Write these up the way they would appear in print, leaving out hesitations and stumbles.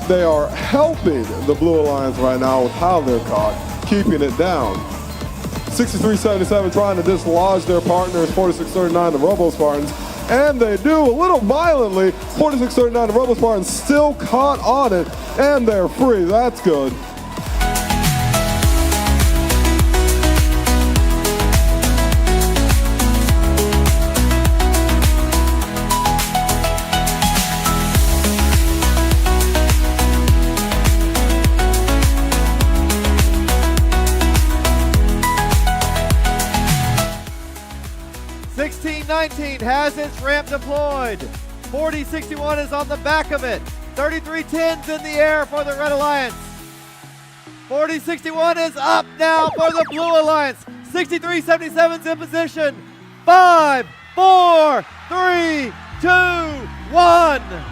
They are helping the Blue Alliance right now with how they're caught, keeping it down. 6377 trying to dislodge their partners, 4639, the Robo Spartans, and they do a little violently. 4639, the Robo Spartans still caught on it, and they're free. That's good. Has its ramp deployed. 4061 is on the back of it. 3310's in the air for the Red Alliance. 4061 is up now for the Blue Alliance. 6377's in position. 5, 4, 3, 2, 1.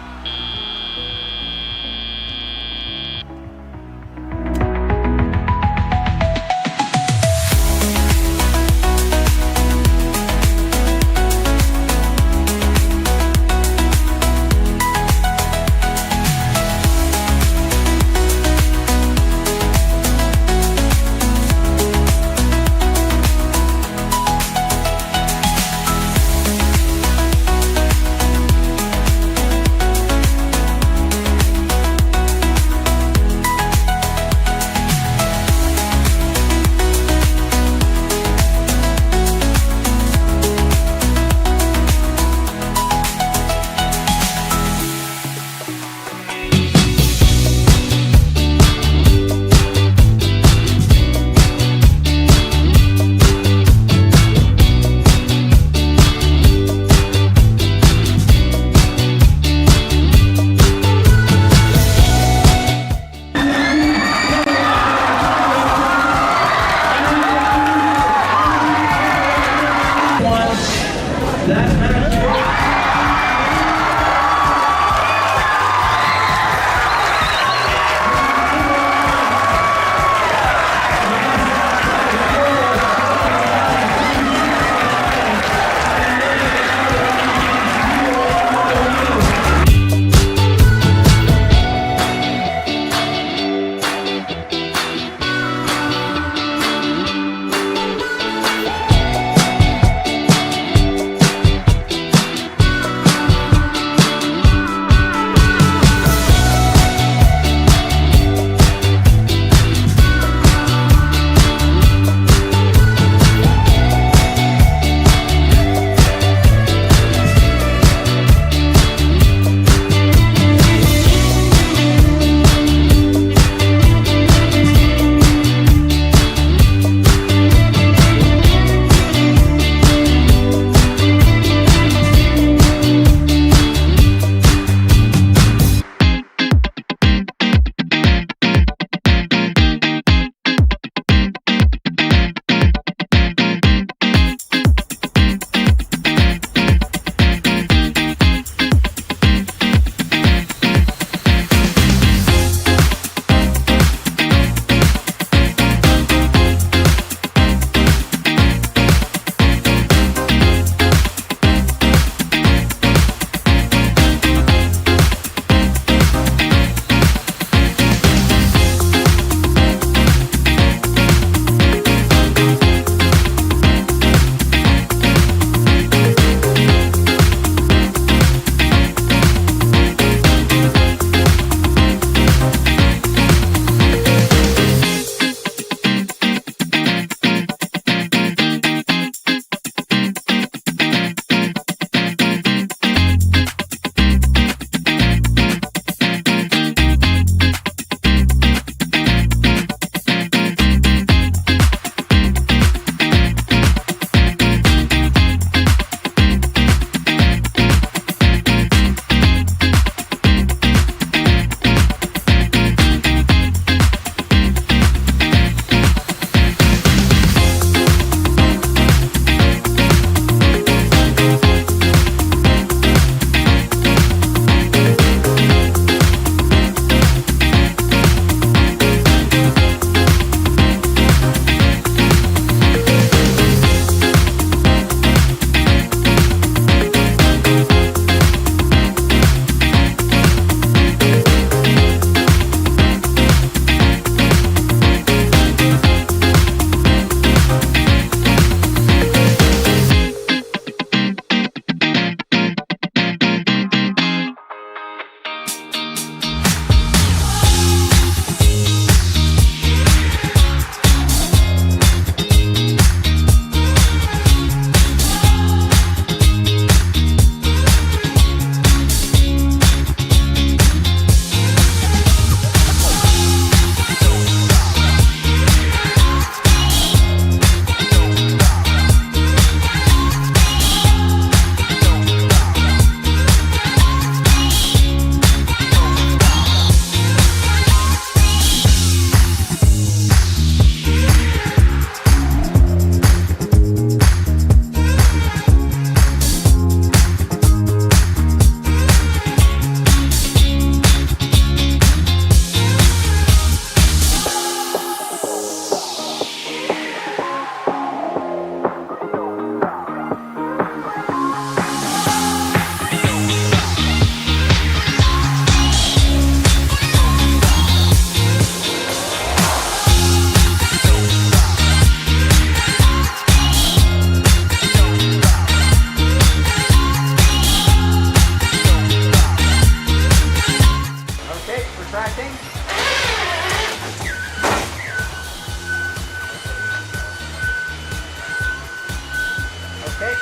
Okay.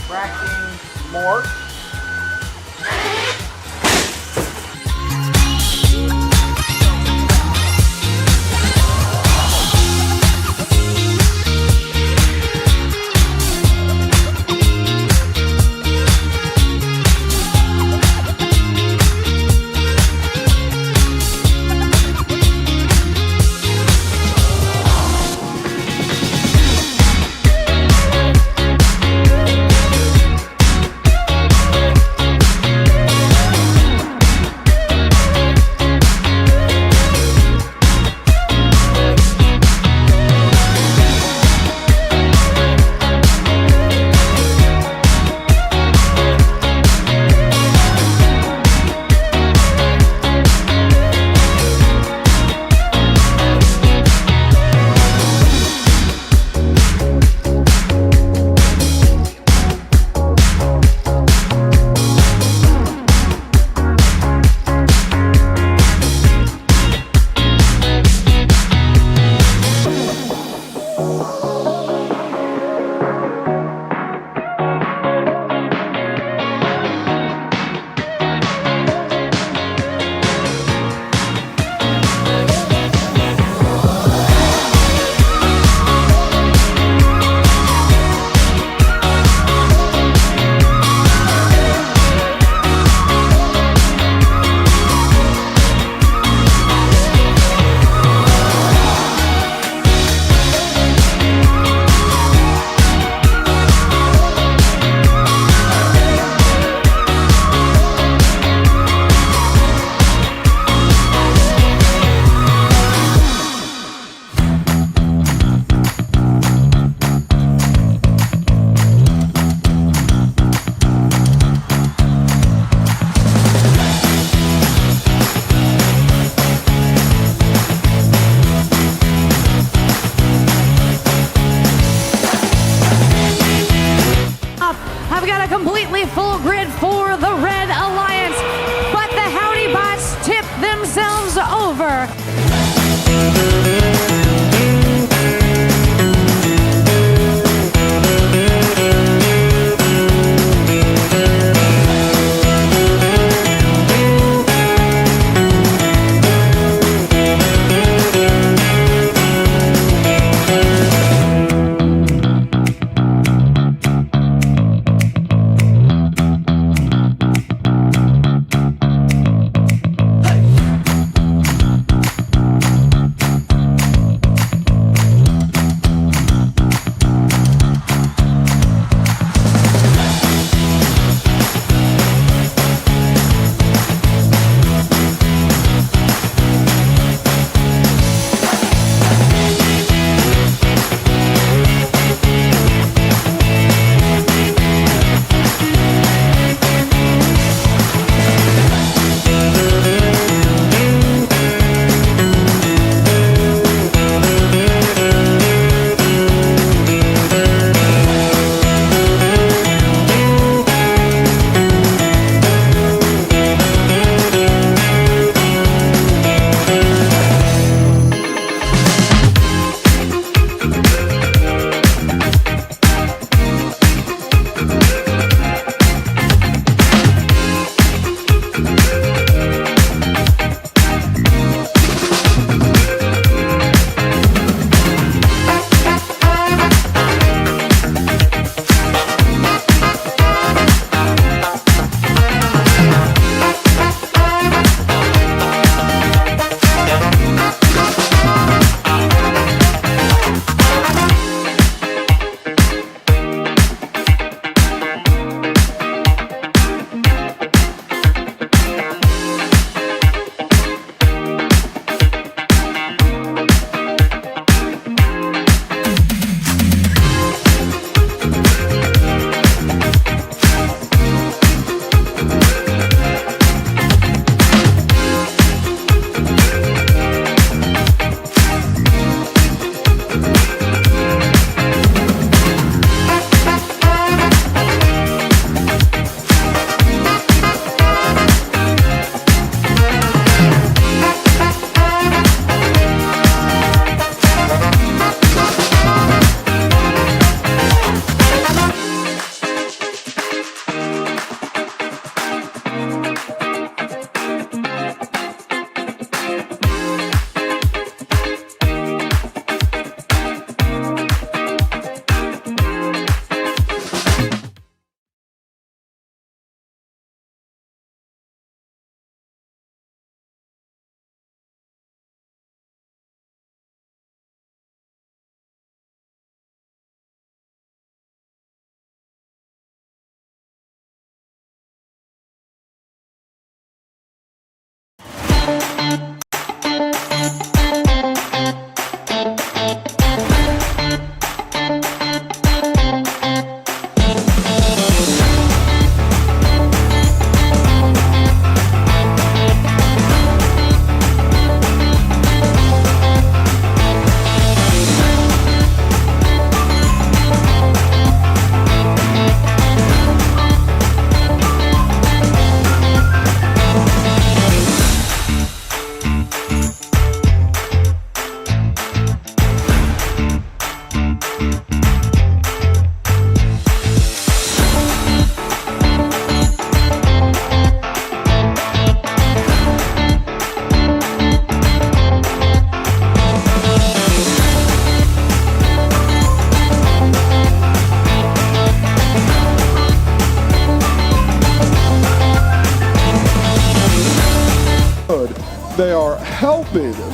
Tracking more.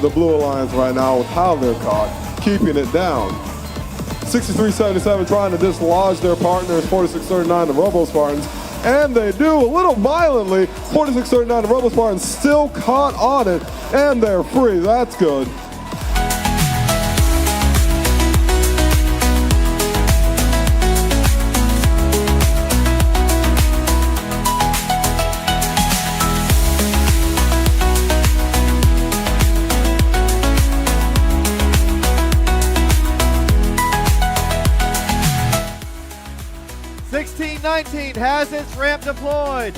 the Blue Alliance right now with how they're caught, keeping it down. 63-77 trying to dislodge their partners, 46-39, the Robo Spartans. And they do a little violently. 46-39, the Robo Spartans still caught on it, and they're free. That's good. $16.19 has its ramp deployed.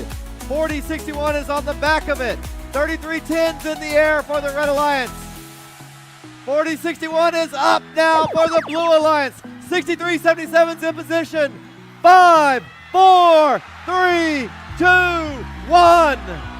4061 is on the back of it. 3310's in the air for the Red Alliance. 4061 is up now for the Blue Alliance. 6377's in position. 5, 4, 3, 2, 1.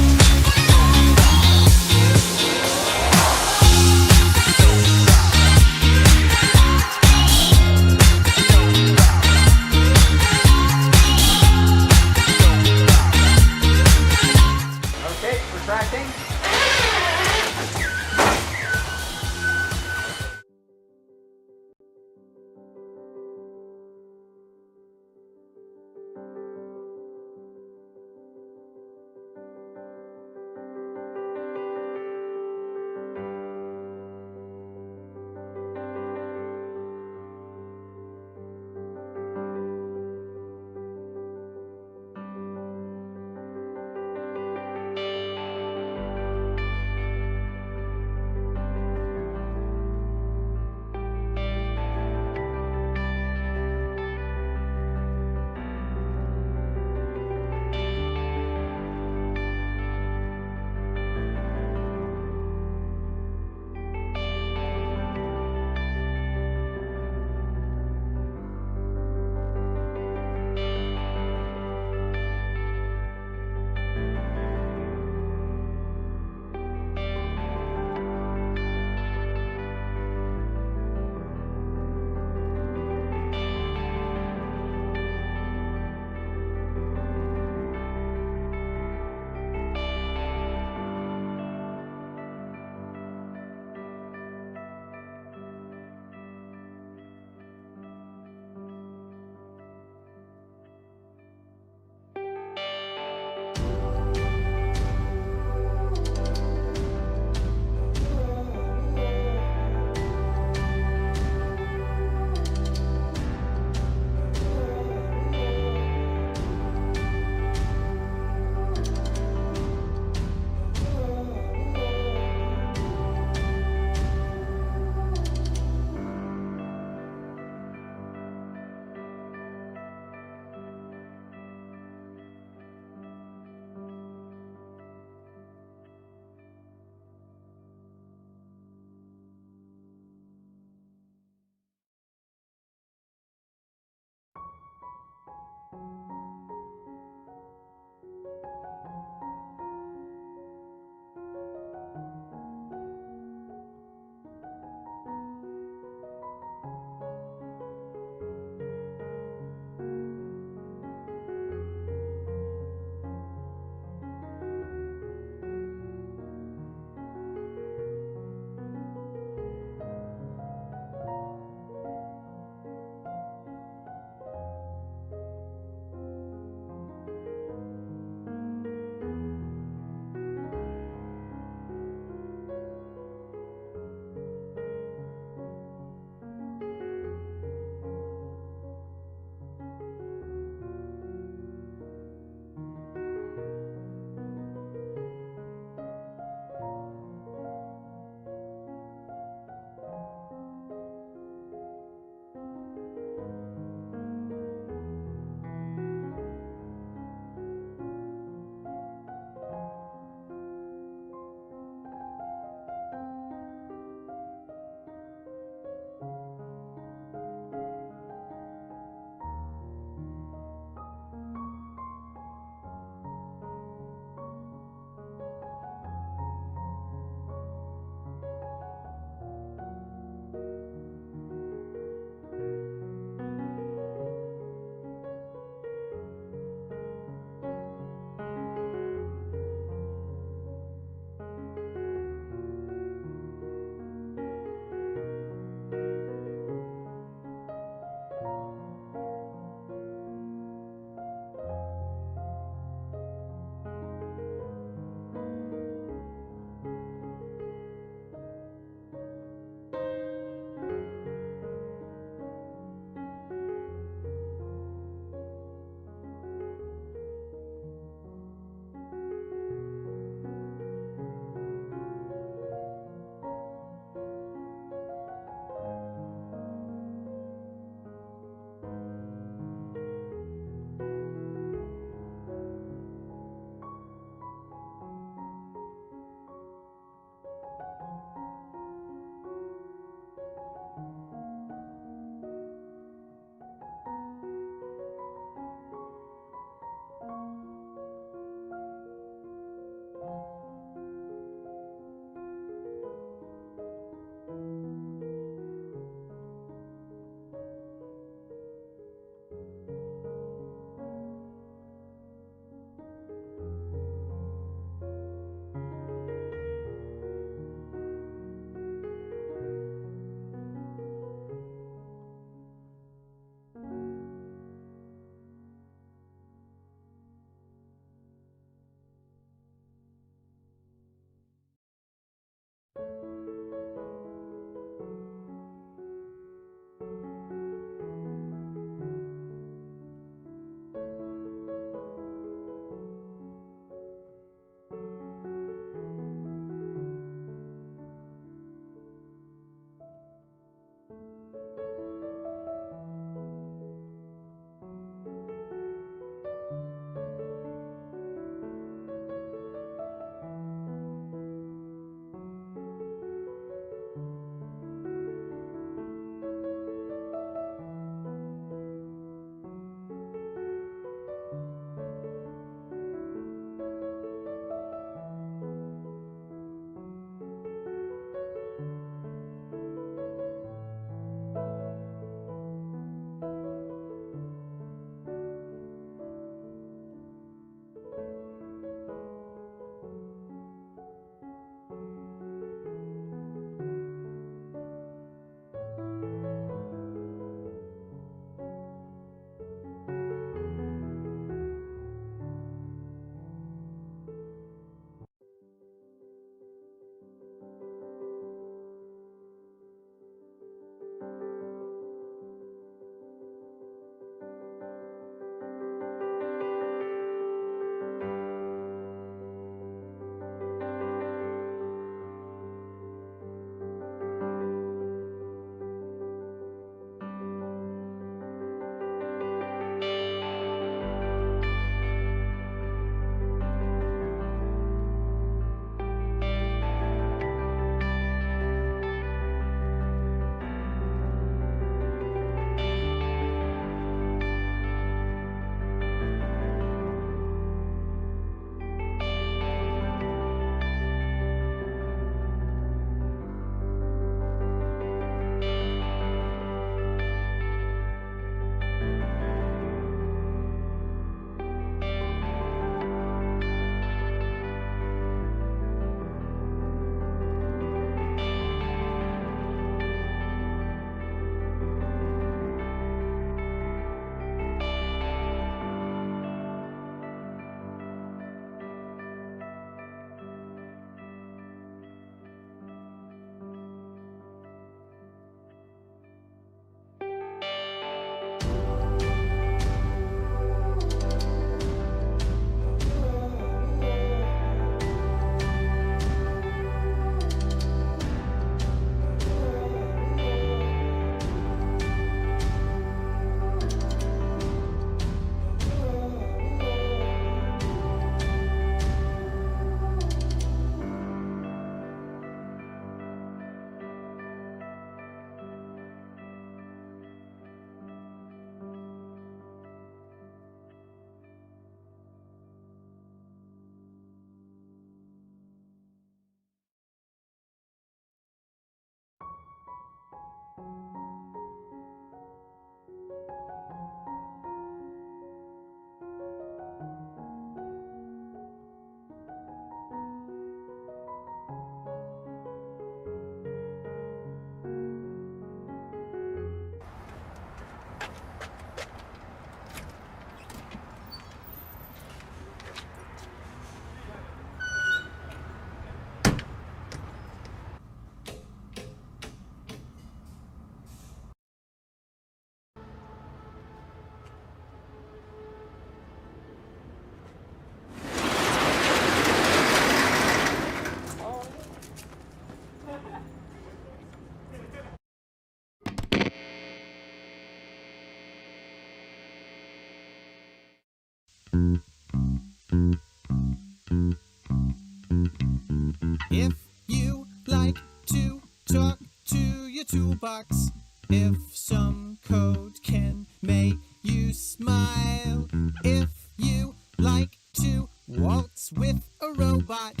toolbox. If some code can make you smile. If you like to waltz with a robot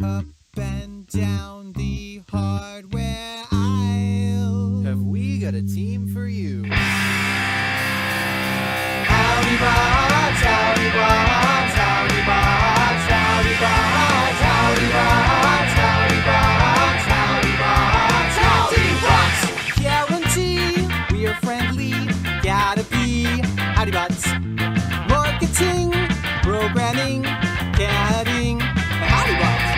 up and down the hardware aisle. Have we got a team for you? Howdy Bots, Howdy Bots, Howdy Bots, Howdy Bots, Howdy Bots, Howdy Bots, Howdy Bots, Howdy Bots. Guarantee we are friendly, gotta be Howdy Bots. Marketing, programming, getting Howdy Bots.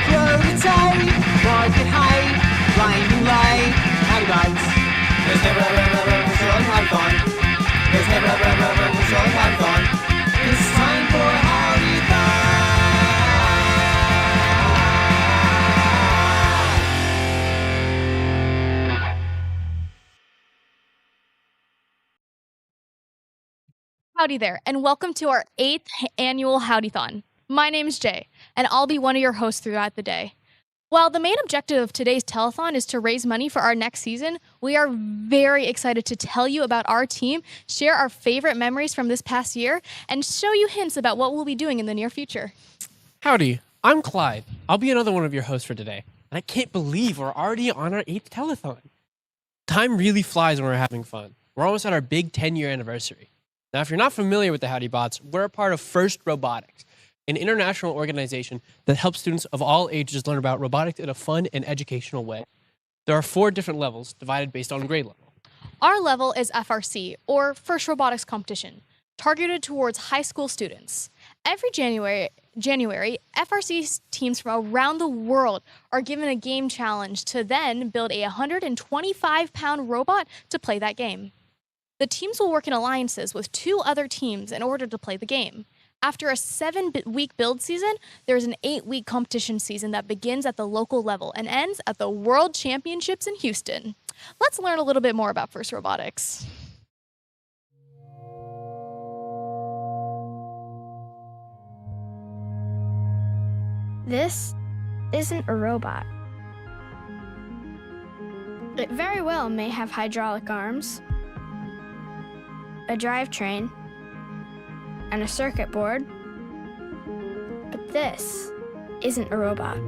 Prototype, market hype, blinding light, Howdy Bots. There's never a show like Howdython. There's never a show like Howdython. It's time for Howdython. Howdy there, and welcome to our 8th annual Howdython. My name is Jay, and I'll be one of your hosts throughout the day. While the main objective of today's telethon is to raise money for our next season, we are very excited to tell you about our team, share our favorite memories from this past year, and show you hints about what we'll be doing in the near future. Howdy, I'm Clyde. I'll be another one of your hosts for today. And I can't believe we're already on our 8th telethon. Time really flies when we're having fun. We're almost at our big 10-year anniversary. Now, if you're not familiar with the Howdy Bots, we're a part of First Robotics, an international organization that helps students of all ages learn about robotics in a fun and educational way. There are 4 different levels, divided based on grade level. Our level is FRC, or First Robotics Competition, targeted towards high school students. Every January, FRC teams from around the world are given a game challenge to then build a 125-pound robot to play that game. The teams will work in alliances with 2 other teams in order to play the game. After a 7-week build season, there's an 8-week competition season that begins at the local level and ends at the World Championships in Houston. Let's learn a little bit more about First Robotics. This isn't a robot. It very well may have hydraulic arms, a drivetrain, and a circuit board, but this isn't a robot.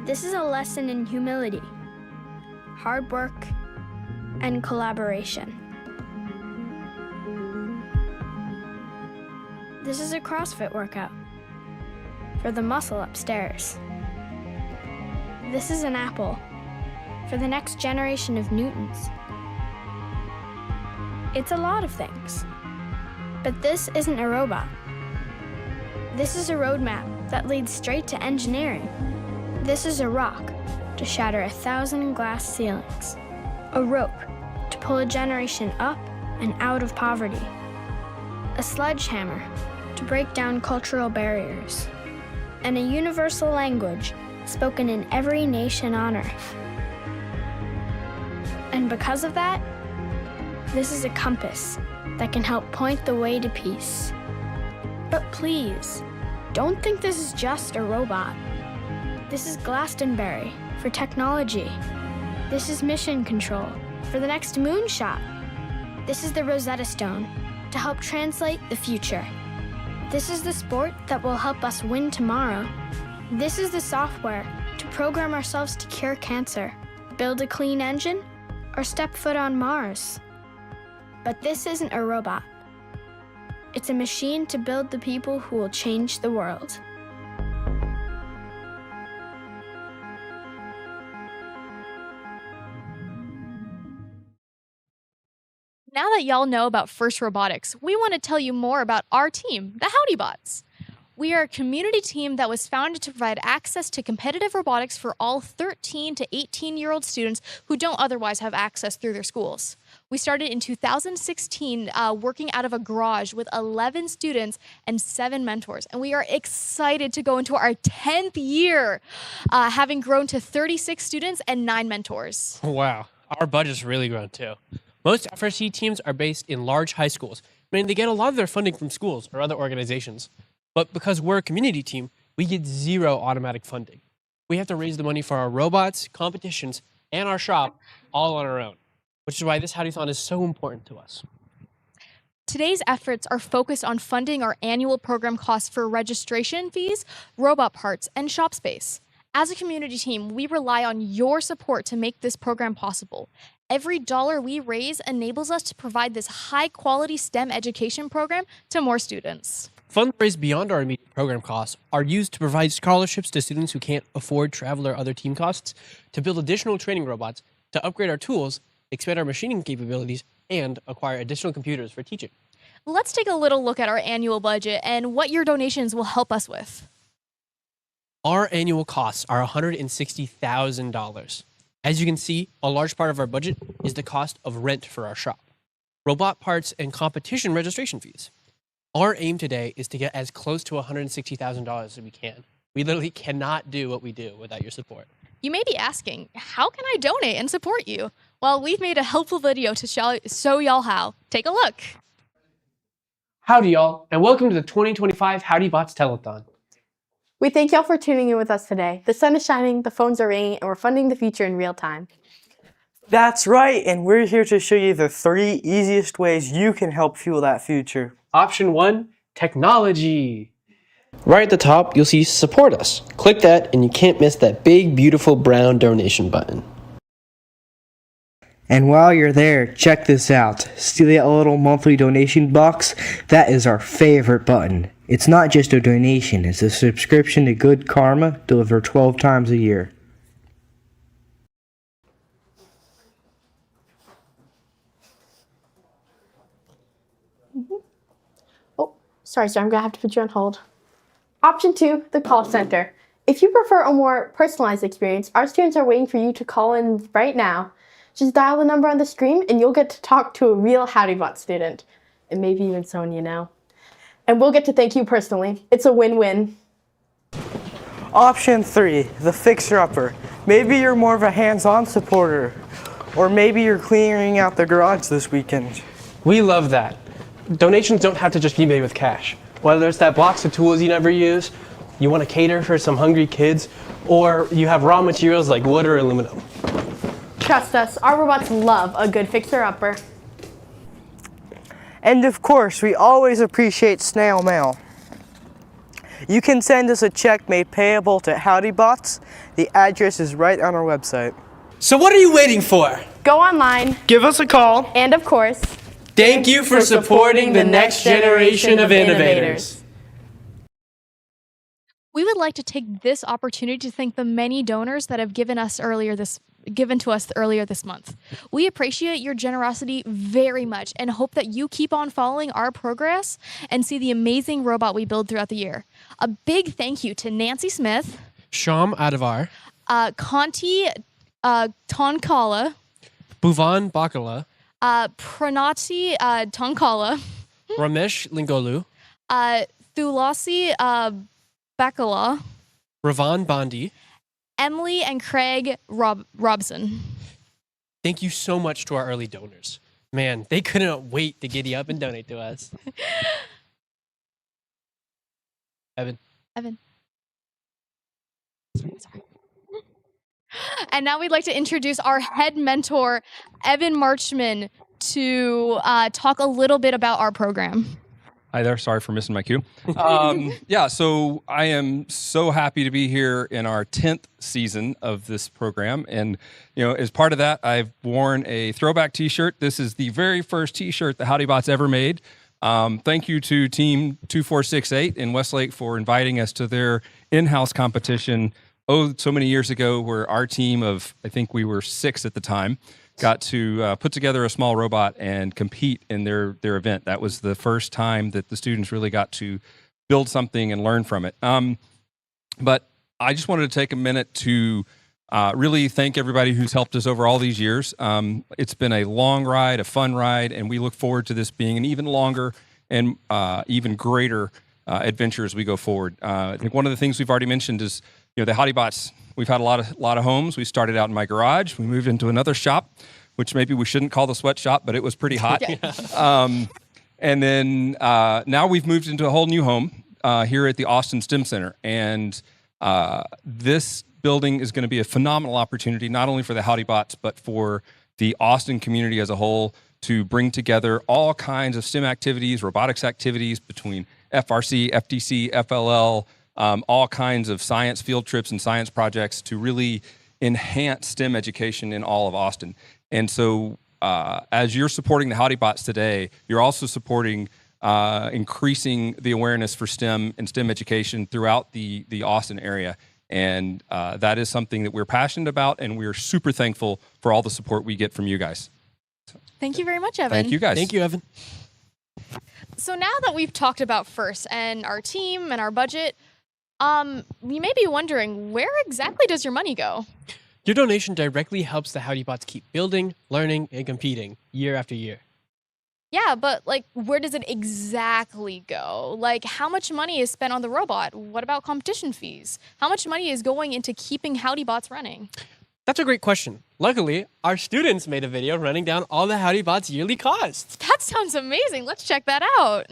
This is a lesson in humility, hard work, and collaboration. This is a CrossFit workout for the muscle upstairs. This is an apple for the next generation of Newtons. It's a lot of things, but this isn't a robot. This is a roadmap that leads straight to engineering. This is a rock to shatter 1,000 glass ceilings, a rope to pull a generation up and out of poverty, a sledgehammer to break down cultural barriers, and a universal language spoken in every nation on Earth. And because of that, this is a compass that can help point the way to peace. But please, don't think this is just a robot. This is Glastonbury for technology. This is mission control for the next moonshot. This is the Rosetta Stone to help translate the future. This is the sport that will help us win tomorrow. This is the software to program ourselves to cure cancer, build a clean engine, or step foot on Mars. But this isn't a robot. It's a machine to build the people who will change the world. Now that y'all know about First Robotics, we want to tell you more about our team, the Howdy Bots. We are a community team that was founded to provide access to competitive robotics for all 13 to 18-year-old students who don't otherwise have access through their schools. We started in 2016 working out of a garage with 11 students and 7 mentors, and we are excited to go into our 10th year, having grown to 36 students and 9 mentors. Wow, our budget's really grown too. Most FRC teams are based in large high schools, meaning they get a lot of their funding from schools or other organizations. But because we're a community team, we get 0 automatic funding. We have to raise the money for our robots, competitions, and our shop all on our own, which is why this Howdython is so important to us. Today's efforts are focused on funding our annual program costs for registration fees, robot parts, and shop space. As a community team, we rely on your support to make this program possible. Every dollar we raise enables us to provide this high-quality STEM education program to more students. Funds raised beyond our immediate program costs are used to provide scholarships to students who can't afford travel or other team costs, to build additional training robots, to upgrade our tools, expand our machining capabilities, and acquire additional computers for teaching. Let's take a little look at our annual budget and what your donations will help us with. Our annual costs are $160,000. As you can see, a large part of our budget is the cost of rent for our shop, robot parts, and competition registration fees. Our aim today is to get as close to $160,000 as we can. We literally cannot do what we do without your support. You may be asking, how can I donate and support you? Well, we've made a helpful video to show y'all how. Take a look. Howdy, y'all, and welcome to the 2025 Howdy Bots Telethon. We thank y'all for tuning in with us today. The sun is shining, the phones are ringing, and we're funding the future in real time. That's right, and we're here to show you the 3 easiest ways you can help fuel that future. Option 1, technology. Right at the top, you'll see Support Us. Click that and you can't miss that big, beautiful brown donation button. And while you're there, check this out. See that little monthly donation box? That is our favorite button. It's not just a donation, it's a subscription to Good Karma delivered 12 times a year. Oh, sorry, sir, I'm gonna have to put you on hold. Option 2, the call center. If you prefer a more personalized experience, our students are waiting for you to call in right now. Just dial the number on the screen and you'll get to talk to a real Howdy Bot student. And maybe even someone you know. And we'll get to thank you personally. It's a win-win. Option 3, the fixer-upper. Maybe you're more of a hands-on supporter. Or maybe you're clearing out the garage this weekend. We love that. Donations don't have to just be made with cash. Whether it's that box of tools you never use, you want to cater for some hungry kids, or you have raw materials like wood or aluminum. Trust us, our robots love a good fixer-upper. And of course, we always appreciate snail mail. You can send us a check made payable to Howdy Bots. The address is right on our website. So what are you waiting for? Go online, Give us a call. and of course, Thank you for supporting the next generation of innovators. We would like to take this opportunity to thank the many donors that have given to us earlier this month. We appreciate your generosity very much and hope that you keep on following our progress and see the amazing robot we build throughout the year. A big thank you to Nancy Smith, Sham Adavar, Conti Tonkala, Bhuvan Bakala, Pranati Tonkala, Ramesh Lingolu, Thulasi Bakala, Ravan Bondi. Emily and Craig Robson. Thank you so much to our early donors. Man, they couldn't wait to giddy up and donate to us. Evan. Sorry. And now we'd like to introduce our head mentor, Evan Marchman, to talk a little bit about our program. Hi there. Sorry for missing my cue. Yeah, so I am so happy to be here in our 10th season of this program. And, you know, as part of that, I've worn a throwback T-shirt. This is the very first T-shirt that Howdy Bots ever made. Thank you to Team 2468 in Westlake for inviting us to their in-house competition, so many years ago, where our team of, I think we were 6 at the time, got to put together a small robot and compete in their event. That was the first time that the students really got to build something and learn from it. But I just wanted to take a minute to really thank everybody who's helped us over all these years. It's been a long ride, a fun ride, and we look forward to this being an even longer and even greater adventure as we go forward. I think one of the things we've already mentioned is, you know, the Howdy Bots. We've had a lot of homes. We started out in my garage. We moved into another shop, which maybe we shouldn't call the sweatshop, but it was pretty hot. And then now we've moved into a whole new home here at the Austin STEM Center. And this building is going to be a phenomenal opportunity, not only for the Howdy Bots, but for the Austin community as a whole, to bring together all kinds of STEM activities, robotics activities between FRC, FTC, FLL, all kinds of science field trips and science projects to really enhance STEM education in all of Austin. And so as you're supporting the Howdy Bots today, you're also supporting increasing the awareness for STEM and STEM education throughout the Austin area. And that is something that we're passionate about, and we're super thankful for all the support we get from you guys. Thank you very much, Evan. Thank you, guys. Thank you, Evan. So now that we've talked about FIRST and our team and our budget, you may be wondering, where exactly does your money go? Your donation directly helps the Howdy Bots keep building, learning, and competing year after year. Yeah, but like, where does it exactly go? Like, how much money is spent on the robot? What about competition fees? How much money is going into keeping Howdy Bots running? That's a great question. Luckily, our students made a video running down all the Howdy Bots' yearly costs. That sounds amazing. Let's check that out.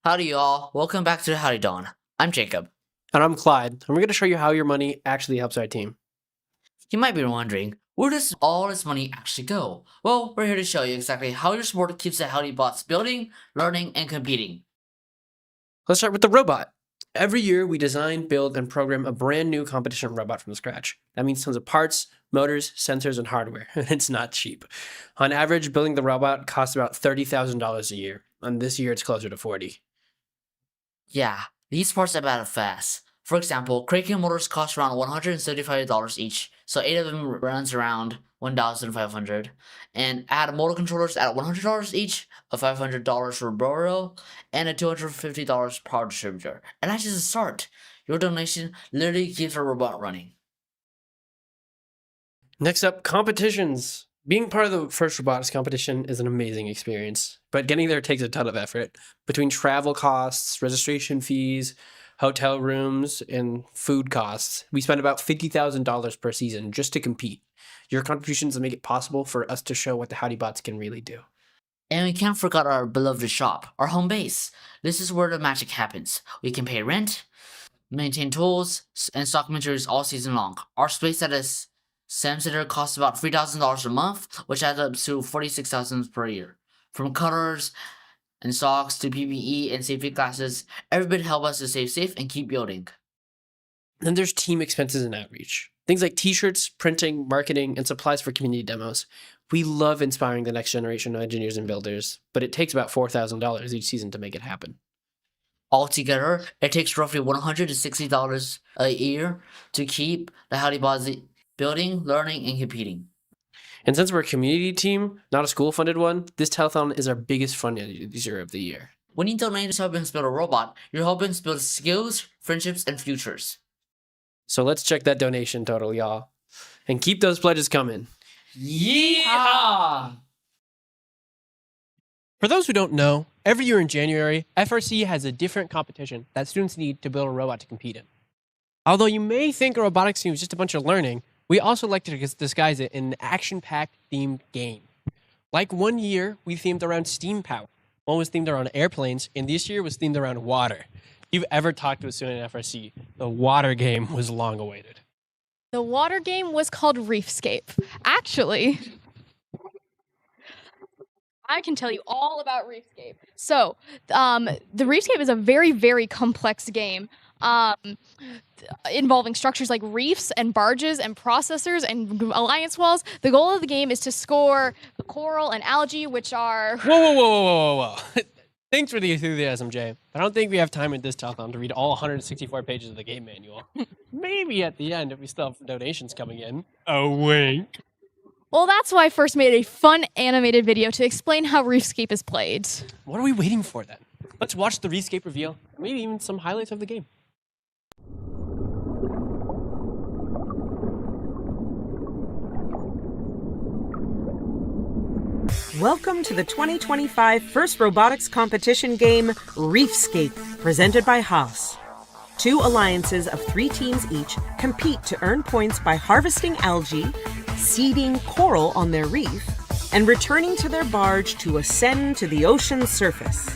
Howdy y'all, welcome back to Howdython. I'm Jacob. And I'm Clyde, and we're going to show you how your money actually helps our team. You might be wondering, where does all this money actually go? Well, we're here to show you exactly how your support keeps the Howdy Bots building, learning, and competing. Let's start with the robot. Every year, we design, build, and program a brand new competition robot from scratch. That means tons of parts, motors, sensors, and hardware, and it's not cheap. On average, building the robot costs about $30,000 a year, and this year it's closer to $40,000. Yeah, these parts are about fast. For example, cranking motors cost around $175 each, so 8 of them runs around $1,500. And add motor controllers at $100 each, a $500 for Bro and a $250 power distributor. And that's just a start. Your donation literally keeps a robot running. Next up, competitions. Being part of the first robotics competition is an amazing experience, but getting there takes a ton of effort. Between travel costs, registration fees, hotel rooms, and food costs, we spend about $50,000 per season just to compete. Your contributions make it possible for us to show what the Howdy Bots can really do. And we can't forget our beloved shop, our home base. This is where the magic happens. We can pay rent, maintain tools, and stock materials all season long. Our space at a STEM Center costs about $3,000 a month, which adds up to $46,000 per year. From cutters and socks to PPE and safety glasses, everybody help us to stay safe and keep building. Then there's team expenses and outreach. Things like t-shirts, printing, marketing, and supplies for community demos. We love inspiring the next generation of engineers and builders, but it takes about $4,000 each season to make it happen. Altogether, it takes roughly $160 a year to keep the Howdy Bots building, learning, and competing. And since we're a community team, not a school-funded one, this telethon is our biggest fundraiser of the year. When you donate to helping us build a robot, you're helping us build skills, friendships, and futures. So let's check that donation total, y'all. And keep those pledges coming. Yeehaw! For those who don't know, every year in January, FRC has a different competition that students need to build a robot to compete in. Although you may think a robotics team is just a bunch of learning, we also like to disguise it in an action-packed themed game. Like one year, we themed around steam power. One was themed around airplanes, and this year was themed around water. If you've ever talked to a student at FRC, the water game was long awaited. The water game was called Reefscape. Actually, I can tell you all about Reefscape. So, the Reefscape is a very, very complex game involving structures like reefs and barges and processors and alliance walls. The goal of the game is to score coral and algae, which are... Whoa. Thanks for the enthusiasm, Jay. I don't think we have time in this telethon to read all 164 pages of the game manual. Maybe at the end if we still have donations coming in. A wink. Well, that's why I first made a fun animated video to explain how Reefscape is played. What are we waiting for then? Let's watch the Reefscape reveal, maybe even some highlights of the game. Welcome to the 2025 First Robotics Competition game, Reefscape, presented by Haas. 2 alliances of 3 teams each compete to earn points by harvesting algae, seeding coral on their reef, and returning to their barge to ascend to the ocean's surface.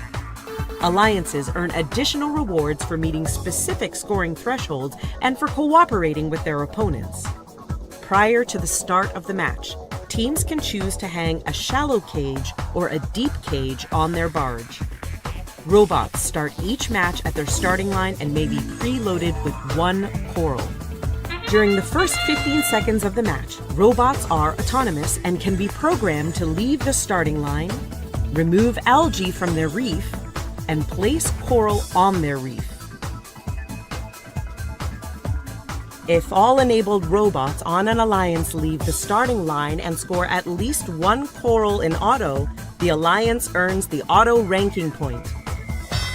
Alliances earn additional rewards for meeting specific scoring thresholds and for cooperating with their opponents. Prior to the start of the match, teams can choose to hang a shallow cage or a deep cage on their barge. Robots start each match at their starting line and may be preloaded with 1 coral. During the first 15 seconds of the match, robots are autonomous and can be programmed to leave the starting line, remove algae from their reef, and place coral on their reef. If all enabled robots on an alliance leave the starting line and score at least 1 coral in auto, the alliance earns the auto ranking point.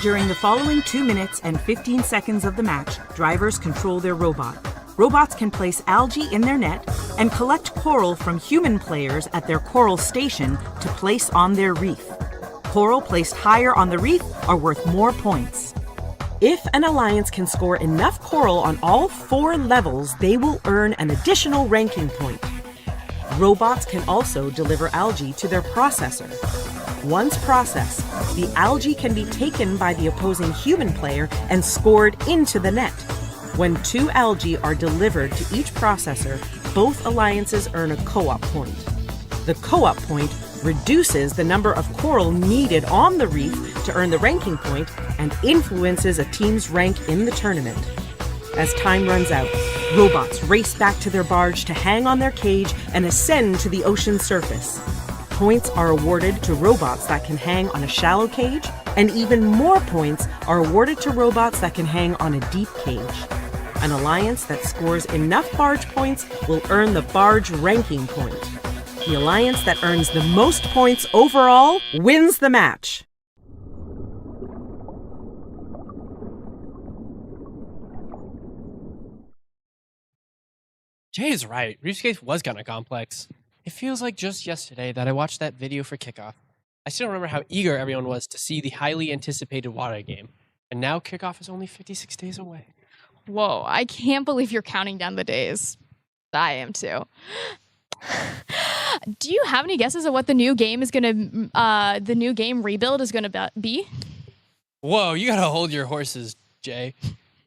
During the following 2 minutes and 15 seconds of the match, drivers control their robot. Robots can place algae in their net and collect coral from human players at their coral station to place on their reef. Coral placed higher on the reef are worth more points. If an alliance can score enough coral on all 4 levels, they will earn an additional ranking point. Robots can also deliver algae to their processor. Once processed, the algae can be taken by the opposing human player and scored into the net. When 2 algae are delivered to each processor, both alliances earn a co-op point. The co-op point reduces the number of coral needed on the reef to earn the ranking point and influences a team's rank in the tournament. As time runs out, robots race back to their barge to hang on their cage and ascend to the ocean surface. Points are awarded to robots that can hang on a shallow cage, and even more points are awarded to robots that can hang on a deep cage. An alliance that scores enough barge points will earn the barge ranking point. The alliance that earns the most points overall wins the match. Jay is right. ReefScape was kind of complex. It feels like just yesterday that I watched that video for kickoff. I still remember how eager everyone was to see the highly anticipated water game. And now kickoff is only 56 days away. Whoa, I can't believe you're counting down the days. I am too. Do you have any guesses of what the new game is the new game rebuild is gonna be? Whoa, you gotta hold your horses, Jay.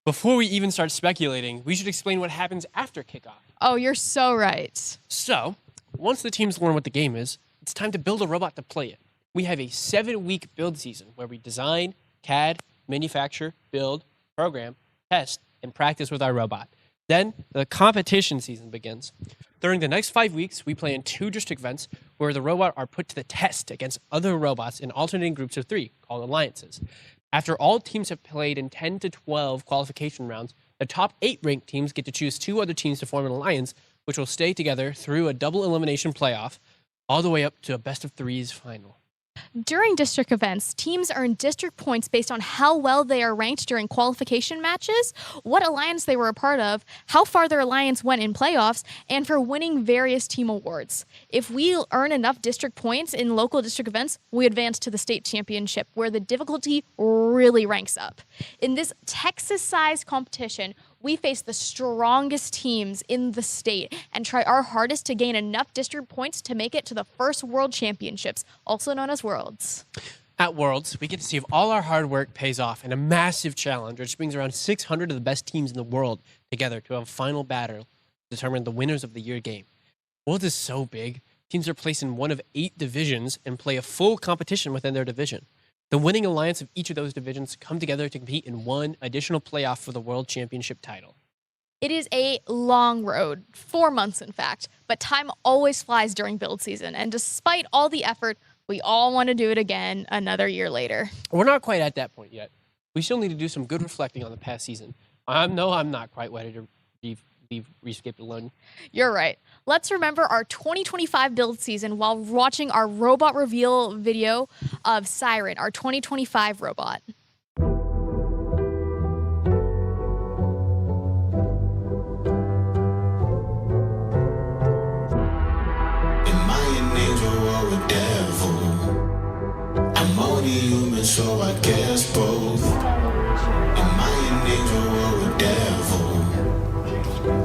Before we even start speculating, we should explain what happens after kickoff. Oh, you're so right. So, once the teams learn what the game is, it's time to build a robot to play it. We have a 7-week build season where we design, CAD, manufacture, build, program, test, and practice with our robot. Then, the competition season begins. During the next 5 weeks, we play in 2 district events where the robot are put to the test against other robots in alternating groups of 3, called alliances. After all teams have played in 10 to 12 qualification rounds, the top 8 ranked teams get to choose 2 other teams to form an alliance, which will stay together through a double elimination playoff, all the way up to a best-of-3s final. During district events, teams earn district points based on how well they are ranked during qualification matches, what alliance they were a part of, how far their alliance went in playoffs, and for winning various team awards. If we earn enough district points in local district events, we advance to the state championship, where the difficulty really ranks up. In this Texas-sized competition, we face the strongest teams in the state and try our hardest to gain enough district points to make it to the first World Championships, also known as Worlds. At Worlds, we get to see if all our hard work pays off in a massive challenge which brings around 600 of the best teams in the world together to have a final battle to determine the winners of the year game. Worlds is so big, teams are placed in one of 8 divisions and play a full competition within their division. The winning alliance of each of those divisions come together to compete in one additional playoff for the World Championship title. It is a long road, 4 months in fact, but time always flies during build season, and despite all the effort, we all want to do it again another year later. We're not quite at that point yet. We still need to do some good reflecting on the past season. I'm not quite ready to leave ReefScape alone. You're right. Let's remember our 2025 build season while watching our robot reveal video of Siren, our 2025 robot. I'm only human, so I guess both. Am I an angel or a devil?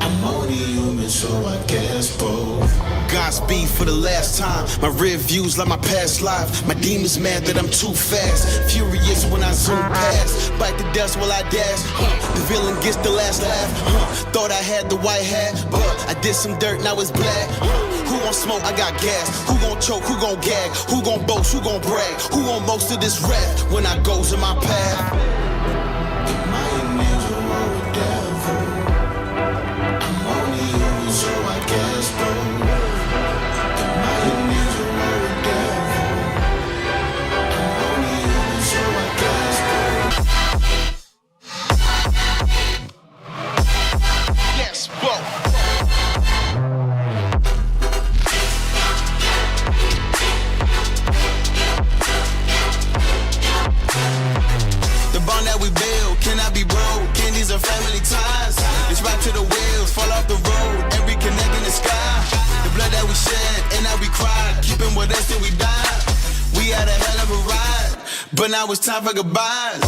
I'm only human, so I guess both. Godspeed for the last time. My rear views like my past life. My demons mad that I'm too fast. Furious when I zoom past. Bite the dust while I dash. The villain gets the last laugh. Thought I had the white hat, but I did some dirt, now it's black. Who gon' smoke? I got gas. Who gon' choke? Who gon' gag? Who gon' boast? Who gon' brag? Who on most of this rap when I goes in my path? Am I an angel or a devil? I'm only human, so I guess both. Am I an angel or a devil? I'm only human, so I guess both. Yes, both. That we build cannot be broke. Candies are family ties. It's right to the wheels, fall off the road. Every connect in the sky. The blood that we shed and that we cried. Keeping with us till we died. We had a hell of a ride, but now it's time for goodbyes.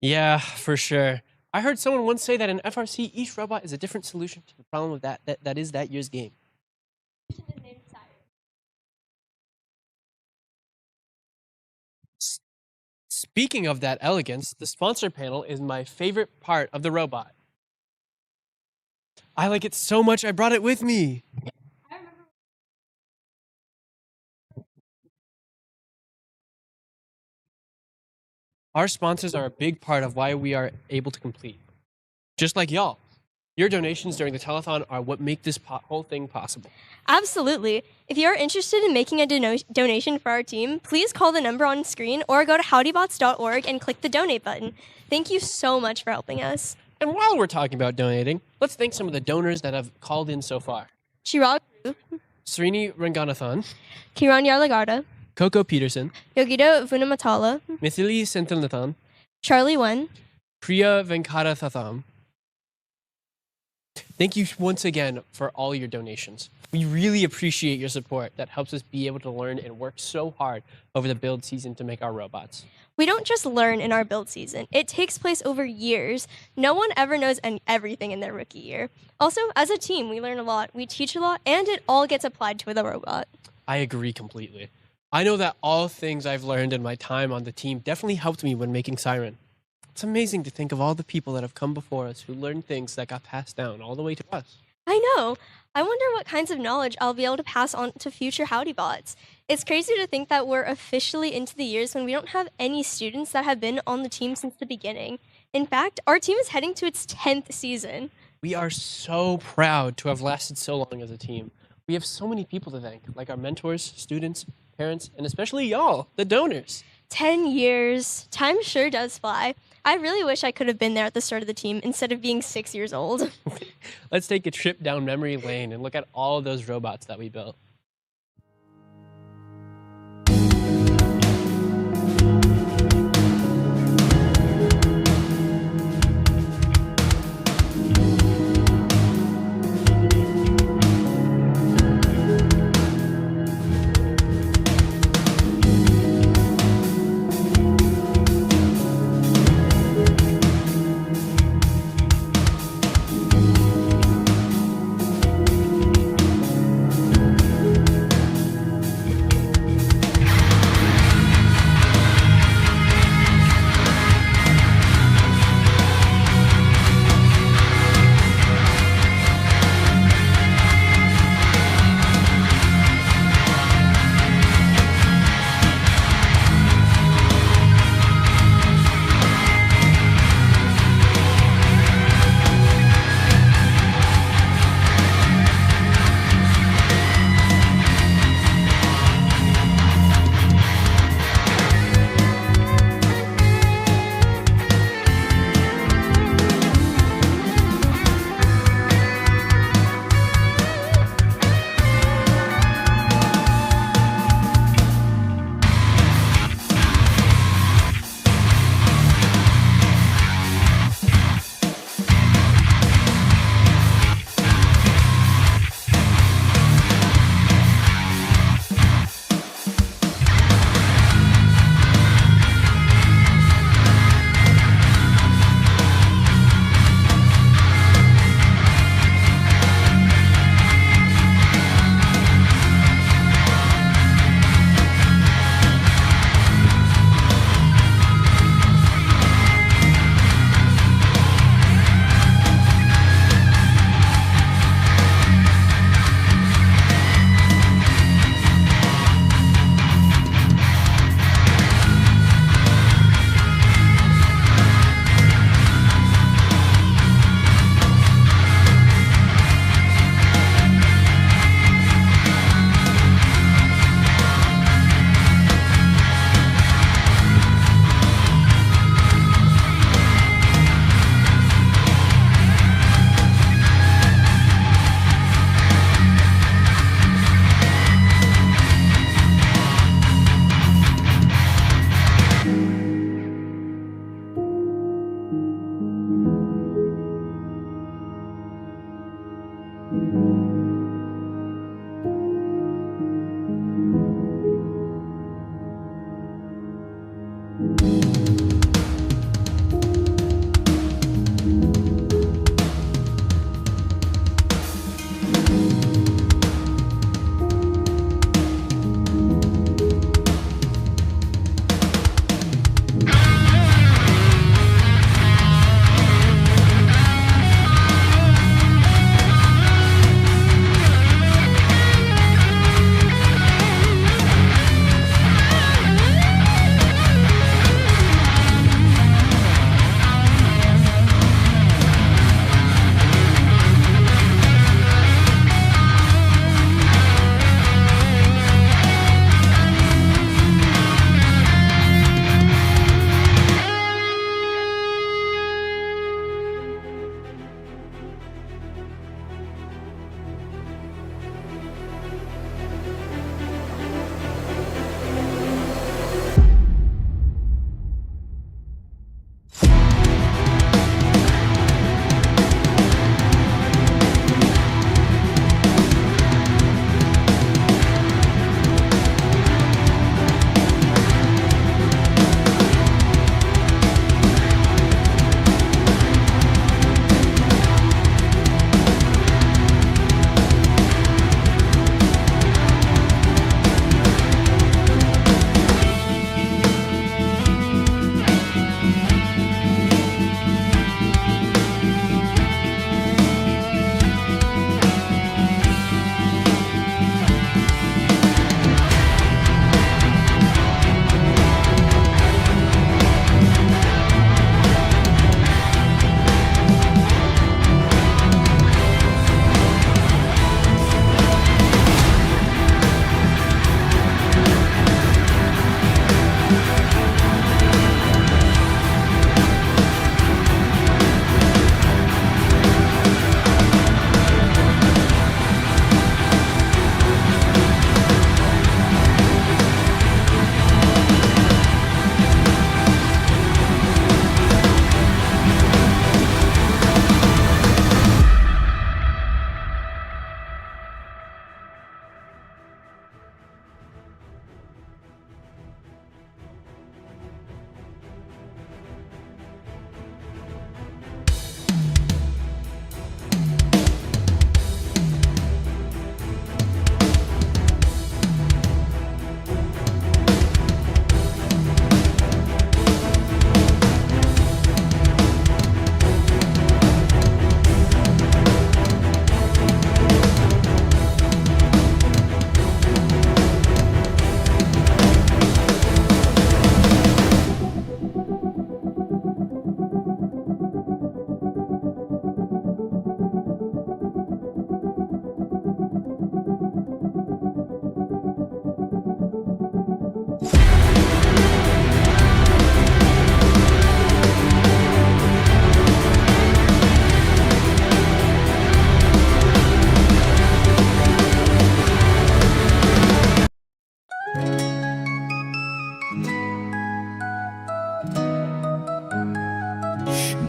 Yeah, for sure. I heard someone once say that in FRC, each robot is a different solution to the problem of that is that year's game. Speaking of that elegance, the sponsor panel is my favorite part of the robot. I like it so much, I brought it with me. Our sponsors are a big part of why we are able to complete. Just like y'all. Your donations during the telethon are what make this whole thing possible. Absolutely. If you are interested in making a donation for our team, please call the number on screen or go to howdybots.org and click the donate button. Thank you so much for helping us. And while we're talking about donating, let's thank some of the donors that have called in so far. Chirag, Srini Ranganathan, Kiran Yarlagarda, Coco Peterson, Yogita Vunamatala, Mithili Senthilnathan, Charlie Wen, Priya Venkatathatham. Thank you once again for all your donations. We really appreciate your support that helps us be able to learn and work so hard over the build season to make our robots. We don't just learn in our build season. It takes place over years. No one ever knows everything in their rookie year. Also, as a team, we learn a lot, we teach a lot, and it all gets applied to the robot. I agree completely. I know that all things I've learned in my time on the team definitely helped me when making Siren. It's amazing to think of all the people that have come before us who learned things that got passed down all the way to us. I know. I wonder what kinds of knowledge I'll be able to pass on to future Howdy Bots. It's crazy to think that we're officially into the years when we don't have any students that have been on the team since the beginning. In fact, our team is heading to its 10th season. We are so proud to have lasted so long as a team. We have so many people to thank, like our mentors, students, parents, and especially y'all, the donors. 10 years. Time sure does fly. I really wish I could have been there at the start of the team instead of being 6 years old. Let's take a trip down memory lane and look at all of those robots that we built.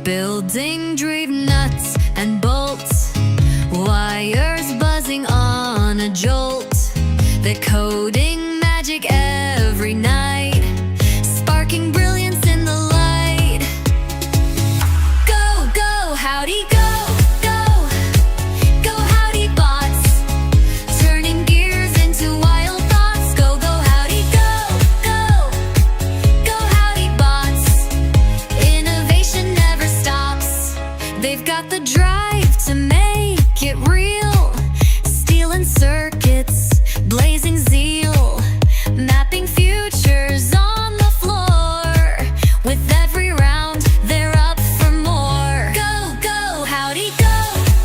Building dream nuts and bolts, wires buzzing on a jolt. They're coding magic every night, sparking brilliance in the light. Go, go, howdy, go, go, go, howdy bots, turning gears into wild thoughts. Go, go, howdy, go, go, go, howdy bots, innovation never stops. They've got the drive to make it real, stealing circuits, blazing zeal, mapping futures on the floor. With every round, they're up for more. Go, go, howdy, go,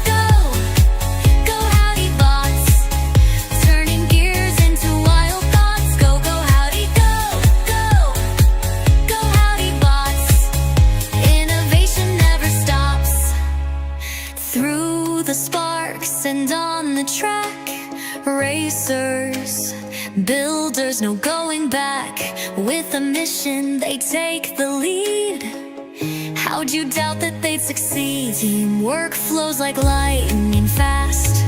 go, go, howdy bots, turning gears into wild thoughts. Go, go, howdy, go, go, go, howdy bots, innovation never stops. Through the sparks and on the track, racers, builders, no going back. With a mission, they take the lead. How'd you doubt that they'd succeed? Teamwork flows like lightning fast.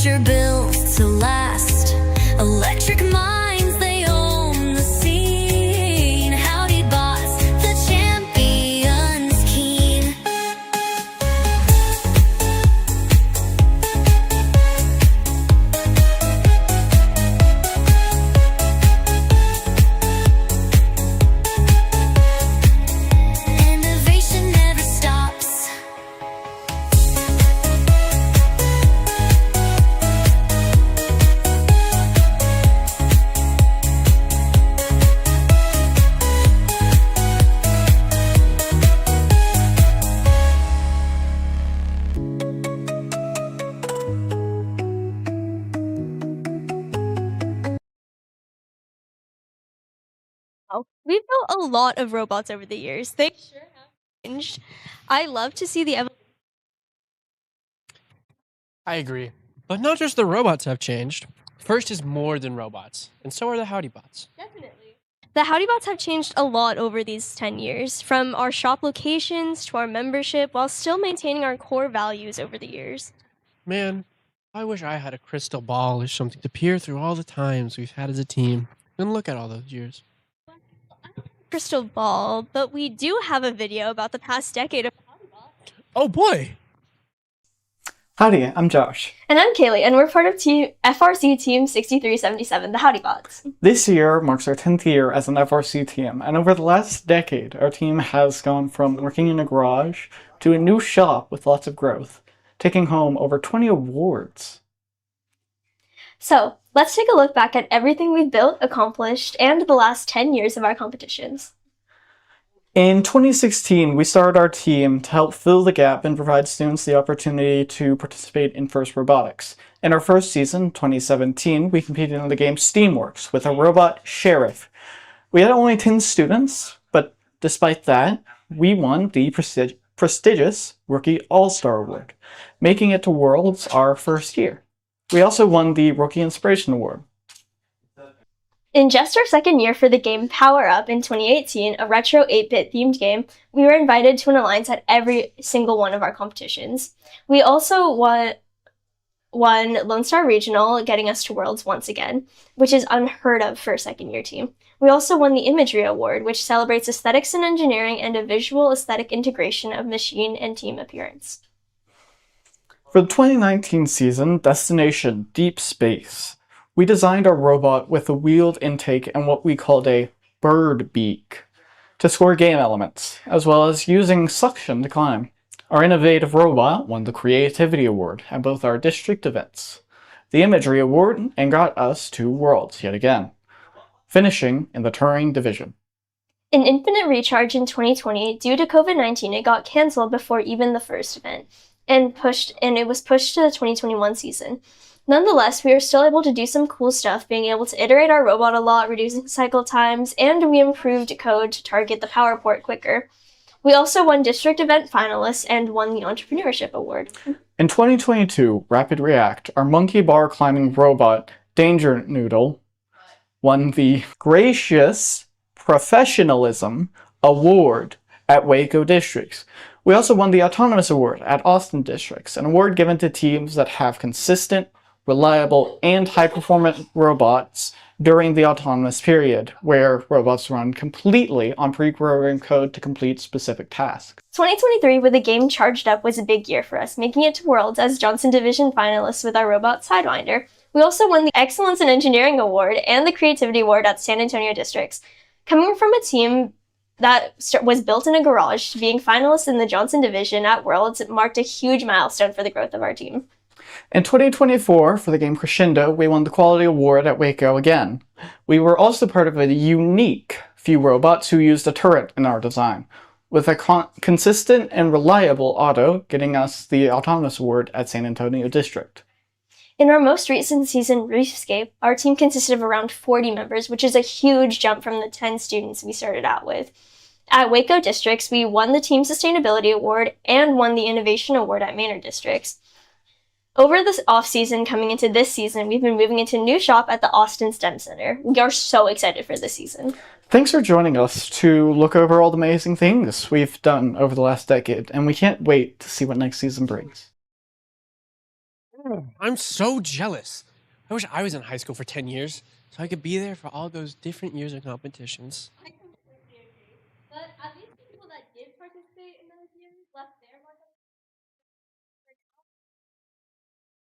future built to last. Electric minds, they own the scene. Howdy Bots, the champions keen. Innovation never stops. We've built a lot of robots over the years. They sure have changed. I love to see the evolution. I agree. But not just the robots have changed. First is more than robots, and so are the Howdy Bots. Definitely. The Howdy Bots have changed a lot over these 10 years, from our shop locations to our membership, while still maintaining our core values over the years. Man, I wish I had a crystal ball or something to peer through all the times we've had as a team and look at all those years. Crystal ball, but we do have a video about the past decade of Howdy Bots. Oh boy! Howdy, I'm Josh. And I'm Kaylee, and we're part of FRC Team 6377, the Howdy Bots. This year marks our 10th year as an FRC team, and over the last decade, our team has gone from working in a garage to a new shop with lots of growth, taking home over 20 awards. So, let's take a look back at everything we've built, accomplished, and the last 10 years of our competitions. In 2016, we started our team to help fill the gap and provide students the opportunity to participate in FIRST Robotics. In our first season, 2017, we competed in the game Steamworks with a robot sheriff. We had only 10 students, but despite that, we won the prestigious Rookie All-Star Award, making it to Worlds our first year. We also won the Rookie Inspiration Award. In just our second year for the game Power Up in 2018, a retro 8-bit themed game, we were invited to an alliance at every single one of our competitions. We also won Lone Star Regional, getting us to Worlds once again, which is unheard of for a second-year team. We also won the Imagery Award, which celebrates aesthetics and engineering and a visual aesthetic integration of machine and team appearance. For the 2019 season, Destination Deep Space, we designed our robot with a wheeled intake and what we called a bird beak to score game elements, as well as using suction to climb. Our innovative robot won the Creativity Award at both our district events, the Imagery Award, and got us to Worlds yet again, finishing in the Touring Division. In Infinite Recharge in 2020, due to COVID-19, it got cancelled before even the first event, and it was pushed to the 2021 season. Nonetheless, we were still able to do some cool stuff, being able to iterate our robot a lot, reducing cycle times, and we improved code to target the power port quicker. We also won district event finalists and won the Entrepreneurship Award. In 2022, Rapid React, our monkey bar climbing robot, Danger Noodle, won the Gracious Professionalism Award at Waco Districts. We also won the Autonomous Award at Austin Districts, an award given to teams that have consistent, reliable, and high-performance robots during the autonomous period, where robots run completely on pre-programmed code to complete specific tasks. 2023, with the game Charged Up, was a big year for us, making it to Worlds as Johnson Division finalists with our robot Sidewinder. We also won the Excellence in Engineering Award and the Creativity Award at San Antonio Districts. Coming from a team that was built in a garage, being finalists in the Johnson Division at Worlds marked a huge milestone for the growth of our team. In 2024, for the game Crescendo, we won the Quality Award at Waco again. We were also part of a unique few robots who used a turret in our design, with a consistent and reliable auto getting us the Autonomous Award at San Antonio District. In our most recent season, Reefscape, our team consisted of around 40 members, which is a huge jump from the 10 students we started out with. At Waco Districts, we won the Team Sustainability Award and won the Innovation Award at Maynard Districts. Over this off-season coming into this season, we've been moving into a new shop at the Austin STEM Center. We are so excited for this season. Thanks for joining us to look over all the amazing things we've done over the last decade, and we can't wait to see what next season brings. I'm so jealous. I wish I was in high school for 10 years so I could be there for all those different years of competitions. I completely agree. But at least the people that did participate in those years left their mark on.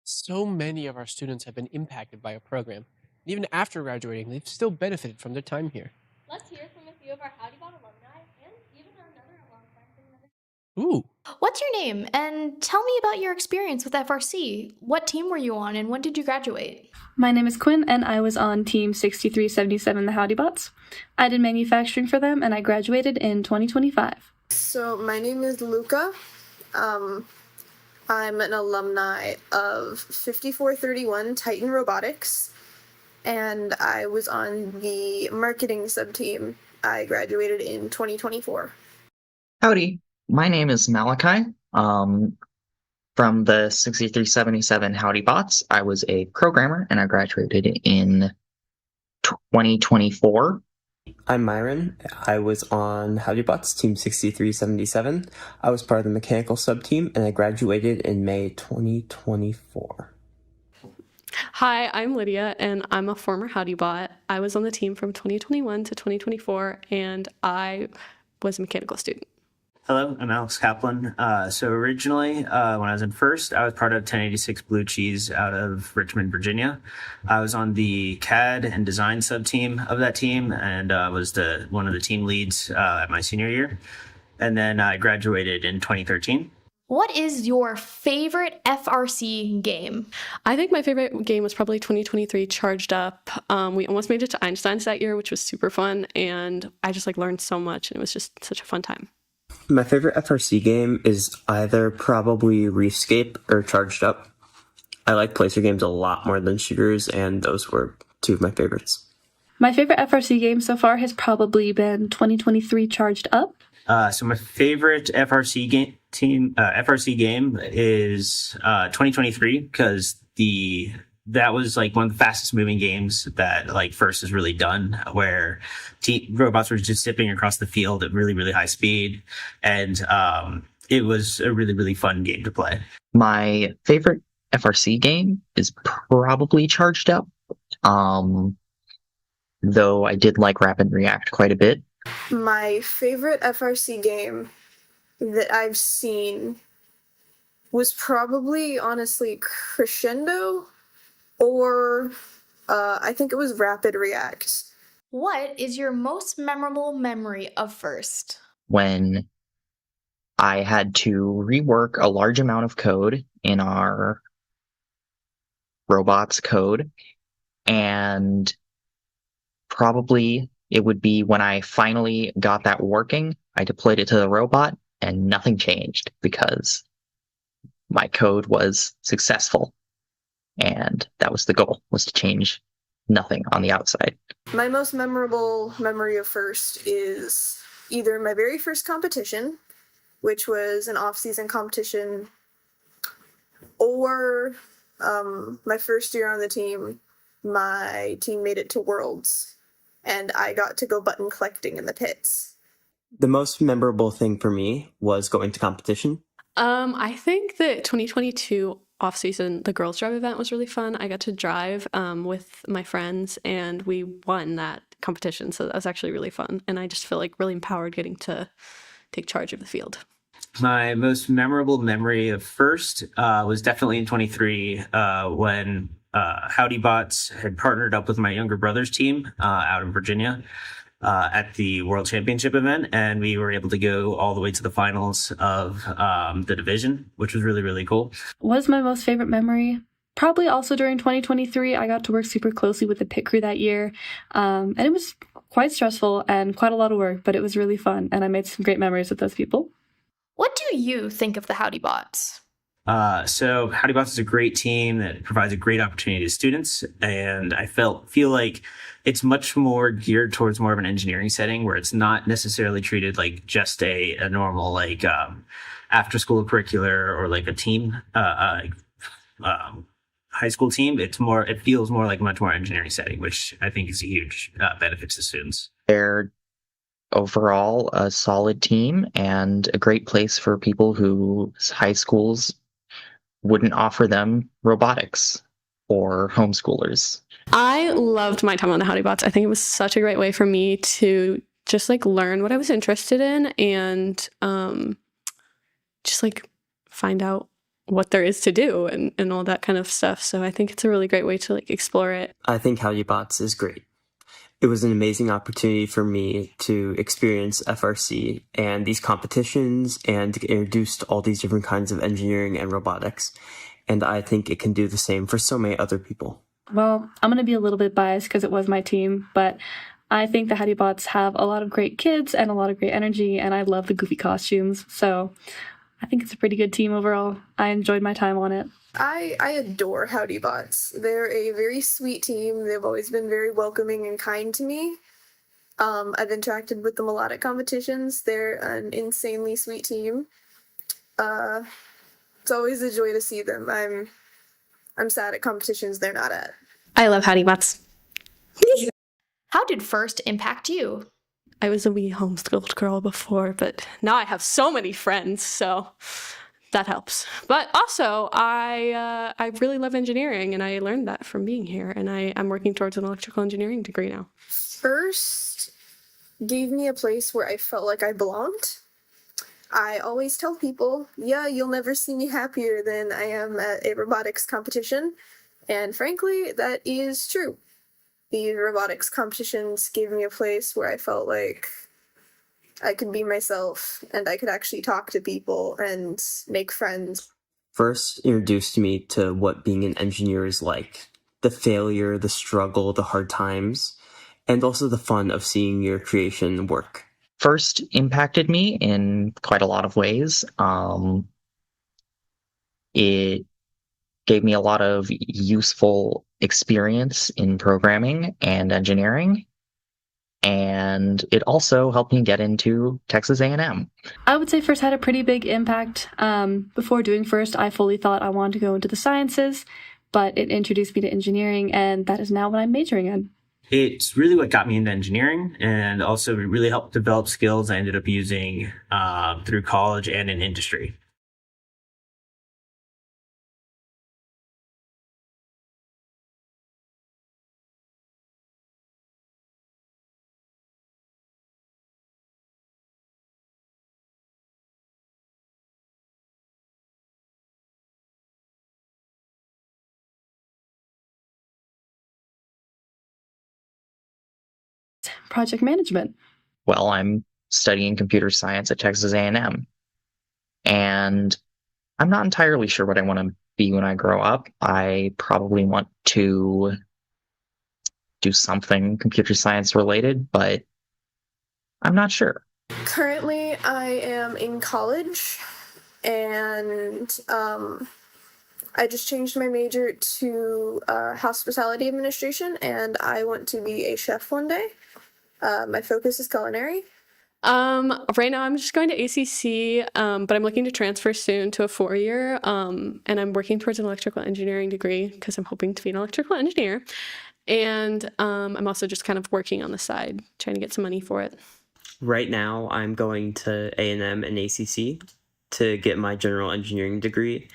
So many of our students have been impacted by a program. And even after graduating, they've still benefited from their time here. Let's hear from a few of our Howdy Bot alumni and even another alumni from another. Ooh. What's your name? And tell me about your experience with FRC. What team were you on and when did you graduate? My name is Quinn, and I was on Team 6377, the Howdy Bots. I did manufacturing for them, and I graduated in 2025. So my name is Luca. I'm an alumni of 5431 Titan Robotics, and I was on the marketing sub-team. I graduated in 2024. Howdy, my name is Malachi. From the 6377 Howdy Bots, I was a programmer and I graduated in 2024. I'm Myron. I was on Howdy Bots, Team 6377. I was part of the mechanical sub-team and I graduated in May 2024. Hi, I'm Lydia, and I'm a former Howdy Bot. I was on the team from 2021 to 2024, and I was a mechanical student. Hello, I'm Alex Kaplan. So originally, when I was in first, I was part of 1086 Blue Cheese out of Richmond, Virginia. I was on the CAD and design sub-team of that team and was one of the team leads at my senior year. And then I graduated in 2013. What is your favorite FRC game? I think my favorite game was probably 2023 Charged Up. We almost made it to Einstein's that year, which was super fun, and I just learned so much, and it was just such a fun time. My favorite FRC game is either probably Reefscape or Charged Up. I like placer games a lot more than shooters, and those were two of my favorites. My favorite FRC game so far has probably been 2023 Charged Up. So my favorite FRC game is 2023 because that was one of the fastest moving games that first has really done, where robots were just zipping across the field at really, really high speed. And it was a really, really fun game to play. My favorite FRC game is probably Charged Up, though I did like Rapid React quite a bit. My favorite FRC game that I've seen was probably, honestly, Crescendo, or I think it was Rapid React. What is your most memorable memory of first? When I had to rework a large amount of code in our robots code, and probably it would be when I finally got that working, I deployed it to the robot and nothing changed because my code was successful. And that was the goal, was to change nothing on the outside. My most memorable memory of first is either my very first competition, which was an off-season competition, or my first year on the team. My team made it to Worlds, and I got to go button collecting in the pits. The most memorable thing for me was going to competition. I think that 2022 off-season, the Girls Drive event was really fun. I got to drive with my friends, and we won that competition, so that was actually really fun. And I just feel really empowered getting to take charge of the field. My most memorable memory of first was definitely in 23 when Howdy Bots had partnered up with my younger brother's team out of Virginia at the World Championship event, and we were able to go all the way to the finals of the division, which was really, really cool. Was my most favorite memory? Probably also during 2023. I got to work super closely with the pit crew that year, and it was quite stressful and quite a lot of work, but it was really fun, and I made some great memories with those people. What do you think of the Howdy Bots? So Howdy Bots is a great team that provides a great opportunity to students, and I feel like it's much more geared towards more of an engineering setting where it's not necessarily treated like just a normal after school curricular or a team high school team. It feels more like a much more engineering setting, which I think is a huge benefit to students. They're overall a solid team and a great place for people whose high schools wouldn't offer them robotics or homeschoolers. I loved my time on the Howdy Bots. I think it was such a great way for me to just like learn what I was interested in and just like find out what there is to do and all that kind of stuff. So I think it's a really great way to like explore it. I think Howdy Bots is great. It was an amazing opportunity for me to experience FRC and these competitions and to get introduced to all these different kinds of engineering and robotics. And I think it can do the same for so many other people. Well, I'm going to be a little bit biased because it was my team, but I think the Howdy Bots have a lot of great kids and a lot of great energy, and I love the goofy costumes. So I think it's a pretty good team overall. I enjoyed my time on it. I adore Howdy Bots. They're a very sweet team. They've always been very welcoming and kind to me. I've interacted with them a lot at competitions. They're an insanely sweet team. It's always a joy to see them. I'm sad at competitions they're not at. I love Howdy Bots. How did FIRST impact you? I was a wee homeschooled girl before, but now I have so many friends, so that helps. But also, I really love engineering, and I learned that from being here, and I'm working towards an electrical engineering degree now. FIRST gave me a place where I felt like I belonged. I always tell people, yeah, you'll never see me happier than I am at a robotics competition, and frankly, that is true. The robotics competitions gave me a place where I felt like I could be myself and I could actually talk to people and make friends. First introduced me to what being an engineer is like. The failure, the struggle, the hard times, and also the fun of seeing your creation work. FIRST impacted me in quite a lot of ways. It gave me a lot of useful experience in programming and engineering, and it also helped me get into Texas A&M. I would say FIRST had a pretty big impact. Before doing FIRST, I fully thought I wanted to go into the sciences, but it introduced me to engineering, and that is now what I'm majoring in. It's really what got me into engineering, and also it really helped develop skills I ended up using through college and in industry. Project management. Well, I'm studying computer science at Texas A&M, and I'm not entirely sure what I want to be when I grow up. I probably want to do something computer science related, but I'm not sure. Currently, I am in college, and I just changed my major to hospitality administration, and I want to be a chef one day. My focus is culinary. Right now I'm just going to ACC, but I'm looking to transfer soon to a 4-year, and I'm working towards an electrical engineering degree because I'm hoping to be an electrical engineer. And I'm also just kind of working on the side, trying to get some money for it. Right now, I'm going to A&M and ACC to get my general engineering degree,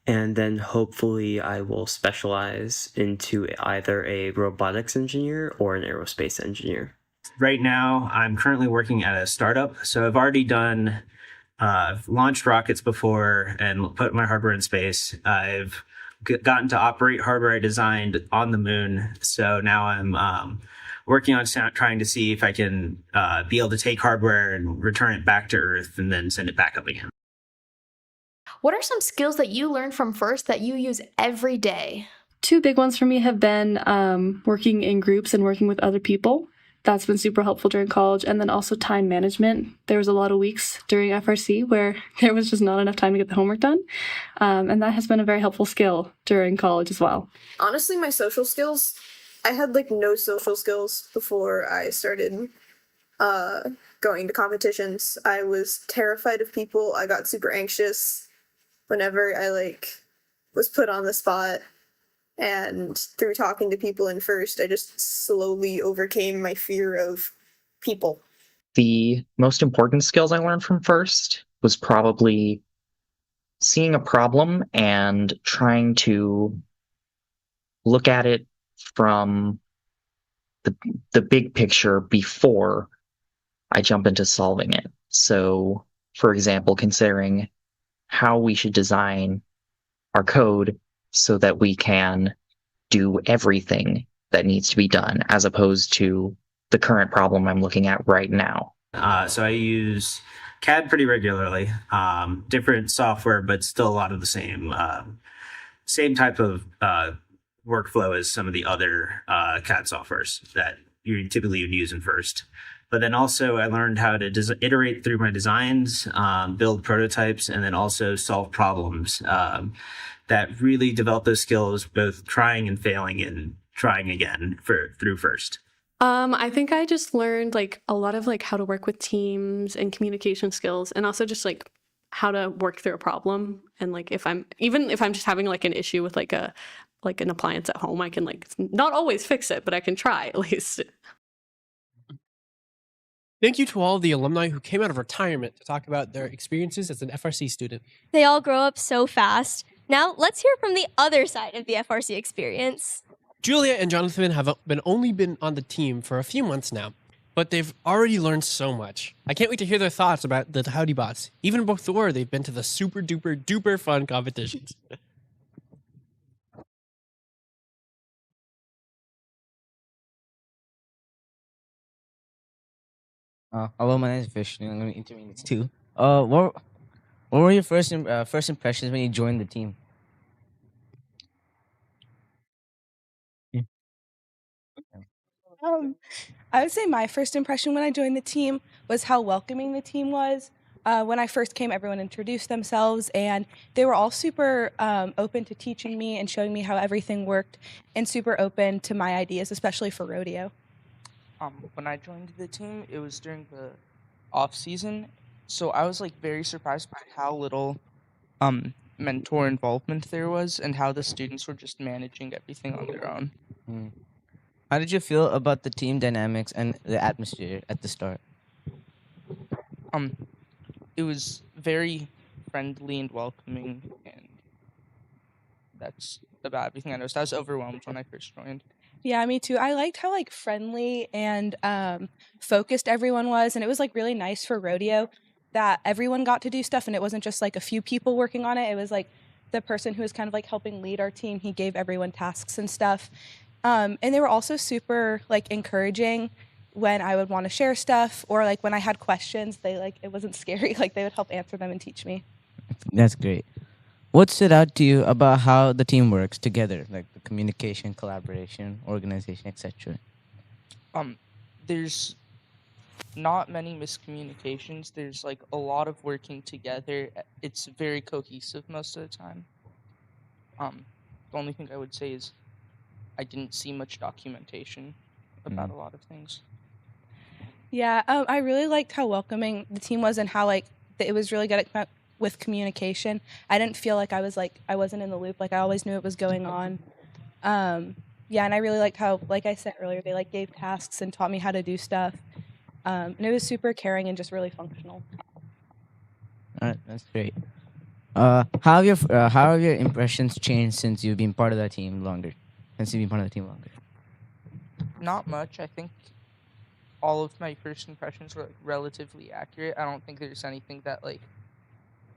and then hopefully I will specialize into either a robotics engineer or an aerospace engineer. Right now, I'm currently working at a startup, so I've already done, launched rockets before and put my hardware in space. I've gotten to operate hardware I designed on the moon, so now I'm working on trying to see if I can be able to take hardware and return it back to Earth and then send it back up again. What are some skills that you learned from FIRST that you use every day? 2 big ones for me have been working in groups and working with other people. That's been super helpful during college. And then also time management. There was a lot of weeks during FRC where there was just not enough time to get the homework done. And that has been a very helpful skill during college as well. Honestly, my social skills, I had like no social skills before I started going to competitions. I was terrified of people. I got super anxious whenever I was put on the spot. And through talking to people in FIRST, I just slowly overcame my fear of people. The most important skills I learned from FIRST was probably seeing a problem and trying to look at it from the big picture before I jump into solving it. So, for example, considering how we should design our code so that we can do everything that needs to be done, as opposed to the current problem I'm looking at right now. So I use CAD pretty regularly. Different software, but still a lot of the same type of workflow as some of the other CAD softwares that you typically would use in first. But then also I learned how to iterate through my designs, build prototypes, and then also solve problems that really develop those skills, both trying and failing and trying again through first. I think I just learned like a lot of like how to work with teams and communication skills, and also just like how to work through a problem. And like if I'm just having like an issue with like an appliance at home, I can like not always fix it, but I can try at least. Thank you to all of the alumni who came out of retirement to talk about their experiences as an FRC student. They all grow up so fast. Now, let's hear from the other side of the FRC experience. Julia and Jonathan have only been on the team for a few months now, but they've already learned so much. I can't wait to hear their thoughts about the Howdy Bots. Even before they've been to the super duper duper fun competitions. Hello, my name is Vishnu. I'm going to interview this too. What were your first impressions when you joined the team? I would say my first impression when I joined the team was how welcoming the team was. When I first came, everyone introduced themselves, and they were all super open to teaching me and showing me how everything worked, and super open to my ideas, especially for rodeo. When I joined the team, it was during the off season, so I was like very surprised by how little mentor involvement there was, and how the students were just managing everything on their own. How did you feel about the team dynamics and the atmosphere at the start? It was very friendly and welcoming, and that's about everything I noticed. I was overwhelmed when I first joined. Yeah, me too. I liked how like friendly and focused everyone was, and it was like really nice for rodeo that everyone got to do stuff, and it wasn't just like a few people working on it. It was like the person who was kind of like helping lead our team. He gave everyone tasks and stuff, and they were also super like encouraging when I would want to share stuff, or like when I had questions. They like it wasn't scary. Like they would help answer them and teach me. That's great. What stood out to you about how the team works together, like the communication, collaboration, organization, etc.? There's not many miscommunications. There's like a lot of working together. It's very cohesive most of the time. The only thing I would say is I didn't see much documentation about a lot of things. Yeah, I really liked how welcoming the team was, and how like it was really good at with communication. I didn't feel like I wasn't in the loop. Like I always knew it was going on. Yeah, and I really liked how, like I said earlier, they like gave tasks and taught me how to do stuff. And it was super caring and just really functional. All right, that's great. How have your impressions changed since you've been part of that team longer? Not much. I think all of my first impressions were like relatively accurate. I don't think there's anything that like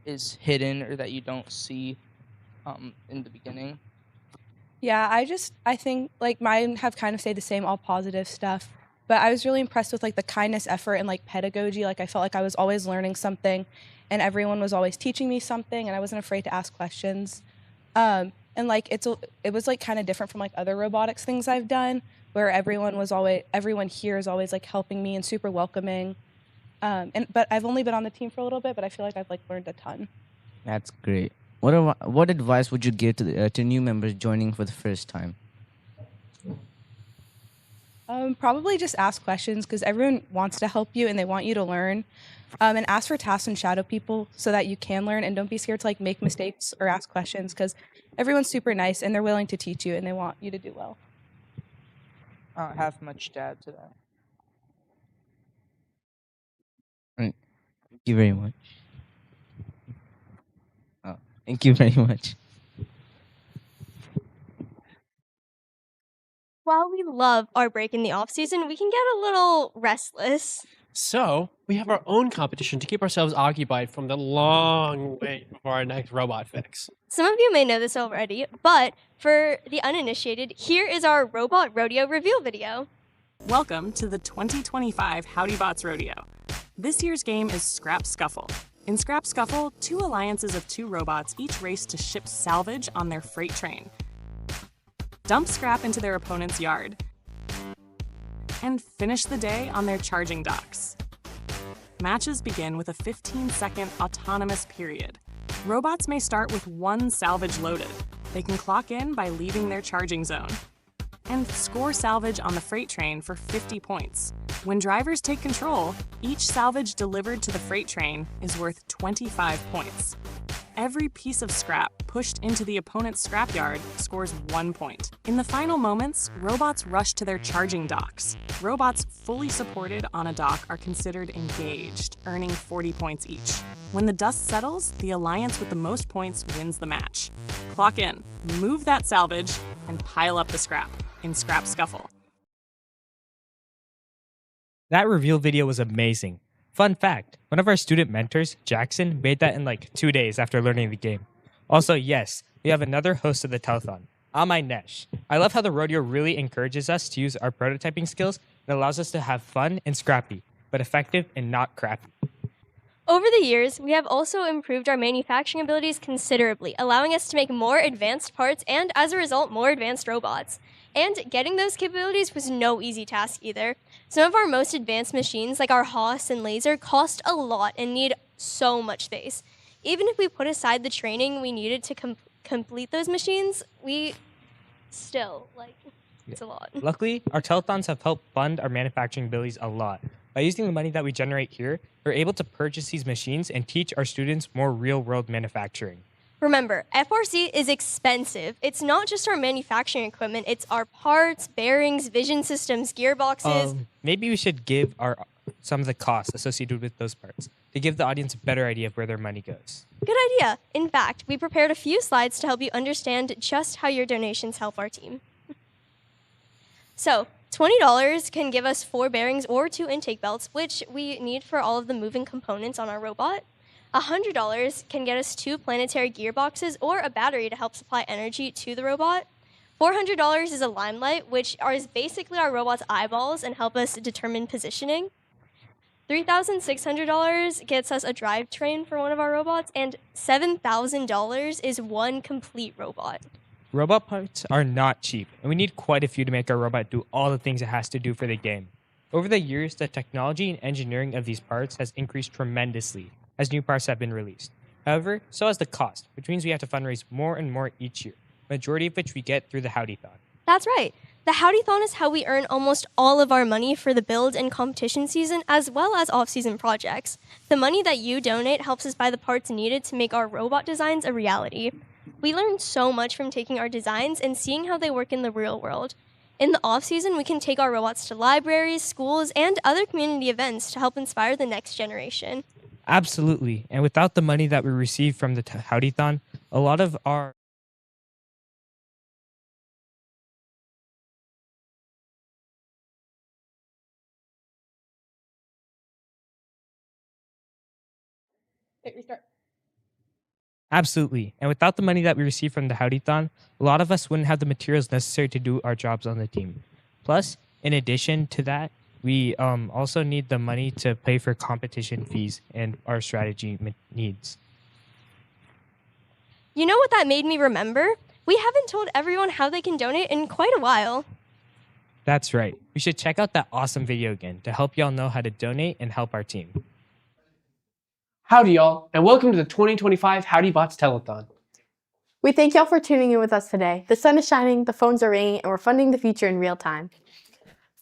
is hidden or that you don't see in the beginning. Yeah, I think like mine have kind of stayed the same, all positive stuff. But I was really impressed with like the kindness, effort, and like pedagogy. Like I felt like I was always learning something, and everyone was always teaching me something, and I wasn't afraid to ask questions. And like it was like kind of different from like other robotics things I've done, where everyone here is always like helping me and super welcoming. But I've only been on the team for a little bit, but I feel like I've like learned a ton. That's great. What advice would you give to new members joining for the first time? Probably just ask questions, because everyone wants to help you and they want you to learn. And ask for tasks and shadow people so that you can learn, and don't be scared to like make mistakes or ask questions, because everyone's super nice and they're willing to teach you and they want you to do well. I don't have much to add to that. Thank you very much. Thank you very much. While we love our break in the off season, we can get a little restless. So we have our own competition to keep ourselves occupied from the long wait for our next robot fix. Some of you may know this already, but for the uninitiated, here is our Robot Rodeo reveal video. Welcome to the 2025 Howdy Bots Rodeo. This year's game is Scrap Scuffle. In Scrap Scuffle, two alliances of two robots each race to ship salvage on their freight train, dump scrap into their opponent's yard, and finish the day on their charging docks. Matches begin with a 15-second autonomous period. Robots may start with one salvage loaded. They can clock in by leaving their charging zone and score salvage on the freight train for 50 points. When drivers take control, each salvage delivered to the freight train is worth 25 points. Every piece of scrap pushed into the opponent's scrapyard scores 1 point. In the final moments, robots rush to their charging docks. Robots fully supported on a dock are considered engaged, earning 40 points each. When the dust settles, the alliance with the most points wins the match. Clock in, move that salvage, and pile up the scrap in Scrap Scuffle. That reveal video was amazing. Fun fact, one of our student mentors, Jackson, made that in like 2 days after learning the game. Also, yes, we have another host of the Telethon, Amai Nesh. I love how the rodeo really encourages us to use our prototyping skills and allows us to have fun and scrappy, but effective and not crappy. Over the years, we have also improved our manufacturing abilities considerably, allowing us to make more advanced parts and, as a result, more advanced robots. And getting those capabilities was no easy task either. Some of our most advanced machines, like our Haas and Laser, cost a lot and need so much space. Even if we put aside the training we needed to complete those machines, we still, it's a lot. Luckily, our telethons have helped fund our manufacturing abilities a lot. By using the money that we generate here, we're able to purchase these machines and teach our students more real-world manufacturing. Remember, FRC is expensive. It's not just our manufacturing equipment, it's our parts, bearings, vision systems, gearboxes. Maybe we should give some of the costs associated with those parts to give the audience a better idea of where their money goes. Good idea. In fact, we prepared a few slides to help you understand just how your donations help our team. So, $20 can give us 4 bearings or 2 intake belts, which we need for all of the moving components on our robot. $100 can get us 2 planetary gearboxes or a battery to help supply energy to the robot. $400 is a limelight, which is basically our robot's eyeballs and help us determine positioning. $3,600 gets us a drivetrain for one of our robots, and $7,000 is one complete robot. Robot parts are not cheap, and we need quite a few to make our robot do all the things it has to do for the game. Over the years, the technology and engineering of these parts has increased tremendously as new parts have been released. However, so has the cost, which means we have to fundraise more and more each year, majority of which we get through the Howdython. That's right. The Howdython is how we earn almost all of our money for the build and competition season, as well as off-season projects. The money that you donate helps us buy the parts needed to make our robot designs a reality. We learn so much from taking our designs and seeing how they work in the real world. In the off-season, we can take our robots to libraries, schools, and other community events to help inspire the next generation. Absolutely, and without the money that we receive from the Howdython, a lot of our Absolutely. And without the money that we receive from the Howdython, a lot of us wouldn't have the materials necessary to do our jobs on the team. Plus, in addition to that, we also need the money to pay for competition fees and our strategy needs. You know what that made me remember? We haven't told everyone how they can donate in quite a while. That's right. We should check out that awesome video again to help y'all know how to donate and help our team. Howdy, y'all, and welcome to the 2025 Howdy Bots Telethon. We thank y'all for tuning in with us today. The sun is shining, the phones are ringing, and we're funding the future in real time.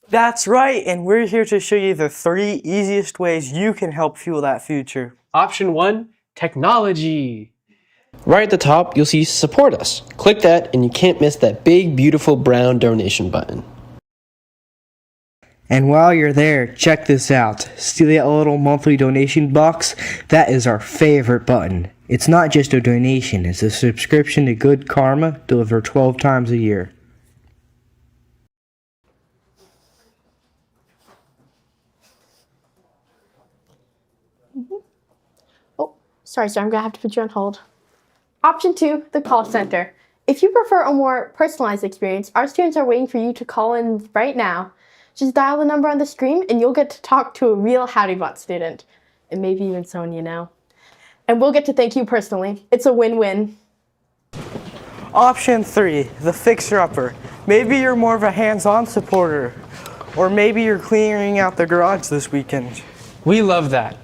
That's right, and we're here to show you the 3 easiest ways you can help fuel that future. Option 1, technology. Right at the top, you'll see Support Us. Click that, and you can't miss that big, beautiful brown donation button. And while you're there, check this out. See that little monthly donation box? That is our favorite button. It's not just a donation, it's a subscription to Good Karma delivered 12 times a year. Oh, sorry, sir. I'm going to have to put you on hold. Option 2, the call center. If you prefer a more personalized experience, our students are waiting for you to call in right now. Just dial the number on the screen and you'll get to talk to a real Howdy Bot student. And maybe even someone you know. And we'll get to thank you personally. It's a win-win. Option 3, the fixer-upper. Maybe you're more of a hands-on supporter. Or maybe you're clearing out the garage this weekend. We love that.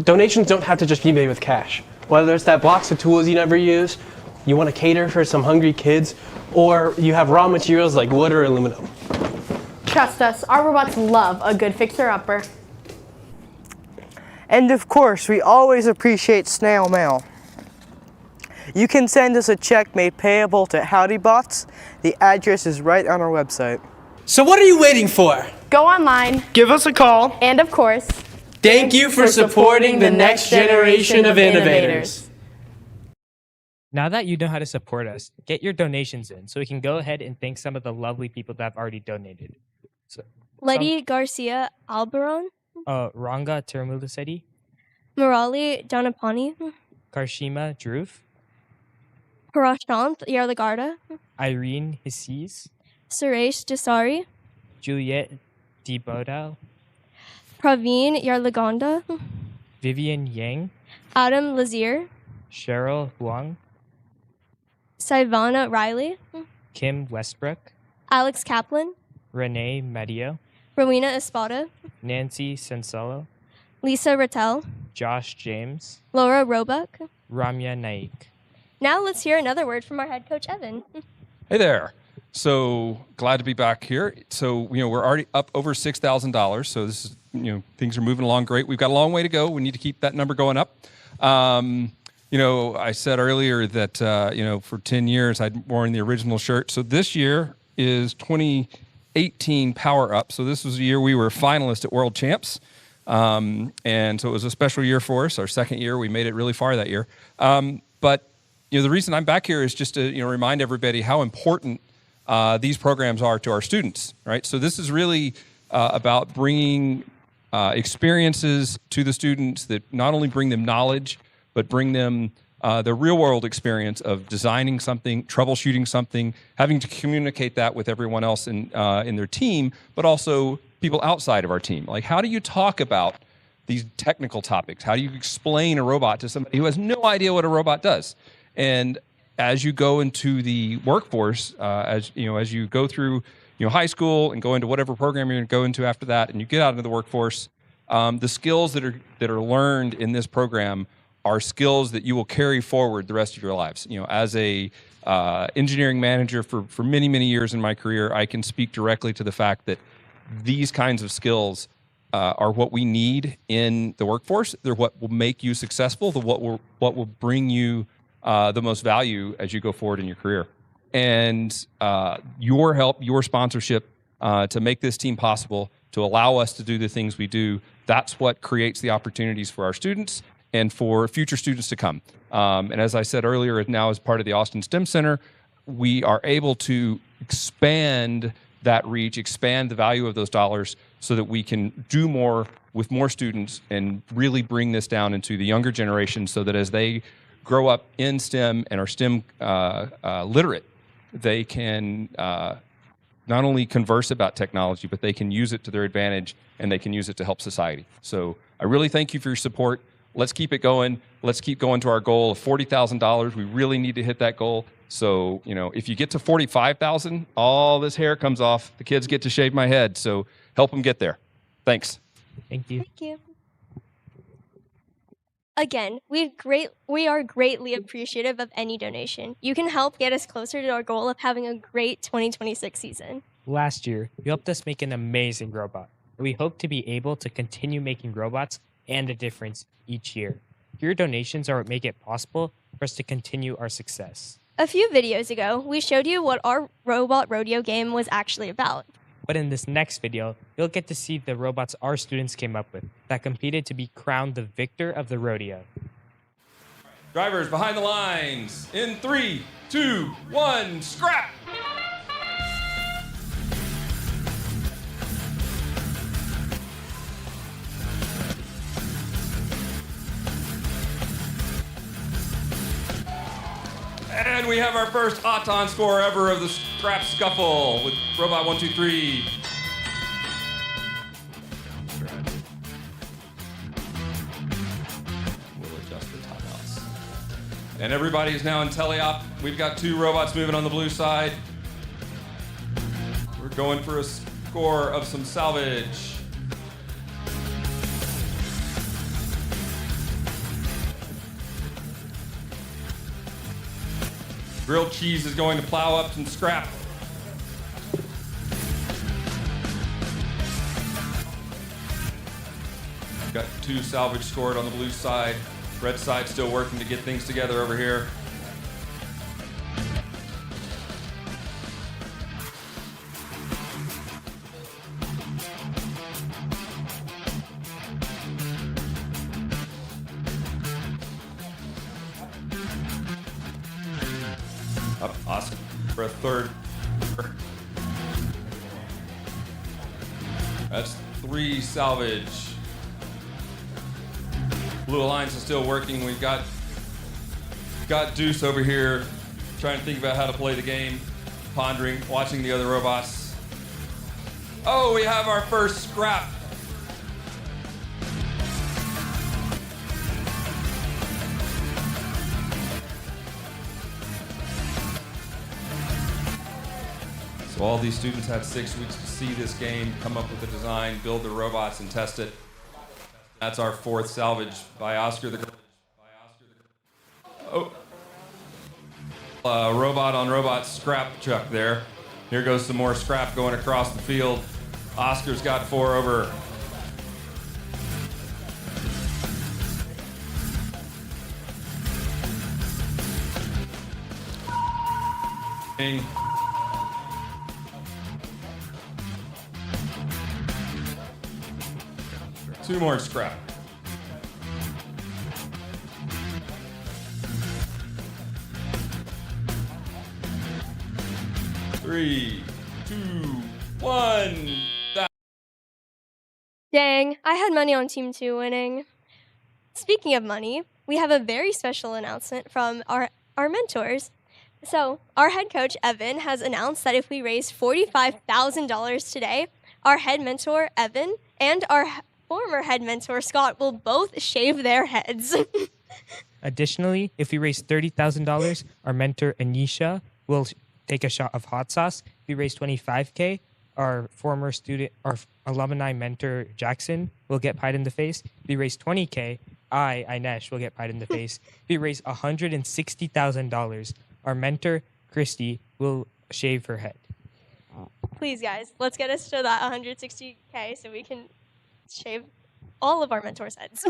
Donations don't have to just be made with cash. Whether it's that box of tools you never use, you want to cater for some hungry kids, or you have raw materials like wood or aluminum. Trust us, our robots love a good fixer-upper. And of course, we always appreciate snail mail. You can send us a check made payable to Howdy Bots. The address is right on our website. So what are you waiting for? Go online. Give us a call. And of course, thank you for supporting the next generation of innovators. Now that you know how to support us, get your donations in so we can go ahead and thank some of the lovely people that have already donated. So, Letty Garcia Alberon, Ranga Tirumulasedi, Murali Janapani, Karshima Dhruv, Prashant Yarlagarda, Irene Hisses, Suresh Desari, Juliet Debodal, Praveen Yarlagonda, Vivian Yang, Adam Lazier, Cheryl Huang, Saivana Riley, Kim Westbrook, Alex Kaplan, Renee Medio, Rowena Espada, Nancy Sensolo, Lisa Rattel, Josh James, Laura Roebuck. Ramya Naik. Now let's hear another word from our head coach, Evan. Hey there. So glad to be back here. So, we're already up over $6,000. So this is, things are moving along great. We've got a long way to go. We need to keep that number going up. I said earlier that, for 10 years I'd worn the original shirt. So this year is 2018 Power Up. So this was the year we were finalists at World Champs. And so it was a special year for us. Our second year, we made it really far that year. But the reason I'm back here is just to, remind everybody how important these programs are to our students, right? So this is really about bringing experiences to the students that not only bring them knowledge, but bring them the real-world experience of designing something, troubleshooting something, having to communicate that with everyone else in their team, but also people outside of our team. Like, how do you talk about these technical topics? How do you explain a robot to somebody who has no idea what a robot does? And as you go into the workforce, as you go through high school and go into whatever program you're going to go into after that, and you get out into the workforce, the skills that are learned in this program are skills that you will carry forward the rest of your lives. As a engineering manager for many, many years in my career, I can speak directly to the fact that these kinds of skills are what we need in the workforce. They're what will make you successful. What will bring you the most value as you go forward in your career. And your help, your sponsorship to make this team possible, to allow us to do the things we do, that's what creates the opportunities for our students and for future students to come. And as I said earlier, now as part of the Austin STEM Center, we are able to expand that reach, expand the value of those dollars so that we can do more with more students and really bring this down into the younger generation so that as they grow up in STEM and are STEM literate, they can not only converse about technology, but they can use it to their advantage and they can use it to help society. So I really thank you for your support. Let's keep it going. Let's keep going to our goal of $40,000. We really need to hit that goal. So, if you get to 45,000, all this hair comes off. The kids get to shave my head. So help them get there. Thanks. Thank you. Thank you. Again, we are greatly appreciative of any donation. You can help get us closer to our goal of having a great 2026 season. Last year, you helped us make an amazing robot. We hope to be able to continue making robots and a difference each year. Your donations are what make it possible for us to continue our success. A few videos ago, we showed you what our robot rodeo game was actually about. But in this next video, you'll get to see the robots our students came up with that competed to be crowned the victor of the rodeo. Drivers behind the lines. In 3, 2, 1, scrap! And we have our first Howdython score ever of the scrap scuffle with Robot 123. We'll adjust the timeouts. And everybody is now in teleop. We've got 2 robots moving on the blue side. We're going for a score of some salvage. Grilled cheese is going to plow up some scrap. Got 2 salvage scored on the blue side. Red side still working to get things together over here. Up Oscar for a third. That's 3 salvage. Blue Alliance is still working. We've got Deuce over here trying to think about how to play the game, pondering, watching the other robots. Oh, we have our first scrap. So all these students had 6 weeks to see this game, come up with a design, build the robots, and test it. That's our 4th salvage by Oscar the... Oh. Robot on robot scrap chuck there. Here goes some more scrap going across the field. Oscar's got 4 over. Ding. Two more scrap. Three, 2, 1. Dang, I had money on Team 2 winning. Speaking of money, we have a very special announcement from our mentors. So, our head coach, Evan, has announced that if we raise $45,000 today, our head mentor, Evan, and our former head mentor, Scott, will both shave their heads. Additionally, if we raise $30,000, our mentor, Anisha, will take a shot of hot sauce. If we raise $25K, our former student, our alumni mentor, Jackson, will get pied in the face. If we raise $20K, Inesh, will get pied in the face. If we raise $160,000, our mentor, Christy, will shave her head. Please, guys, let's get us to that 160K so we can shave all of our mentors' heads.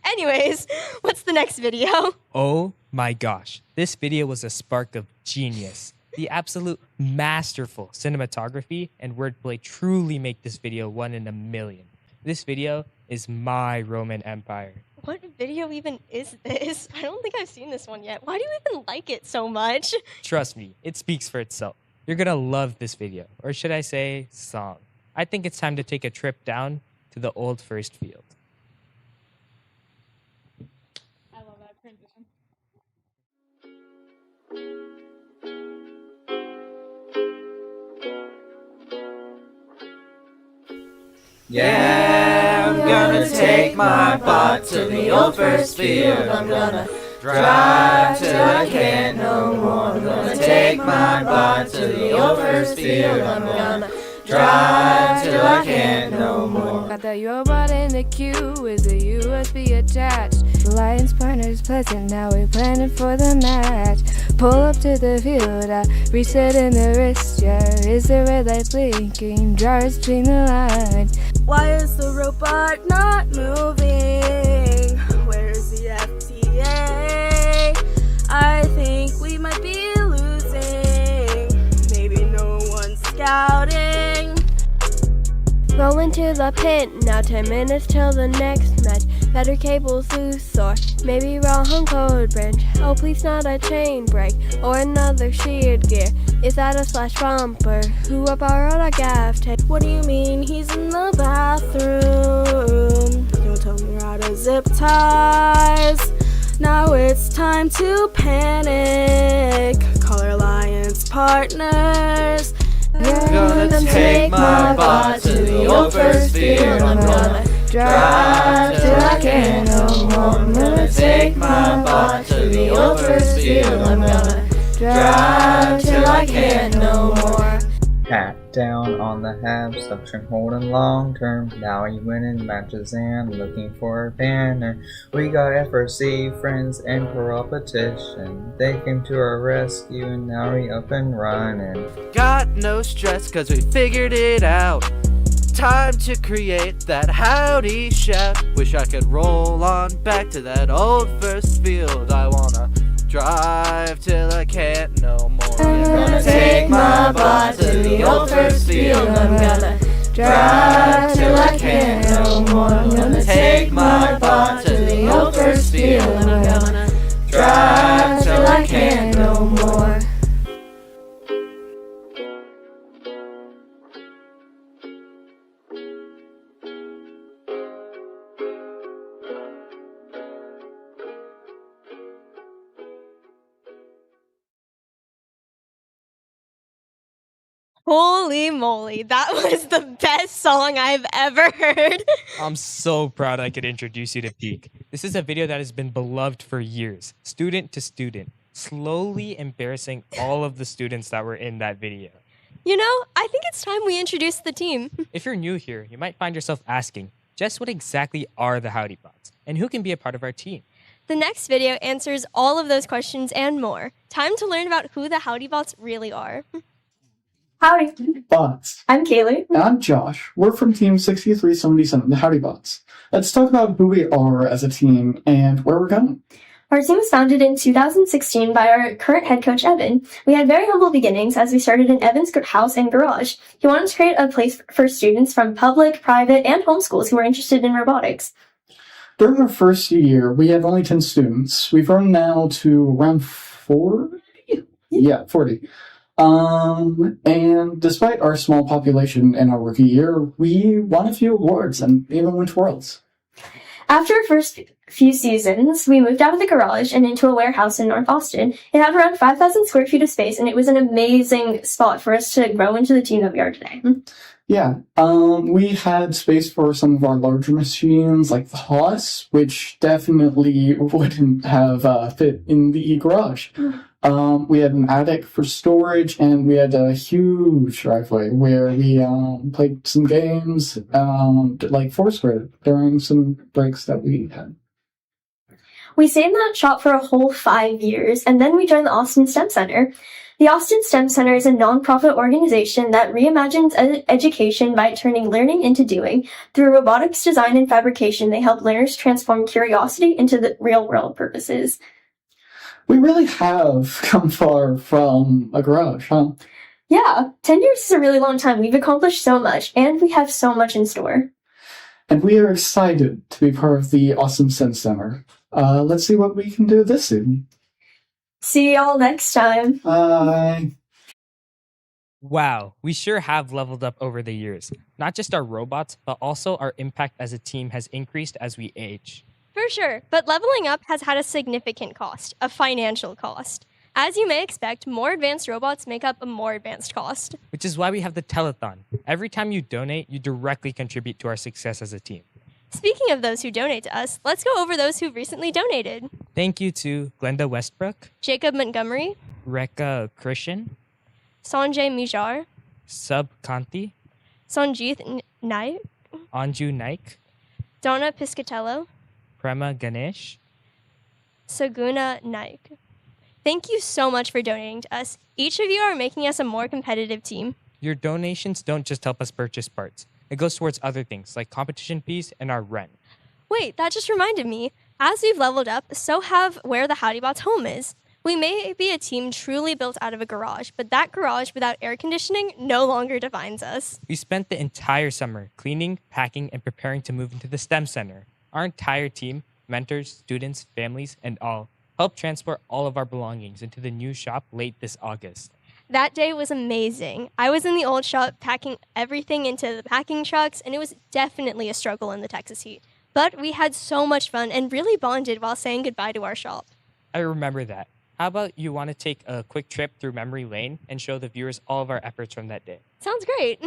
Anyways, what's the next video? Oh my gosh, this video was a spark of genius. The absolute masterful cinematography and wordplay truly make this video 1 in a million. This video is my Roman Empire. What video even is this? I don't think I've seen this one yet. Why do you even like it so much? Trust me, it speaks for itself. You're gonna love this video, or should I say, song. I think it's time to take a trip down to the old first field. I love that transition. Yeah, I'm gonna take my bot to the old first field. I'm gonna drive till I can't no more. I'm gonna take my bot to the old first field. I'm gonna drive till I can't no more. Got the robot in the queue with the USB attached. The Lions partner's pleasant, now we're planning for the match. Pull up to the field, reset in the wrist, yeah. Is the red light blinking? Drivers between the lines. Why is the robot not moving? Where's the FTA? I think we might be losing. Maybe no one's scouting. Roll into the pit, now 10 minutes till the next match. Better cables loose or Maybe wrong code branch. Oh, please not a chain break or another sheared gear. Is that a slash bumper? Who borrowed a gaff tape? What do you mean he's in the bathroom? Don't tell me how to zip ties. Now it's time to panic. Call our alliance partners. Gonna take my bot to the old first field. I'm gonna drive till I can't no more. I'm gonna take my bot to the old first field. I'm gonna drive till I can't no more. Pat down on the half suction holding long term. Now he winning matches and looking for a banner. We got FRC friends and competition. They came to our rescue and now we up and running. Got no stress cause we figured it out. Time to create that howdy shout. Wish I could roll on back to that old first field. I wanna drive till I can't no more. I'm gonna take my bot to the old first field. I'm gonna drive till I can't no more. I'm gonna take my bot to the old first field. I'm gonna drive till I can't no more. Holy moly, that was the best song I've ever heard. I'm so proud I could introduce you to Peak. This is a video that has been beloved for years, student to student, slowly embarrassing all of the students that were in that video. You know, I think it's time we introduce the team. If you're new here, you might find yourself asking, just what exactly are the Howdy Bots, and who can be a part of our team? The next video answers all of those questions and more. Time to learn about who the Howdy Bots really are. Howdy Bots. I'm Kaylee. And I'm Josh. We're from Team 6377, the Howdy Bots. Let's talk about who we are as a team and where we're going. Our team was founded in 2016 by our current head coach, Evan. We had very humble beginnings as we started in Evan's house and garage. He wanted to create a place for students from public, private, and home schools who were interested in robotics. During our first year, we had only 10 students. We've grown now to around 40? Yeah, 40. And despite our small population in our rookie year, we won a few awards and even went to Worlds. After our first few seasons, we moved out of the garage and into a warehouse in North Austin. It had around 5,000 square feet of space, and it was an amazing spot for us to grow into the team that we are today. Yeah, we had space for some of our larger machines, like the Haas, which definitely wouldn't have fit in the garage. We had an attic for storage, and we had a huge driveway where we played some games, like Foursquare, during some breaks that we had. We stayed in that shop for a whole 5 years, and then we joined the Austin STEM Center. The Austin STEM Center is a nonprofit organization that reimagines education by turning learning into doing. Through robotics design and fabrication, they help learners transform curiosity into the real-world purposes. We really have come far from a garage, huh? Yeah, 10 years is a really long time. We've accomplished so much, and we have so much in store. And we are excited to be part of the Awesome STEM Center. Let's see what we can do this season. See y'all next time. Bye. Wow, we sure have leveled up over the years. Not just our robots, but also our impact as a team has increased as we age. For sure, but leveling up has had a significant cost, a financial cost. As you may expect, more advanced robots make up a more advanced cost. Which is why we have the Telethon. Every time you donate, you directly contribute to our success as a team. Speaking of those who donate to us, let's go over those who recently donated. Thank you to Glenda Westbrook, Jacob Montgomery, Rekha Christian, Sanjay Mijar, Sub Kanti, Sanjeeth Naik, Anju Naik, Donna Piscatello, Prema Ganesh, Saguna Naik. Thank you so much for donating to us. Each of you are making us a more competitive team. Your donations don't just help us purchase parts. It goes towards other things like competition fees and our rent. Wait, that just reminded me. As we've leveled up, so have where the Howdy Bots home is. We may be a team truly built out of a garage, but that garage without air conditioning no longer defines us. We spent the entire summer cleaning, packing, and preparing to move into the STEM Center. Our entire team, mentors, students, families, and all helped transport all of our belongings into the new shop late this August. That day was amazing. I was in the old shop packing everything into the packing trucks, and it was definitely a struggle in the Texas heat. But we had so much fun and really bonded while saying goodbye to our shop. I remember that. How about you want to take a quick trip through memory lane and show the viewers all of our efforts from that day? Sounds great.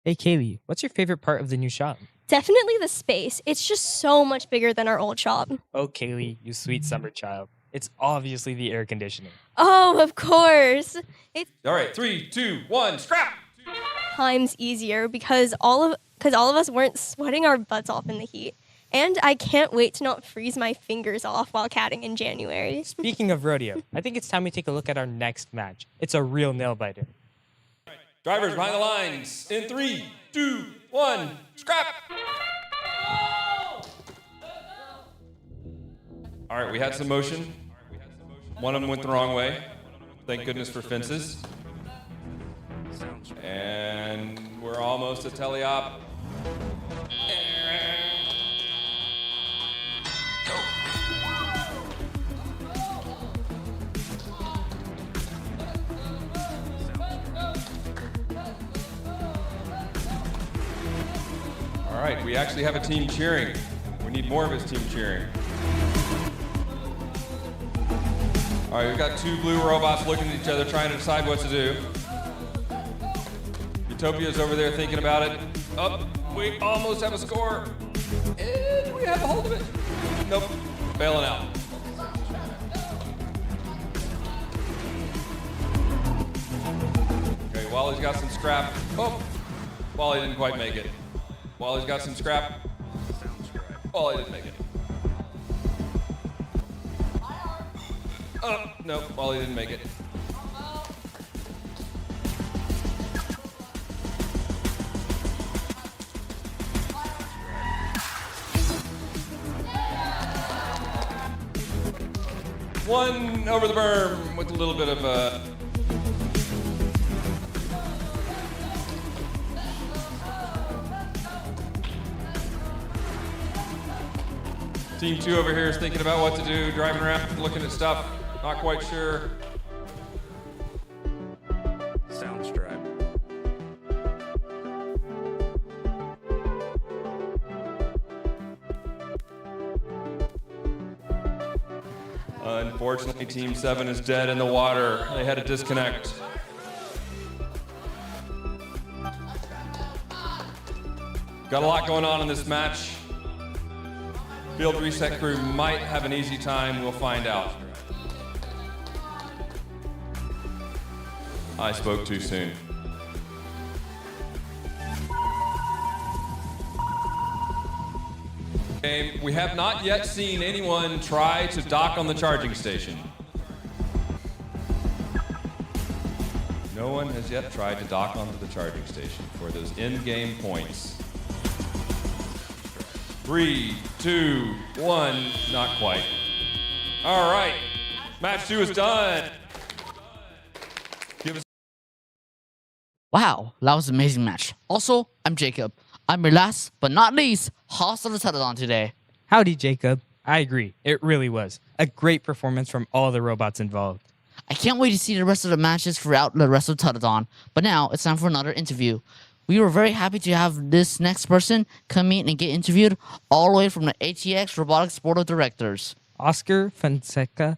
Hey, Kaylee, what's your favorite part of the new shop? Definitely the space. It's just so much bigger than our old shop. Oh, Kaylee, you sweet summer child. It's obviously the air conditioning. Oh, of course. It's All right, 3, 2, 1, scrap! times easier because all of us weren't sweating our butts off in the heat. And I can't wait to not freeze my fingers off while catting in January. Speaking of rodeo, I think it's time we take a look at our next match. It's a real nail-biter. Drivers behind the lines in 3, 2, 1, scrap! All right, we had some motion. One of them went the wrong way. Thank goodness for fences. And we're almost at teleop. All right, we actually have a team cheering. We need more of his team cheering. All right, we've got two blue robots looking at each other, trying to decide what to do. Utopia's over there thinking about it. Up, we almost have a score. And we have a hold of it. Nope, bailing out. Okay, Wally's got some scrap. Oh, Wally didn't quite make it. Wally's got some scrap. Wally didn't make it. Oh, no, Wally didn't make it. One over the berm with a little bit of Team 2 over here is thinking about what to do, driving around, looking at stuff, not quite sure. Soundstripe. Unfortunately, Team 7 is dead in the water. They had a disconnect. Got a lot going on in this match. Field reset crew might have an easy time. We'll find out. I spoke too soon. Okay, we have not yet seen anyone try to dock on the charging station. No one has yet tried to dock onto the charging station for those in-game points. 3, 2, 1, not quite. All right, match 2 is done. Wow, that was an amazing match. Also, I'm Jacob. I'm your last, but not least, host of the Telethon today. Howdy, Jacob. I agree. It really was. A great performance from all the robots involved. I can't wait to see the rest of the matches throughout the rest of Telethon. But now, it's time for another interview. We were very happy to have this next person come in and get interviewed all the way from the ATX Robotics Board of Directors. Oscar Fonseca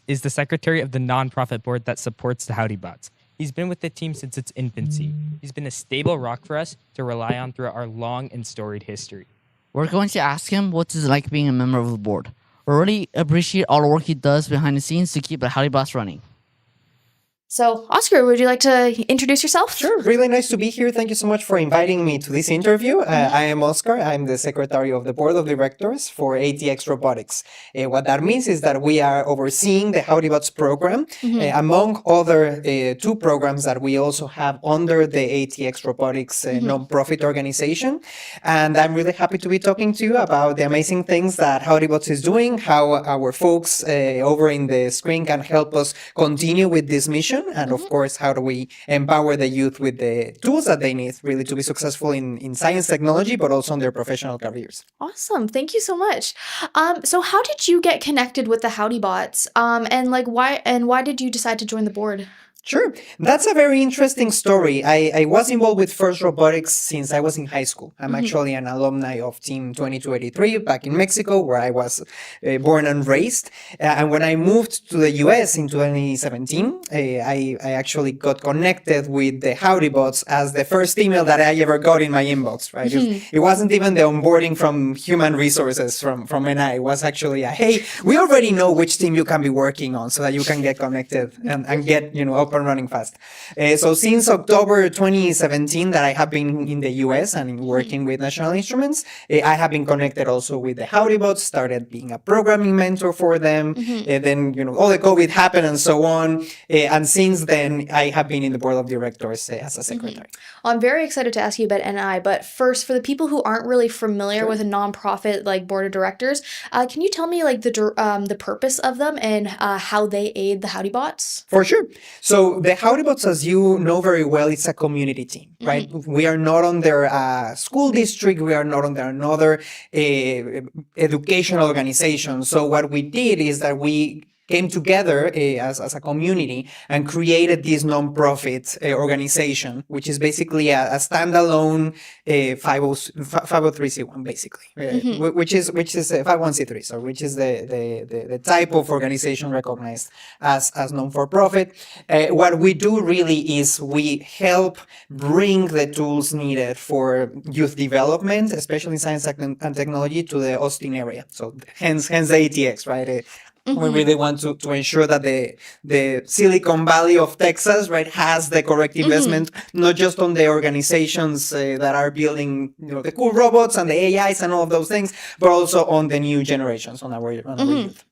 is the secretary of the nonprofit board that supports the Howdy Bots. He's been with the team since its infancy. He's been a stable rock for us to rely on throughout our long and storied history. We're going to ask him what it's like being a member of the board. We really appreciate all the work he does behind the scenes to keep the Howdy Bots running. So, Oscar, would you like to introduce yourself? Sure. Really nice to be here. Thank you so much for inviting me to this interview. I am Oscar. I'm the secretary of the board of directors for ATX Robotics. What that means is that we are overseeing the Howdy Bots program, among other 2 programs that we also have under the ATX Robotics nonprofit organization. And I'm really happy to be talking to you about the amazing things that Howdy Bots is doing, how our folks over in the screen can help us continue with this mission. And of course, how do we empower the youth with the tools that they need really to be successful in science technology, but also in their professional careers. Awesome. Thank you so much. So how did you get connected with the Howdy Bots? And why did you decide to join the board? Sure. That's a very interesting story. I was involved with First Robotics since I was in high school. I'm actually an alumni of Team 2283 back in Mexico, where I was born and raised. And when I moved to the US in 2017, I actually got connected with the Howdy Bots as the first email that I ever got in my inbox, right? It wasn't even the onboarding from human resources from NI. It was actually hey, we already know which team you can be working on so that you can get connected and get, up and running fast. So since October 2017 that I have been in the US and working with National Instruments, I have been connected also with the Howdy Bots, started being a programming mentor for them. Then, all the COVID happened and so on. And since then, I have been in the board of directors as a secretary. Well, I'm very excited to ask you about NI, but first, for the people who aren't really familiar with a nonprofit like board of directors, can you tell me the purpose of them and how they aid the Howdy Bots? For sure. So the Howdy Bots, as you know very well, it's a community team, right? We are not under a school district. We are not under another educational organization. So what we did is that we came together as a community and created this nonprofit organization, which is basically a standalone 503c1, basically, which is 501c3, so which is the type of organization recognized as non-for-profit. What we do really is we help bring the tools needed for youth development, especially in science and technology, to the Austin area. So hence the ATX, right? We really want to ensure that the Silicon Valley of Texas, right, has the correct investment, not just on the organizations that are building, the cool robots and the AIs and all of those things, but also on the new generations, on our youth.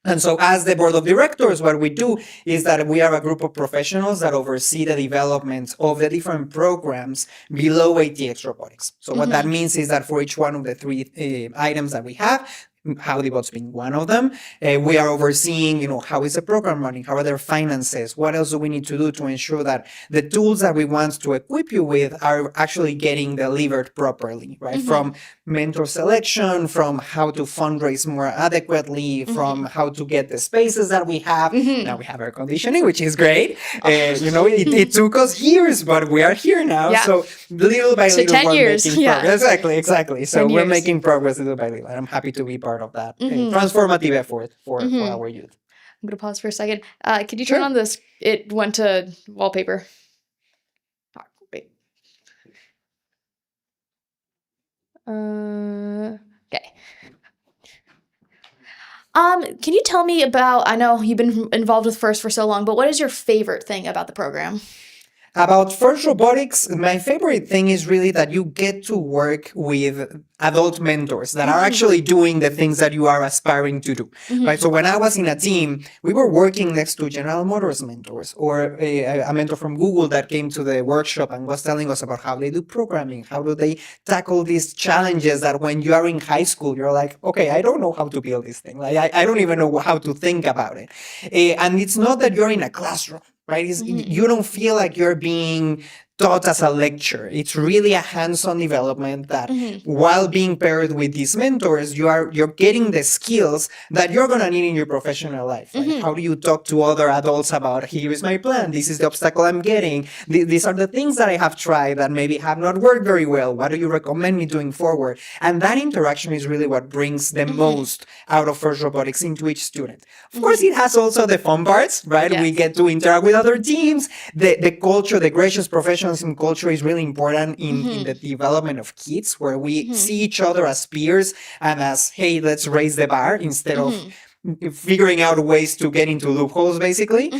And so as the board of directors, what we do is that we are a group of professionals that oversee the development of the different programs below ATX Robotics. So what that means is that for each one of the three items that we have, Howdy Bots being one of them, we are overseeing, how is the program running? How are their finances? What else do we need to do to ensure that the tools that we want to equip you with are actually getting delivered properly, right? From mentor selection, from how to fundraise more adequately, from how to get the spaces that we have. Now we have air conditioning, which is great. It took us years, but we are here now. Yeah. So little by little, 10 we're years. making progress. Exactly. So 10 we're years. making progress little by little. And I'm happy to be part of that transformative effort for our youth. I'm going to pause for a second. Could you turn on this? It went to wallpaper. Wait. Okay. Can you tell me about, I know you've been involved with FIRST for so long, but what is your favorite thing about the program? About FIRST Robotics, my favorite thing is really that you get to work with adult mentors that are actually doing the things that you are aspiring to do, right? So when I was in a team, we were working next to General Motors mentors or a mentor from Google that came to the workshop and was telling us about how they do programming, how do they tackle these challenges that when you are in high school, you're like, okay, I don't know how to build this thing. Like, I don't even know how to think about it. And it's not that you're in a classroom, right? You don't feel like you're being taught as a lecture. It's really a hands-on development that while being paired with these mentors, you're getting the skills that you're gonna need in your professional life. Right? How do you talk to other adults about, here is my plan, this is the obstacle I'm getting, these are the things that I have tried that maybe have not worked very well, what do you recommend me doing forward? And that interaction is really what brings the most out of FIRST Robotics into each student. Of course, it has also the fun parts, right? Yes. We get to interact with other teams. The culture, the gracious professionalism culture is really important in the development of kids, where we see each other as peers and as, hey, let's raise the bar instead of figuring out ways to get into loopholes, basically,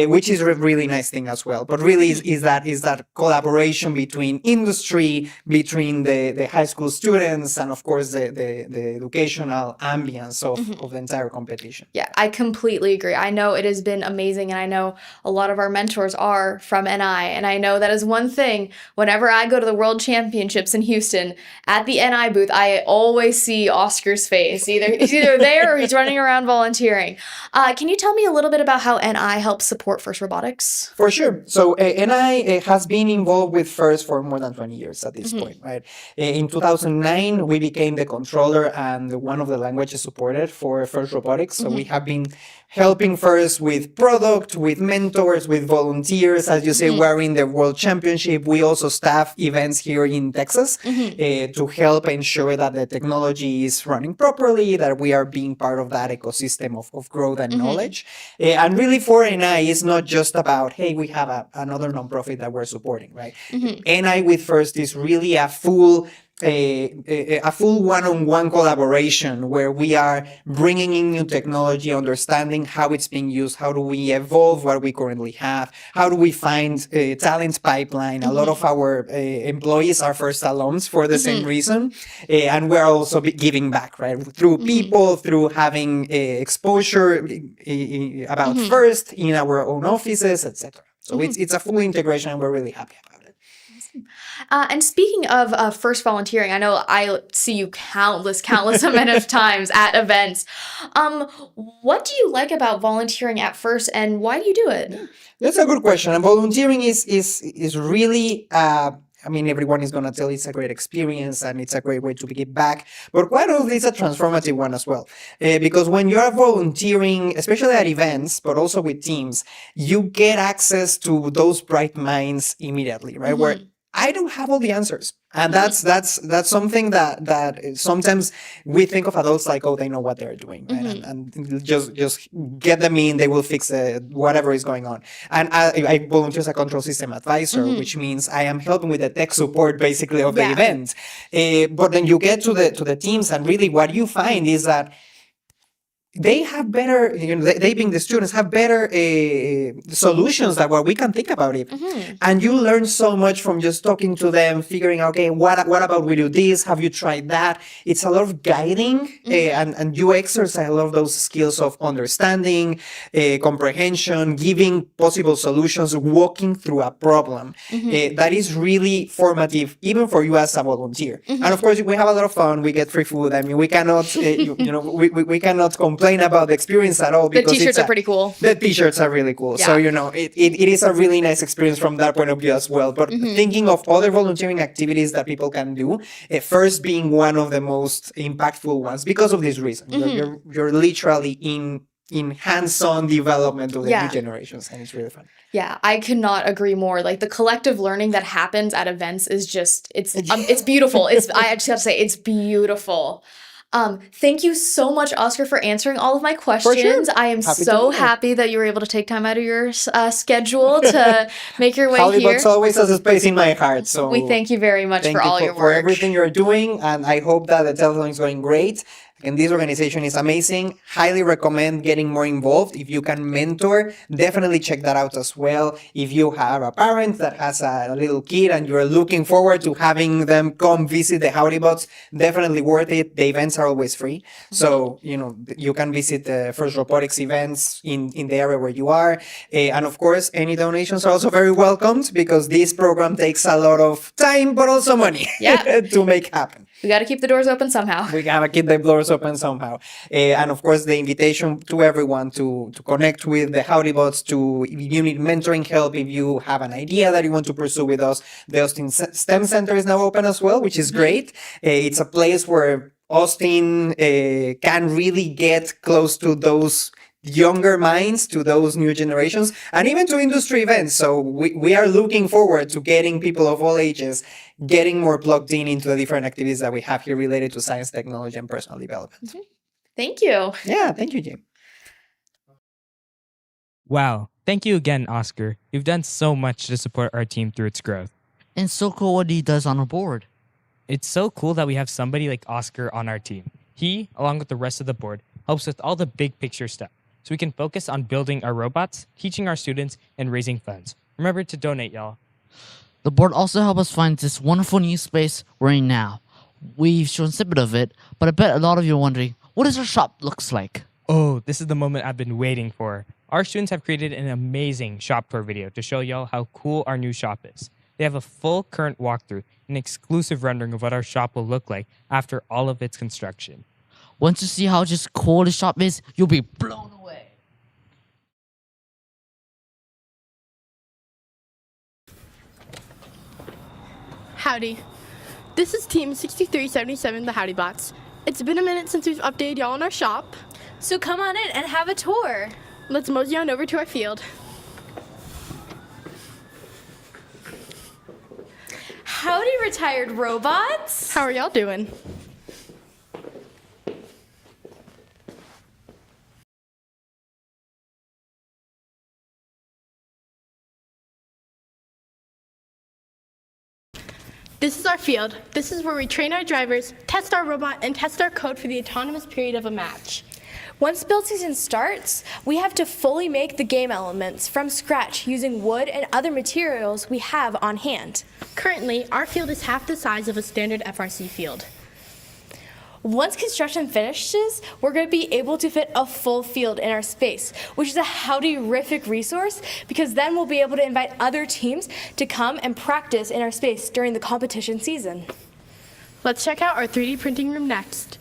which is a really nice thing as well. But really is that collaboration between industry, between the high school students, and of course the educational ambience of the entire competition. Yeah, I completely agree. I know it has been amazing, and I know a lot of our mentors are from NI, and I know that is one thing. Whenever I go to the World Championships in Houston, at the NI booth, I always see Oscar's face. He's either there or he's running around volunteering. Can you tell me a little bit about how NI helps support FIRST Robotics? For sure. So NI has been involved with FIRST for more than 20 years at this point, right? In 2009, we became the controller and one of the languages supported for FIRST Robotics. So we have been helping FIRST with product, with mentors, with volunteers. As you say, we're in the World Championship. We also staff events here in Texas to help ensure that the technology is running properly, that we are being part of that ecosystem of growth and knowledge. And really for NI, it's not just about, hey, we have another nonprofit that we're supporting, right? NI with FIRST is really a full one-on-one collaboration where we are bringing in new technology, understanding how it's being used, how do we evolve what we currently have, how do we find a talent pipeline. A lot of our employees are FIRST alums for the same reason, and we're also giving back, right, through people, through having exposure about FIRST in our own offices, etc. So it's a full integration, and we're really happy about it. And speaking of FIRST volunteering, I know I see you countless amount of times at events. What do you like about volunteering at FIRST, and why do you do it? That's a good question. And volunteering is really, I mean, everyone is going to tell it's a great experience and it's a great way to give back. But quite often it's a transformative one as well. Because when you are volunteering, especially at events, but also with teams, you get access to those bright minds immediately, right? Where I don't have all the answers. And that's something that sometimes we think of adults like, oh, they know what they're doing, right? And just get them in, they will fix whatever is going on. And I volunteer as a control system advisor, which means I am helping with the tech support basically of the event. But then you get to the teams, and really what you find is that they have better, they being the students, have better solutions than what we can think about it. And you learn so much from just talking to them, figuring out, okay, what about we do this? Have you tried that? It's a lot of guiding, and you exercise a lot of those skills of understanding, comprehension, giving possible solutions, walking through a problem. That is really formative, even for you as a volunteer. And of course, we have a lot of fun. We get free food. I mean, we cannot, we cannot complain about the experience at all. The Because t-shirts are pretty cool. The t-shirts are really cool. So, it is a really nice experience from that point of view as well. But thinking of other volunteering activities that people can do, first being one of the most impactful ones because of this reason. You're literally in hands-on development of the new generations, and it's really fun. Yeah, I could not agree more. Like the collective learning that happens at events is just it's beautiful. I just have to say it's beautiful. Thank you so much, Oscar, for answering all of my questions. I am happy that you were able to take time out of your schedule to make your way Howdy here. Bots always has a space in my heart. So we thank you very much for all your work. For everything you're doing, and I hope that the Telethon is going great. And this organization is amazing. Highly recommend getting more involved. If you can mentor, definitely check that out as well. If you have a parent that has a little kid and you're looking forward to having them come visit the Howdy Bots, definitely worth it. The events are always free. So, you can visit the First Robotics events in the area where you are. And of course, any donations are also very welcomed because this program takes a lot of time, but also money to make happen. We got to keep the doors open somehow. We gotta keep the doors open somehow. And of course, the invitation to everyone to connect with the Howdy Bots, if you need mentoring help, if you have an idea that you want to pursue with us, the Austin STEM Center is now open as well, which is great. It's a place where Austin can really get close to those younger minds, to those new generations, and even to industry events. So we are looking forward to getting people of all ages getting more plugged into the different activities that we have here related to science, technology, and personal development. Thank you. Yeah, thank you, Jim. Wow. Thank you again, Oscar. You've done so much to support our team through its growth. And so cool what he does on our board. It's so cool that we have somebody like Oscar on our team. He, along with the rest of the board, helps with all the big picture stuff, so we can focus on building our robots, teaching our students, and raising funds. Remember to donate, y'all. The board also helped us find this wonderful new space we're in now. We've shown a snippet of it, but I bet a lot of you are wondering, what does our shop looks like? Oh, this is the moment I've been waiting for. Our students have created an amazing shop tour video to show y'all how cool our new shop is. They have a full current walkthrough, an exclusive rendering of what our shop will look like after all of its construction. Once you see how just cool the shop is, you'll be blown away. Howdy. This is Team 6377, the Howdy Bots. It's been a minute since we've updated y'all on our shop. So come on in and have a tour. Let's mosey on over to our field. Howdy, retired robots. How are y'all doing? This is our field. This is where we train our drivers, test our robot, and test our code for the autonomous period of a match. Once build season starts, we have to fully make the game elements from scratch using wood and other materials we have on hand. Currently, our field is half the size of a standard FRC field. Once construction finishes, we're going to be able to fit a full field in our space, which is a howdy-rific resource because then we'll be able to invite other teams to come and practice in our space during the competition season. Let's check out our 3D printing room next.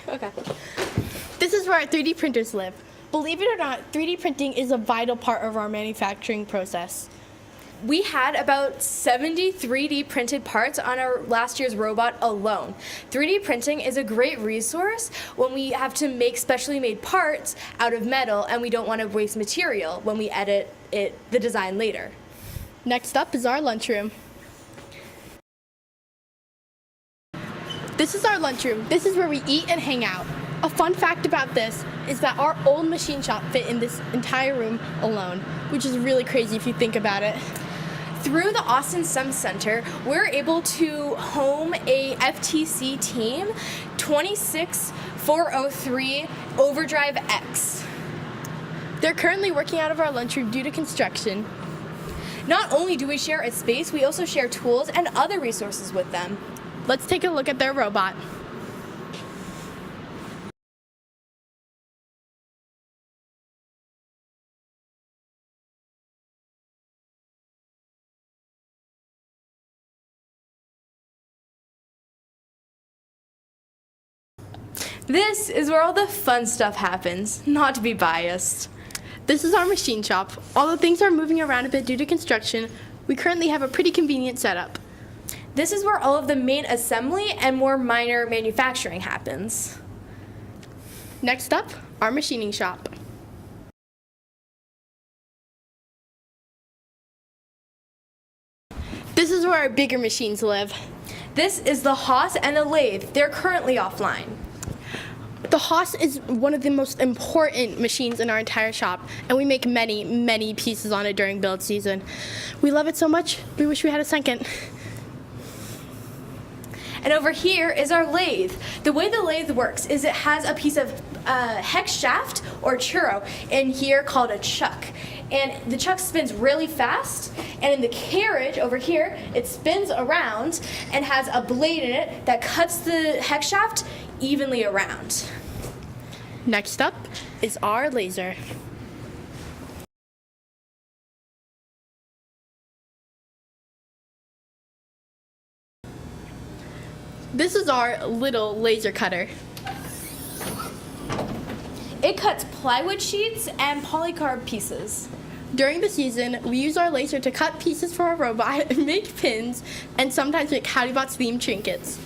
Okay. This is where our 3D printers live. Believe it or not, 3D printing is a vital part of our manufacturing process. We had about 70 3D printed parts on our last year's robot alone. 3D printing is a great resource when we have to make specially made parts out of metal and we don't want to waste material when we edit the design later. Next up is our lunchroom. This is our lunchroom. This is where we eat and hang out. A fun fact about this is that our old machine shop fit in this entire room alone, which is really crazy if you think about it. Through the Austin STEM Center, we're able to home a FTC team 26403 Overdrive X. They're currently working out of our lunchroom due to construction. Not only do we share a space, we also share tools and other resources with them. Let's take a look at their robot. This is where all the fun stuff happens, not to be biased. This is our machine shop. Although things are moving around a bit due to construction, we currently have a pretty convenient setup. This is where all of the main assembly and more minor manufacturing happens. Next up, our machining shop. This is where our bigger machines live. This is the Haas and the lathe. They're currently offline. The Haas is one of the most important machines in our entire shop, and we make many, many pieces on it during build season. We love it so much, we wish we had a second. And over here is our lathe. The way the lathe works is it has a piece of hex shaft or churro in here called a chuck. And the chuck spins really fast, and in the carriage over here, it spins around and has a blade in it that cuts the hex shaft evenly around. Next up is our laser. This is our little laser cutter. It cuts plywood sheets and polycarb pieces. During the season, we use our laser to cut pieces for our robot, make pins, and sometimes make Howdy Bots themed trinkets.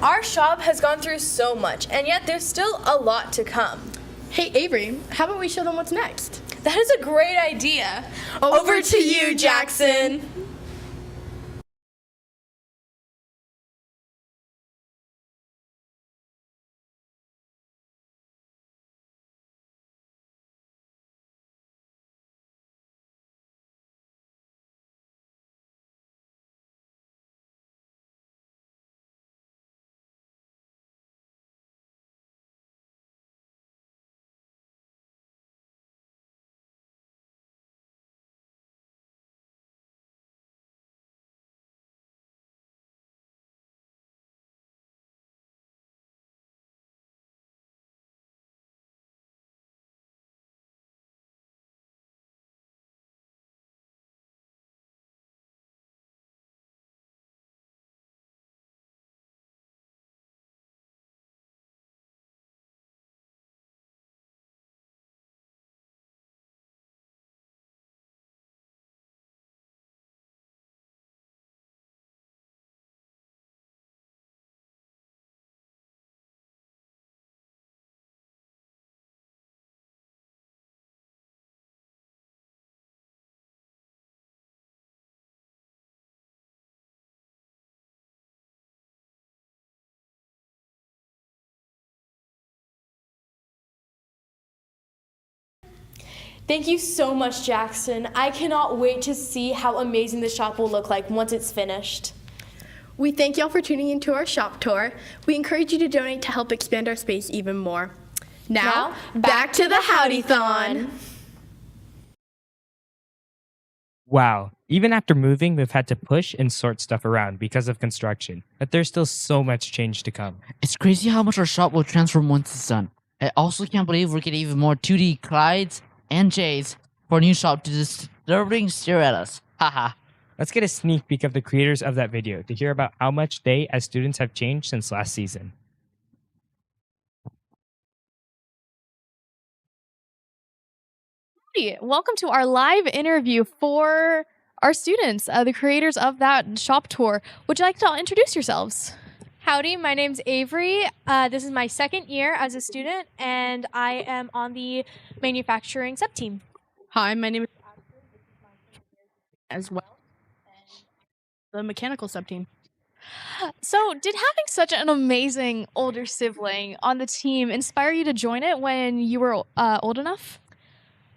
Our shop has gone through so much, and yet there's still a lot to come. Hey Avery, how about we show them what's next? That is a great idea. Over to you, Jackson. Thank you so much, Jackson. I cannot wait to see how amazing the shop will look like once it's finished. We thank y'all for tuning into our shop tour. We encourage you to donate to help expand our space even more. Now back to the Howdython. Wow. Even after moving, we've had to push and sort stuff around because of construction. But there's still so much change to come. It's crazy how much our shop will transform once it's done. I also can't believe we're getting even more 2D Clydes and Jays for a new shop to disturbing stare at us. Haha. Let's get a sneak peek of the creators of that video to hear about how much they, as students, have changed since last season. Howdy. Welcome to our live interview for our students, the creators of that shop tour. Would you like to introduce yourselves? Howdy, my name's Avery. This is my second year as a student, and I am on the manufacturing sub-team. Hi, my name is as well, the mechanical sub-team. So, did having such an amazing older sibling on the team inspire you to join it when you were old enough?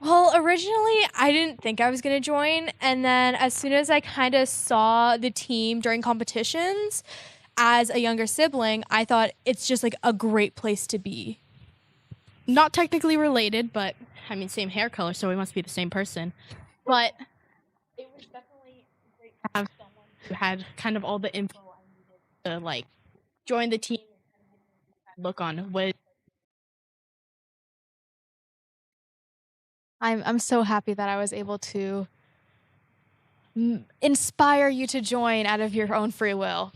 Well, originally I didn't think I was going to join, and then as soon as I kind of saw the team during competitions as a younger sibling, I thought it's just like a great place to be. Not technically related, but I mean, same hair color, so we must be the same person. But it was definitely great to have someone who had kind of all the info I needed to like join the team and look on what. I'm so happy that I was able to inspire you to join out of your own free will.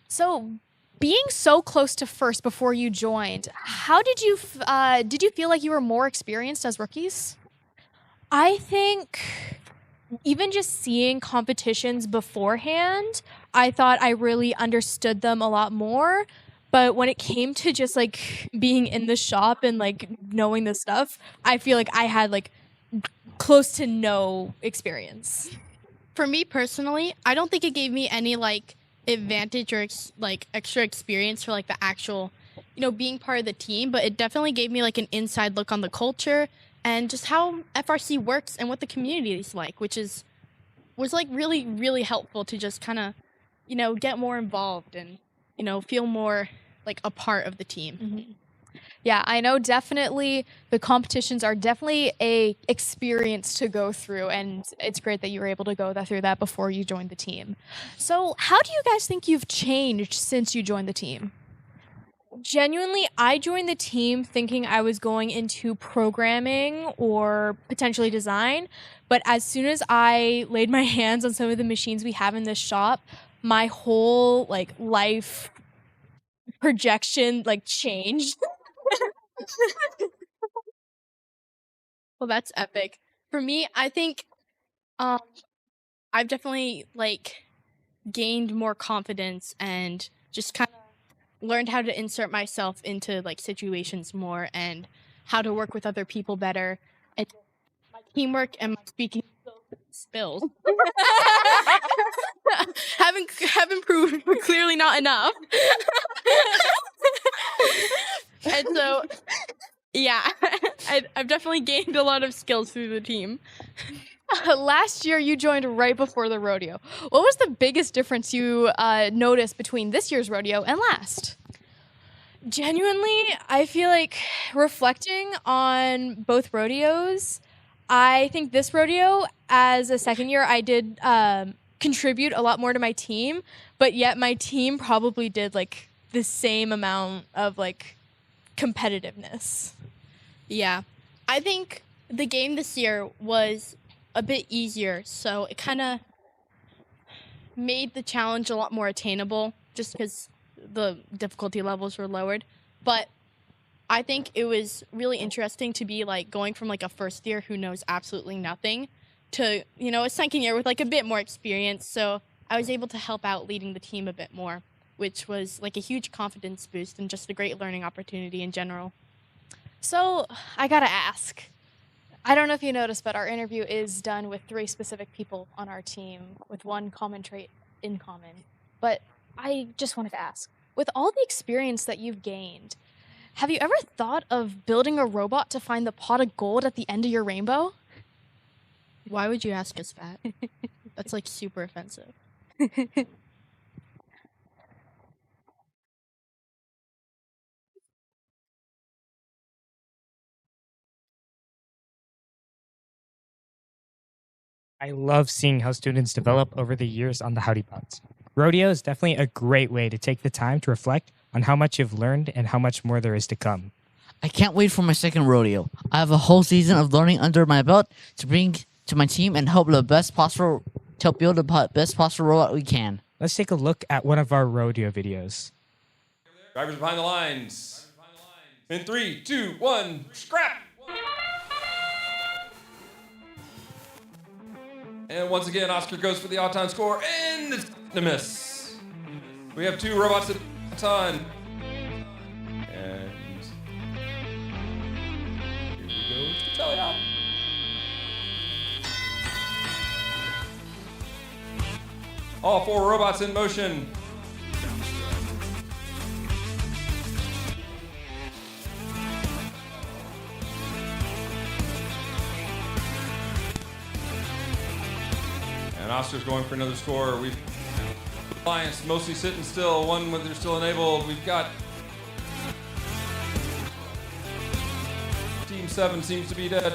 So, being so close to first before you joined, how did you feel like you were more experienced as rookies? I think even just seeing competitions beforehand, I thought I really understood them a lot more. But when it came to just like being in the shop and like knowing the stuff, I feel like I had like close to no experience. For me personally, I don't think it gave me any like advantage or like extra experience for like the actual, being part of the team, but it definitely gave me like an inside look on the culture and just how FRC works and what the community is like, which was like really, really helpful to just kind of, get more involved and, feel more like a part of the team. Mm-hmm. Yeah, I know definitely the competitions are definitely a experience to go through, and it's great that you were able to go through that before you joined the team. So how do you guys think you've changed since you joined the team? Genuinely, I joined the team thinking I was going into programming or potentially design, but as soon as I laid my hands on some of the machines we have in this shop, my whole like life projection like changed. Well, that's epic. For me, I think I've definitely like gained more confidence and just kind of learned how to insert myself into like situations more and how to work with other people better. And my teamwork and my speaking skills have improved, but clearly not enough. And so, yeah, I've definitely gained a lot of skills through the team. Last year, you joined right before the rodeo. What was the biggest difference you noticed between this year's rodeo and last? Genuinely, I feel like reflecting on both rodeos, I think this rodeo, as a second year, I did contribute a lot more to my team, but yet my team probably did like the same amount of like competitiveness. Yeah, I think the game this year was a bit easier, so it kind of made the challenge a lot more attainable just because the difficulty levels were lowered. But I think it was really interesting to be like going from like a first year who knows absolutely nothing to, a second year with like a bit more experience. So I was able to help out leading the team a bit more, which was like a huge confidence boost and just a great learning opportunity in general. So I gotta ask, I don't know if you noticed, but our interview is done with 3 specific people on our team with one common trait in common. But I just wanted to ask, with all the experience that you've gained, have you ever thought of building a robot to find the pot of gold at the end of your rainbow? Why would you ask us that? That's like super offensive. I love seeing how students develop over the years on the Howdy Bots. Rodeo is definitely a great way to take the time to reflect on how much you've learned and how much more there is to come. I can't wait for my second rodeo. I have a whole season of learning under my belt to bring to my team and help build the best possible robot we can. Let's take a look at one of our rodeo videos. Drivers behind the lines. In 3, 2, 1, scrap! And once again, Oscar goes for the all-time score, and it's a miss. We have 2 robots at a time. And here we go to Telethon. All 4 robots in motion. And Oscar's going for another score. We've Alliance mostly sitting still, one when they're still enabled. We've got Team 7 seems to be dead.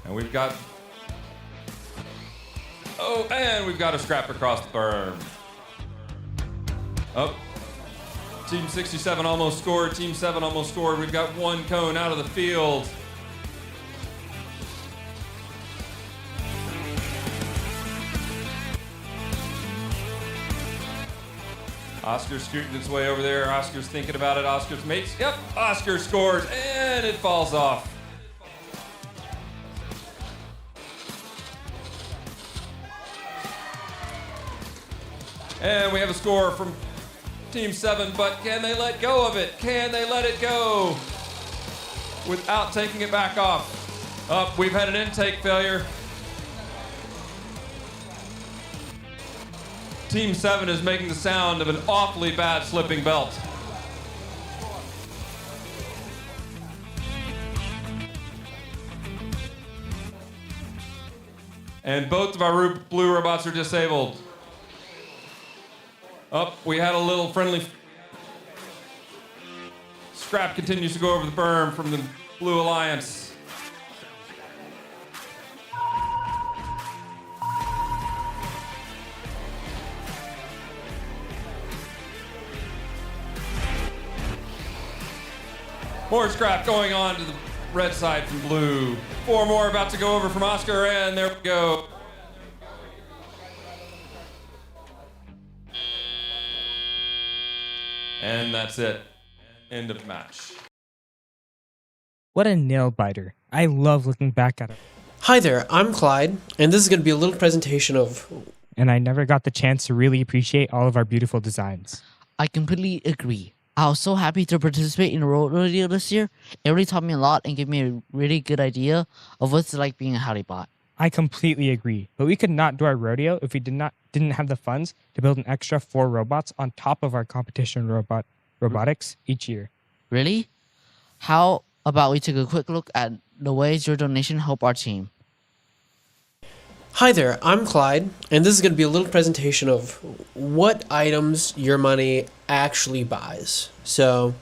And we've got and we've got a scrap across the berm. Oh, Team 67 almost scored. Team 7 almost scored. We've got one cone out of the field. Oscar's scooting its way over there. Oscar's thinking about it. Oscar's mates. Yep, Oscar scores, and it falls off. And we have a score from Team 7, but can they let go of it? Can they let it go without taking it back off? Oh, we've had an intake failure. Team 7 is making the sound of an awfully bad slipping belt. And both of our blue robots are disabled. Up, we had a little friendly. Scrap continues to go over the berm from the Blue Alliance. More scrap going on to the red side from blue. 4 more about to go over from Oscar, and there we go. And that's it. End of match. What a nail biter. I love looking back at it. Hi there, I'm Clyde, and this is going to be a little presentation of... And I never got the chance to really appreciate all of our beautiful designs. I completely agree. I was so happy to participate in a rodeo this year. It really taught me a lot and gave me a really good idea of what it's like being a Howdy Bot. I completely agree, but we could not do our rodeo if we didn't have the funds to build an extra 4 robots on top of our competition robotics each year. Really? How about we take a quick look at the ways your donation help our team? Hi there, I'm Clyde, and this is going to be a little presentation of what items your money actually buys. So,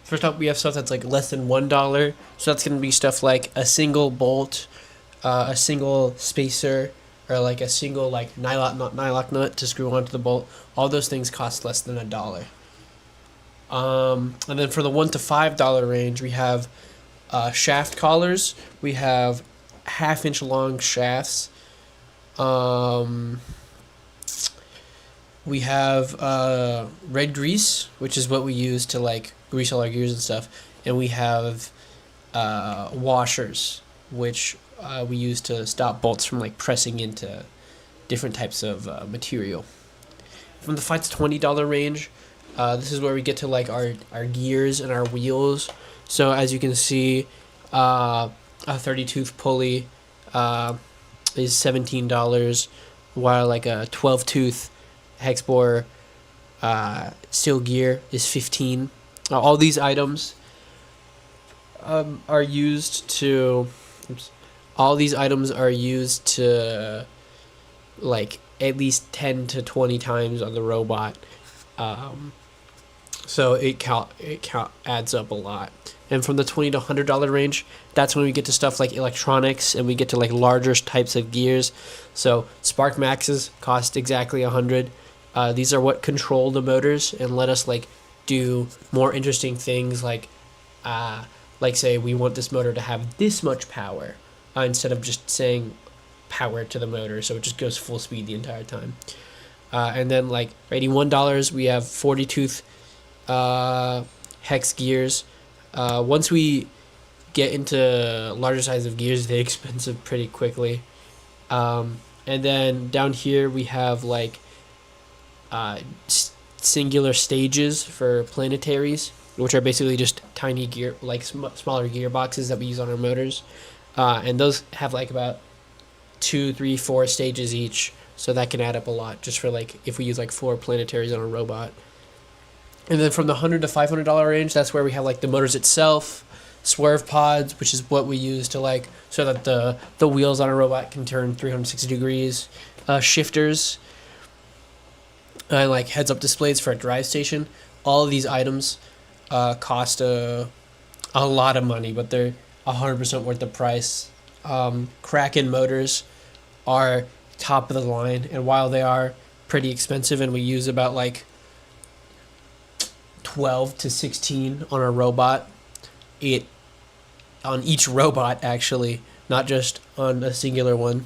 first up, we have stuff that's like less than $1. So that's going to be stuff like a single bolt, a single spacer, or like a single like nylock nut to screw onto the bolt. All those things cost less than $1. And then for the $1 to $5 range, we have shaft collars. We have half-inch long shafts. We have red grease, which is what we use to like grease all our gears and stuff. And we have washers, which we use to stop bolts from like pressing into different types of material. From the $5 to $20 range, this is where we get to like our gears and our wheels. So as you can see, a 30-tooth pulley is $17, while like a 12-tooth hex bore steel gear is $15. All these items are used to. All these items are used to like at least 10 to 20 times on the robot. So it adds up a lot. And from the $20 to $100 range, that's when we get to stuff like electronics, and we get to like larger types of gears. So Spark Maxes cost exactly $100. These are what control the motors and let us like do more interesting things, like say we want this motor to have this much power, instead of just saying power to the motor, so it just goes full speed the entire time. And then like for $81, we have 40-tooth hex gears. Once we get into larger size of gears, they're expensive pretty quickly. And then down here we have like singular stages for planetaries, which are basically just tiny gear, like smaller gearboxes that we use on our motors. And those have like about 2, 3, 4 stages each, so that can add up a lot just for like if we use like 4 planetaries on a robot. And then from the $100 to $500 range, that's where we have like the motors itself, swerve pods, which is what we use to like so that the wheels on a robot can turn 360 degrees, shifters, and like heads-up displays for a drive station. All of these items cost a lot of money, but they're 100% worth the price. Kraken motors are top of the line, and while they are pretty expensive, and we use about like 12 to 16 on a robot, on each robot actually, not just on a singular one,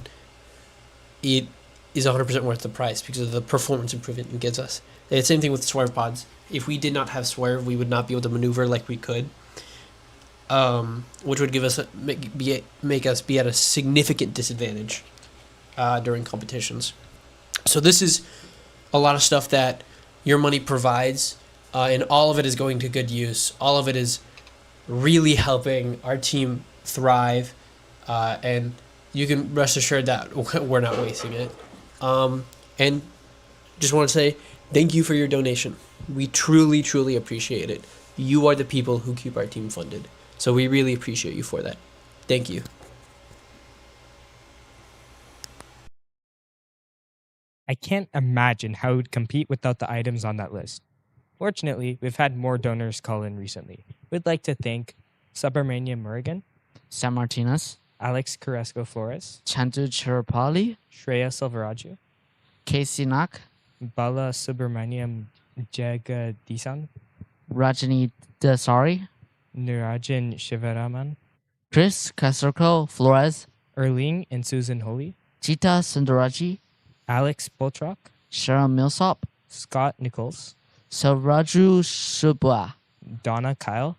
it is 100% worth the price because of the performance improvement it gives us. And the same thing with swerve pods. If we did not have swerve, we would not be able to maneuver like we could, which would give us make us be at a significant disadvantage during competitions. So this is a lot of stuff that your money provides, and all of it is going to good use. All of it is really helping our team thrive, and you can rest assured that we're not wasting it. And just want to say thank you for your donation. We truly, truly appreciate it. You are the people who keep our team funded. So we really appreciate you for that. Thank you. I can't imagine how we would compete without the items on that list. Fortunately, we've had more donors call in recently. We'd like to thank Subramania Murrigan, Sam Martinez, Alex Carrasco Flores, Chandu Chirapali, Shreya Silvaraju, Casey Nak, Bala Subramaniam Jagadisan, Rajani Dasari, Nirajan Shivaraman, Chris Caserco Flores, Erling and Susan Holy, Chita Sundaraji, Alex Poltrock, Sharon Millsop, Scott Nichols, Savraju Shubwa, Donna Kyle,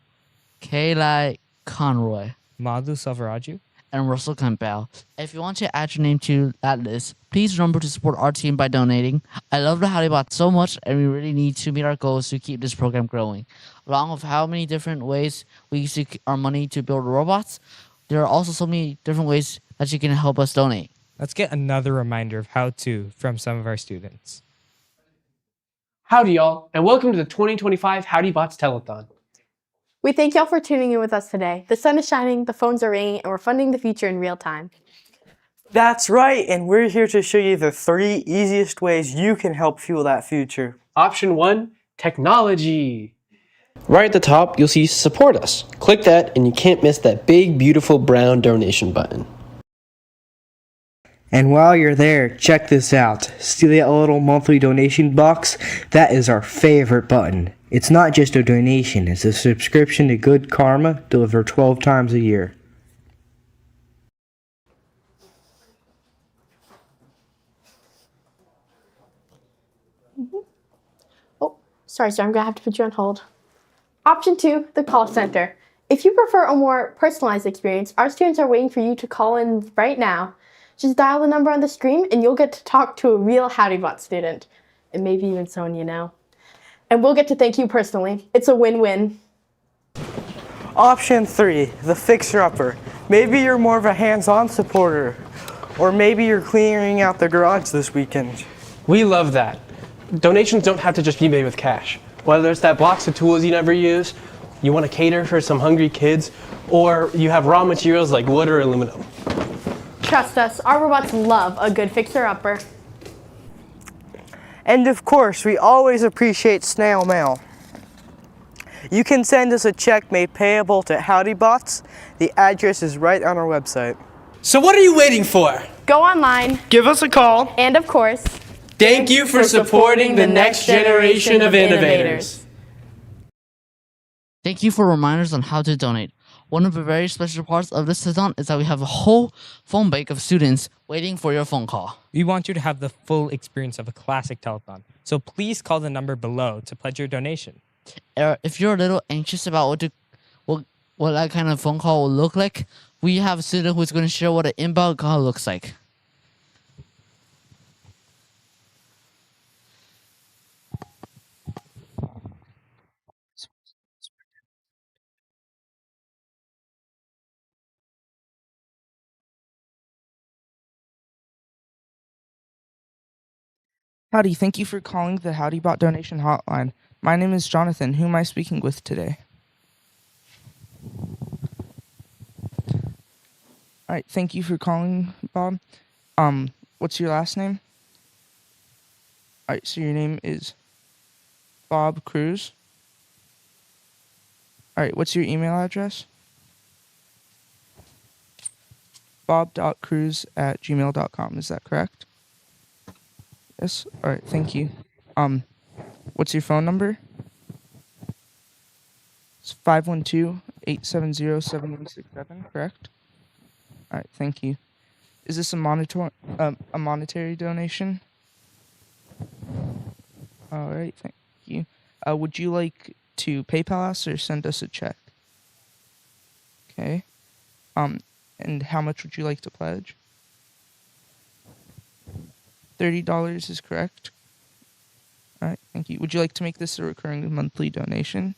Kayla Conroy, Madhu Savaraju, and Russell Campbell. If you want to add your name to that list, please remember to support our team by donating. I love the Howdy Bots so much, and we really need to meet our goals to keep this program growing. Along with how many different ways we use our money to build robots, there are also so many different ways that you can help us donate. Let's get another reminder of how to from some of our students. Howdy, y'all, and welcome to the 2025 Howdy Bots Telethon. We thank y'all for tuning in with us today. The sun is shining, the phones are ringing, and we're funding the future in real time. That's right, and we're here to show you the 3 easiest ways you can help fuel that future. Option 1, technology. Right at the top, you'll see support us. Click that and you can't miss that big, beautiful brown donation button. And while you're there, check this out. See that little monthly donation box? That is our favorite button. It's not just a donation, it's a subscription to Good Karma delivered 12 times a year. Oh, sorry, sir, I'm gonna have to put you on hold. Option 2, the call center. If you prefer a more personalized experience, our students are waiting for you to call in right now. Just dial the number on the screen and you'll get to talk to a real Howdy Bot student. And maybe even someone you know. And we'll get to thank you personally. It's a win-win. Option 3, the fixer-upper. Maybe you're more of a hands-on supporter. Or maybe you're clearing out the garage this weekend. We love that. Donations don't have to just be made with cash. Whether it's that box of tools you never use, you want to cater for some hungry kids, or you have raw materials like wood or aluminum. Trust us, our robots love a good fixer-upper. And of course, we always appreciate snail mail. You can send us a check made payable to Howdy Bots. The address is right on our website. So what are you waiting for? Go online. Give us a call. And of course, thank you for supporting the next generation of innovators. Thank you for reminders on how to donate. One of the very special parts of this telethon is that we have a whole phone bank of students waiting for your phone call. We want you to have the full experience of a classic telethon, so please call the number below to pledge your donation. If you're a little anxious about what that kind of phone call will look like, we have a student who's going to share what an inbound call looks like. Howdy, thank you for calling the Howdy Bot donation hotline. My name is Jonathan. Who am I speaking with today? All right, thank you for calling, Bob. What's your last name? All right, so your name is Bob Cruz. All right, what's your email address? bob.cruz@gmail.com, is that correct? Yes, all right, thank you. What's your phone number? It's 512-870-7167, correct? All right, thank you. Is this a monetary donation? All right, thank you. Would you like to PayPal us or send us a check? Okay. And how much would you like to pledge? $30 is correct. All right, thank you. Would you like to make this a recurring monthly donation?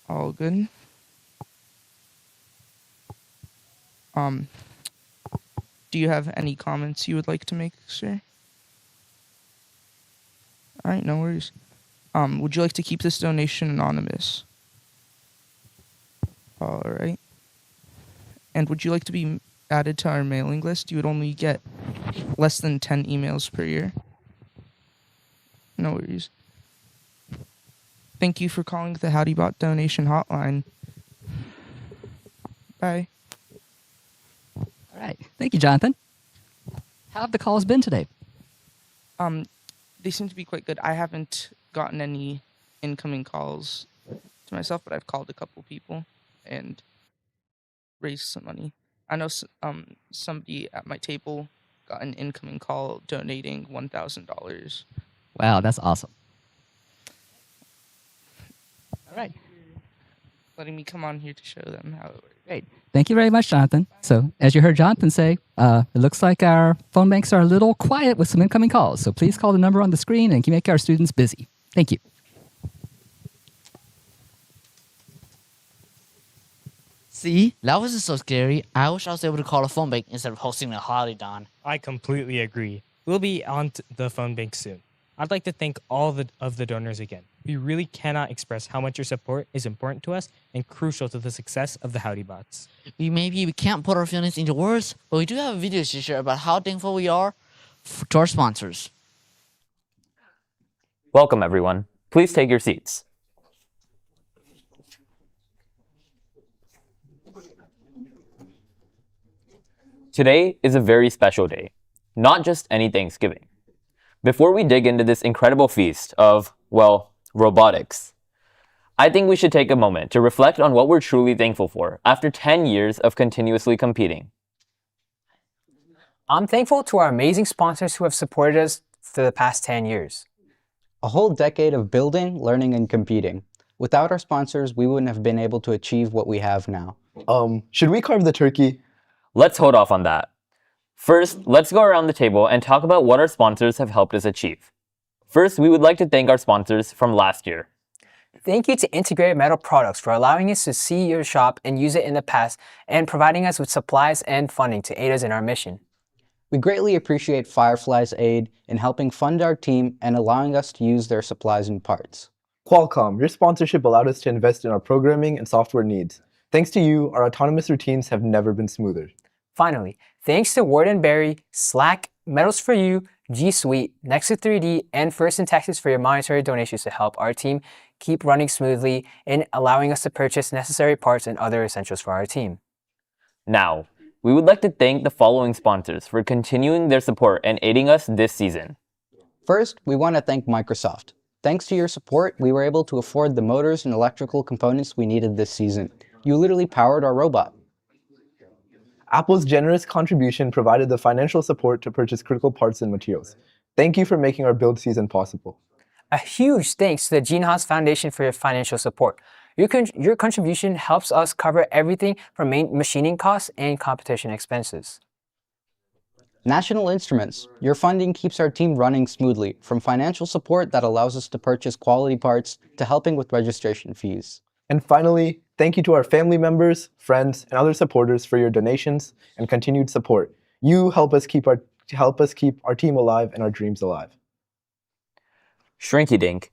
All good. Do you have any comments you would like to make, sir? All right, no worries. Would you like to keep this donation anonymous? All right. And would you like to be added to our mailing list? You would only get less than 10 emails per year. No worries. Thank you for calling the Howdy Bot donation hotline. Bye. All right. Thank you, Jonathan. How have the calls been today? They seem to be quite good. I haven't gotten any incoming calls to myself, but I've called a couple people and raised some money. I know somebody at my table got an incoming call donating $1,000. Wow, that's awesome. All right. Letting me come on here to show them how it works. Great. Thank you very much, Jonathan. So, as you heard Jonathan say, it looks like our phone banks are a little quiet with some incoming calls. So please call the number on the screen and make our students busy. Thank you. See, that wasn't so scary. I wish I was able to call a phone bank instead of hosting a Howdython. I completely agree. We'll be on the phone bank soon. I'd like to thank all of the donors again. We really cannot express how much your support is important to us and crucial to the success of the Howdy Bots. We can't put our feelings into words, but we do have a video to share about how thankful we are to our sponsors. Welcome, everyone. Please take your seats. Today is a very special day, not just any Thanksgiving. Before we dig into this incredible feast of, well, robotics, I think we should take a moment to reflect on what we're truly thankful for after 10 years of continuously competing. I'm thankful to our amazing sponsors who have supported us for the past 10 years. A whole decade of building, learning, and competing. Without our sponsors, we wouldn't have been able to achieve what we have now. Should we carve the turkey? Let's hold off on that. First, let's go around the table and talk about what our sponsors have helped us achieve. First, we would like to thank our sponsors from last year. Thank you to Integrated Metal Products for allowing us to see your shop and use it in the past and providing us with supplies and funding to aid us in our mission. We greatly appreciate Firefly's aid in helping fund our team and allowing us to use their supplies and parts. Qualcomm, your sponsorship allowed us to invest in our programming and software needs. Thanks to you, our autonomous routines have never been smoother. Finally, thanks to Ward & Berry, Slack, Metals for You, G Suite, Nexus 3D, and First in Texas for your monetary donations to help our team keep running smoothly and allowing us to purchase necessary parts and other essentials for our team. Now, we would like to thank the following sponsors for continuing their support and aiding us this season. First, we want to thank Microsoft. Thanks to your support, we were able to afford the motors and electrical components we needed this season. You literally powered our robot. Apple's generous contribution provided the financial support to purchase critical parts and materials. Thank you for making our build season possible. A huge thanks to the Gene Haas Foundation for your financial support. Your contribution helps us cover everything from machining costs and competition expenses. National Instruments. Your funding keeps our team running smoothly, from financial support that allows us to purchase quality parts to helping with registration fees. And finally, thank you to our family members, friends, and other supporters for your donations and continued support. You help us keep our team alive and our dreams alive. Shrinky Dink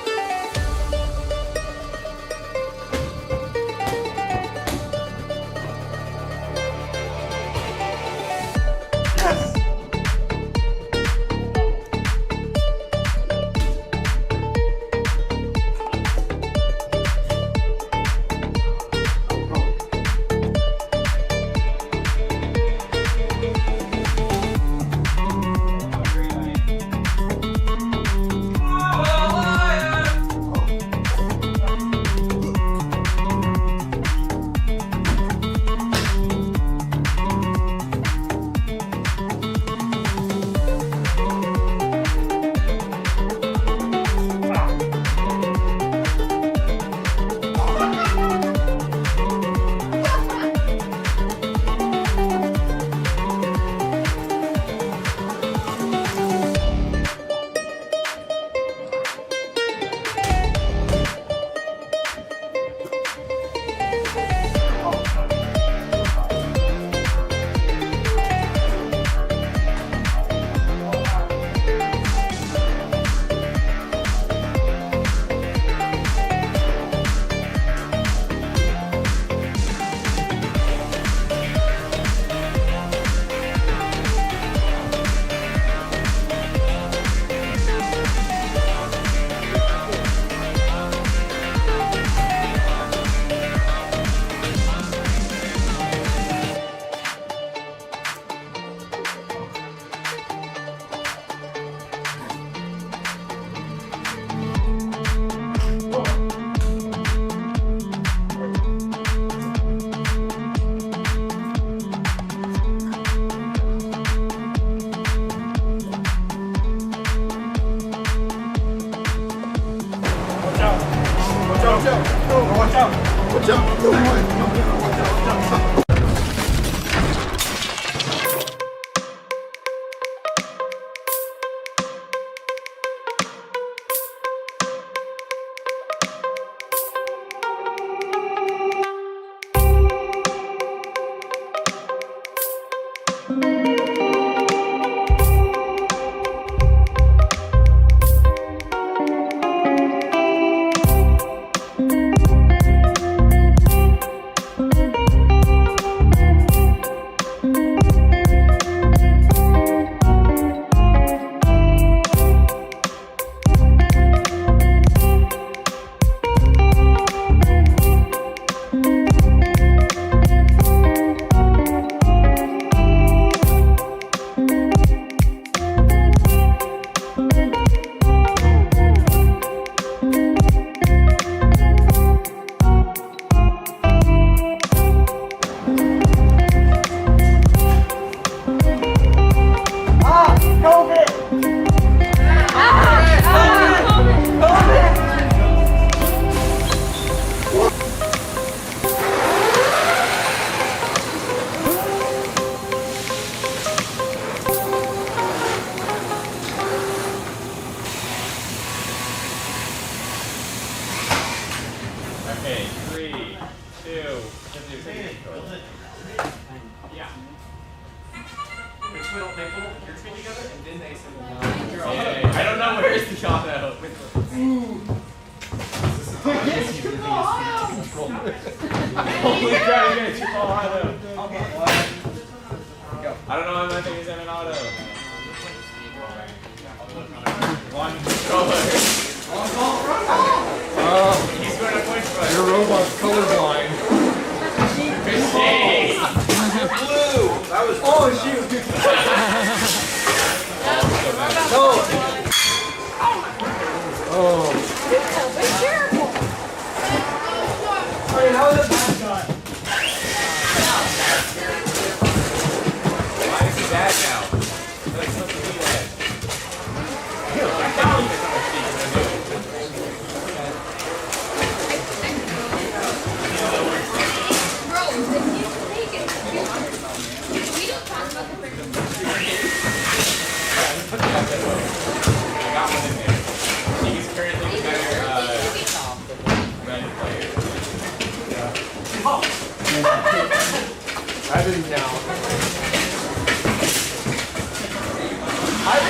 Okay, 3, 2, yeah. I don't know where is the auto. Holy crap, you guys, triple auto. I don't know why my thing is in an auto. One controller. He's going to point for us. Your robot's colorblind. Hey! Blue! That was shoot! Oh. Be careful! Wait, how was it bad shot? Why is he bad now? Like supposed to be bad. I can't keep this on my feet. I got one in there. He's currently the better red player. I didn't count.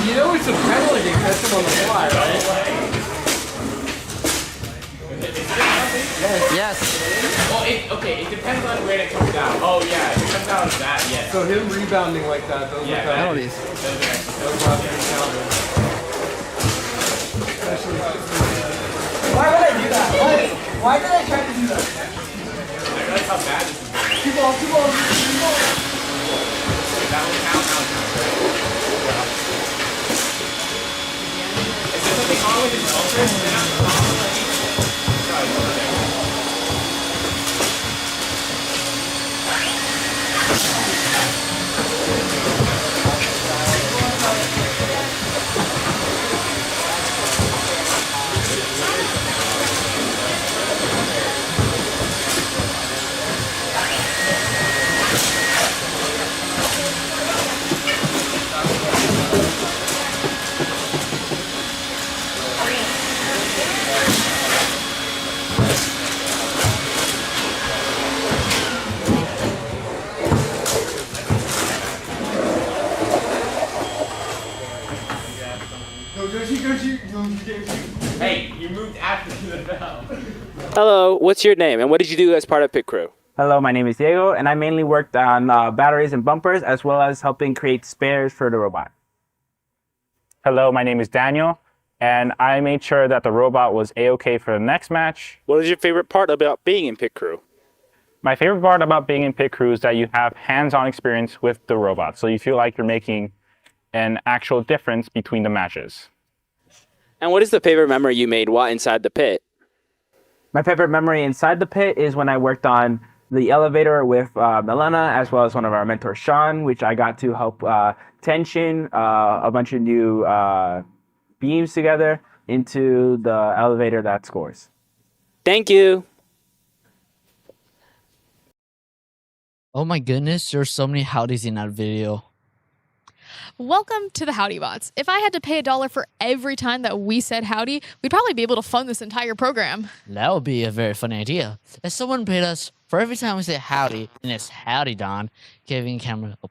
You know it's a penalty to catch him on the fly, right? Yes. Well, okay, it depends on where it comes out. Oh, yeah, if it comes out of that, yes. So him rebounding like that, those are penalties. Those are counted. Why would I do that? Why did I try to do that? I realize how bad this is. Two balls. That will count now. Is there something wrong with his ultras? They're not wrong, like... Sorry, Hey, you moved after the bell. Hello, what's your name and what did you do as part of Pit Crew? Hello, my name is Diego, and I mainly worked on batteries and bumpers, as well as helping create spares for the robot. Hello, my name is Daniel, and I made sure that the robot was A-OK for the next match. What is your favorite part about being in Pit Crew? My favorite part about being in Pit Crew is that you have hands-on experience with the robot, so you feel like you're making an actual difference between the matches. And what is the favorite memory you made while inside the pit? My favorite memory inside the pit is when I worked on the elevator with Milena, as well as one of our mentors, Sean, which I got to help tension a bunch of new beams together into the elevator that scores. Thank you. Oh my goodness, there's so many howdies in that video. Welcome to the Howdy Bots. If I had to pay $1 for every time that we said howdy, we'd probably be able to fund this entire program. That would be a very funny idea. If someone paid us for every time we say howdy, and it's Howdython, giving camera a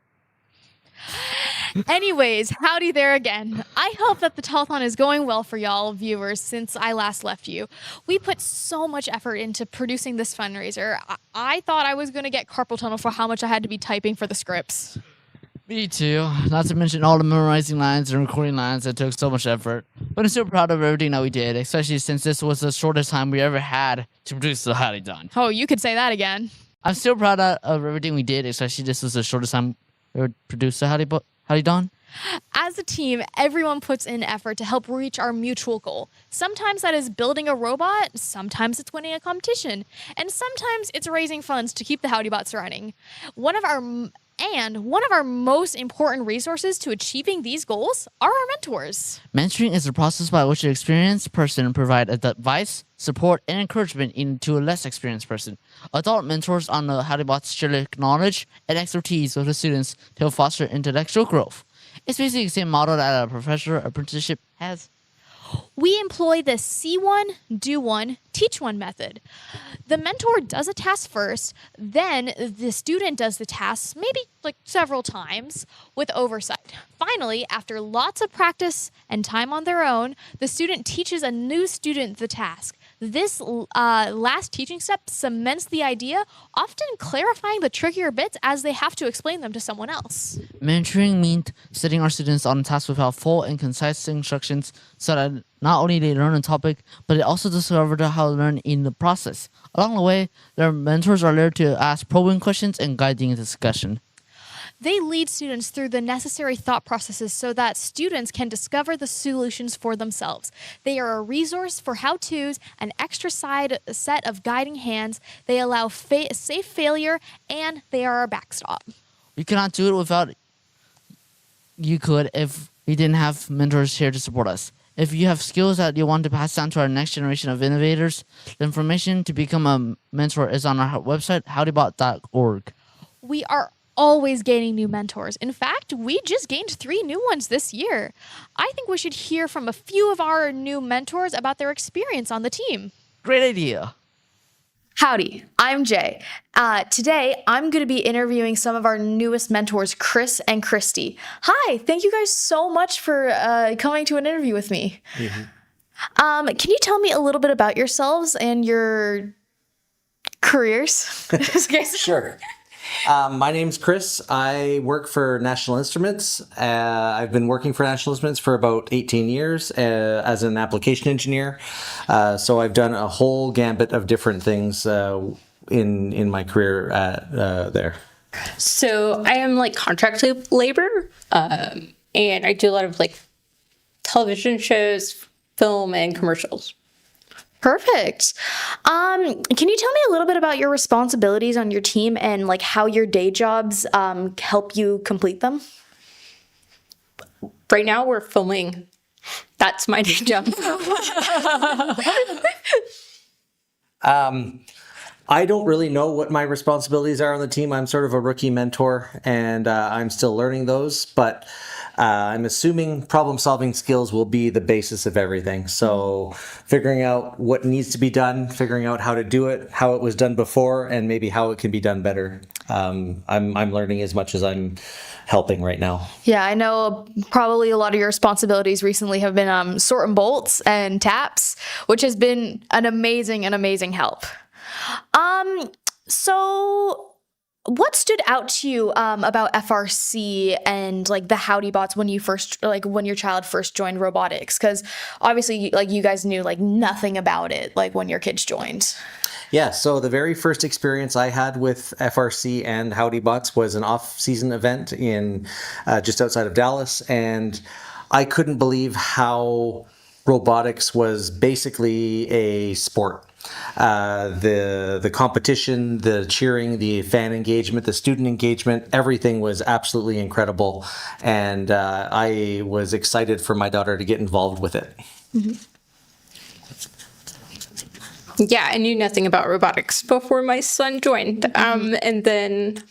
Anyways, howdy there again. I hope that the telethon is going well for y'all viewers since I last left you. We put so much effort into producing this fundraiser. I thought I was going to get carpal tunnel for how much I had to be typing for the scripts. Me too. Not to mention all the memorizing lines and recording lines that took so much effort. But I'm still proud of everything that we did, especially since this was the shortest time we ever had to produce the Howdython. Oh, you could say that again. I'm still proud of everything we did, especially this was the shortest time we ever produced the Howdython. As a team, everyone puts in effort to help reach our mutual goal. Sometimes that is building a robot, sometimes it's winning a competition, and sometimes it's raising funds to keep the Howdy Bots running. One of our most important resources to achieving these goals are our mentors. Mentoring is the process by which an experienced person provides advice, support, and encouragement to a less experienced person. Adult mentors on the Howdy Bots share their knowledge and expertise with the students to help foster intellectual growth. It's basically the same model that a professor apprenticeship has. We employ the see one, do one, teach one method. The mentor does a task first, then the student does the task maybe like several times with oversight. Finally, after lots of practice and time on their own, the student teaches a new student the task. This last teaching step cements the idea, often clarifying the trickier bits as they have to explain them to someone else. Mentoring means setting our students on tasks without full and concise instructions so that not only they learn a topic, but they also discover how to learn in the process. Along the way, their mentors are there to ask probing questions and guiding the discussion. They lead students through the necessary thought processes so that students can discover the solutions for themselves. They are a resource for how-tos, an extra set of guiding hands. They allow safe failure, and they are a backstop. You cannot do it without you could if we didn't have mentors here to support us. If you have skills that you want to pass down to our next generation of innovators, the information to become a mentor is on our website, howdybot.org. We are always gaining new mentors. In fact, we just gained 3 new ones this year. I think we should hear from a few of our new mentors about their experience on the team. Great idea. Howdy, I'm Jay. Today, I'm going to be interviewing some of our newest mentors, Chris and Christy. Hi, thank you guys so much for coming to an interview with me. Mm-hmm. Can you tell me a little bit about yourselves and your careers? Sure. My name's Chris. I work for National Instruments. I've been working for National Instruments for about 18 years as an application engineer. So I've done a whole gambit of different things in my career there. So I am like contract labor, and I do a lot of like television shows, film, and commercials. Perfect. Can you tell me a little bit about your responsibilities on your team and like how your day jobs help you complete them? Right now we're filming. That's my day job. I don't really know what my responsibilities are on the team. I'm sort of a rookie mentor, and I'm still learning those, but I'm assuming problem-solving skills will be the basis of everything. So figuring out what needs to be done, figuring out how to do it, how it was done before, and maybe how it can be done better. I'm learning as much as I'm helping right now. Yeah, I know probably a lot of your responsibilities recently have been sorting bolts and taps, which has been an amazing help. So what stood out to you about FRC and like the Howdy Bots when your child first joined robotics? Because obviously, like you guys knew like nothing about it, like when your kids joined. Yeah, so the very first experience I had with FRC and Howdy Bots was an off-season event in just outside of Dallas, and I couldn't believe how robotics was basically a sport. The competition, the cheering, the fan engagement, the student engagement, everything was absolutely incredible, and I was excited for my daughter to get involved with it. Mm-hmm. Yeah, I knew nothing about robotics before my son joined. And then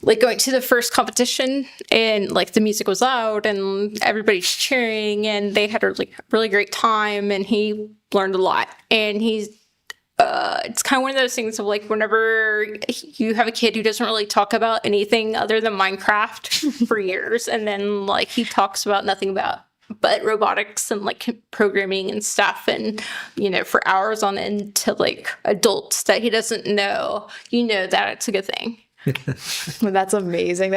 like going to the first competition and like the music was loud and everybody's cheering and they had a like really great time and he learned a lot. And he's it's kind of one of those things of like whenever you have a kid who doesn't really talk about anything other than Minecraft for years, and then like he talks about nothing but robotics and like programming and stuff, and you know, for hours on end to like adults that he doesn't know, you know that it's a good thing. That's amazing.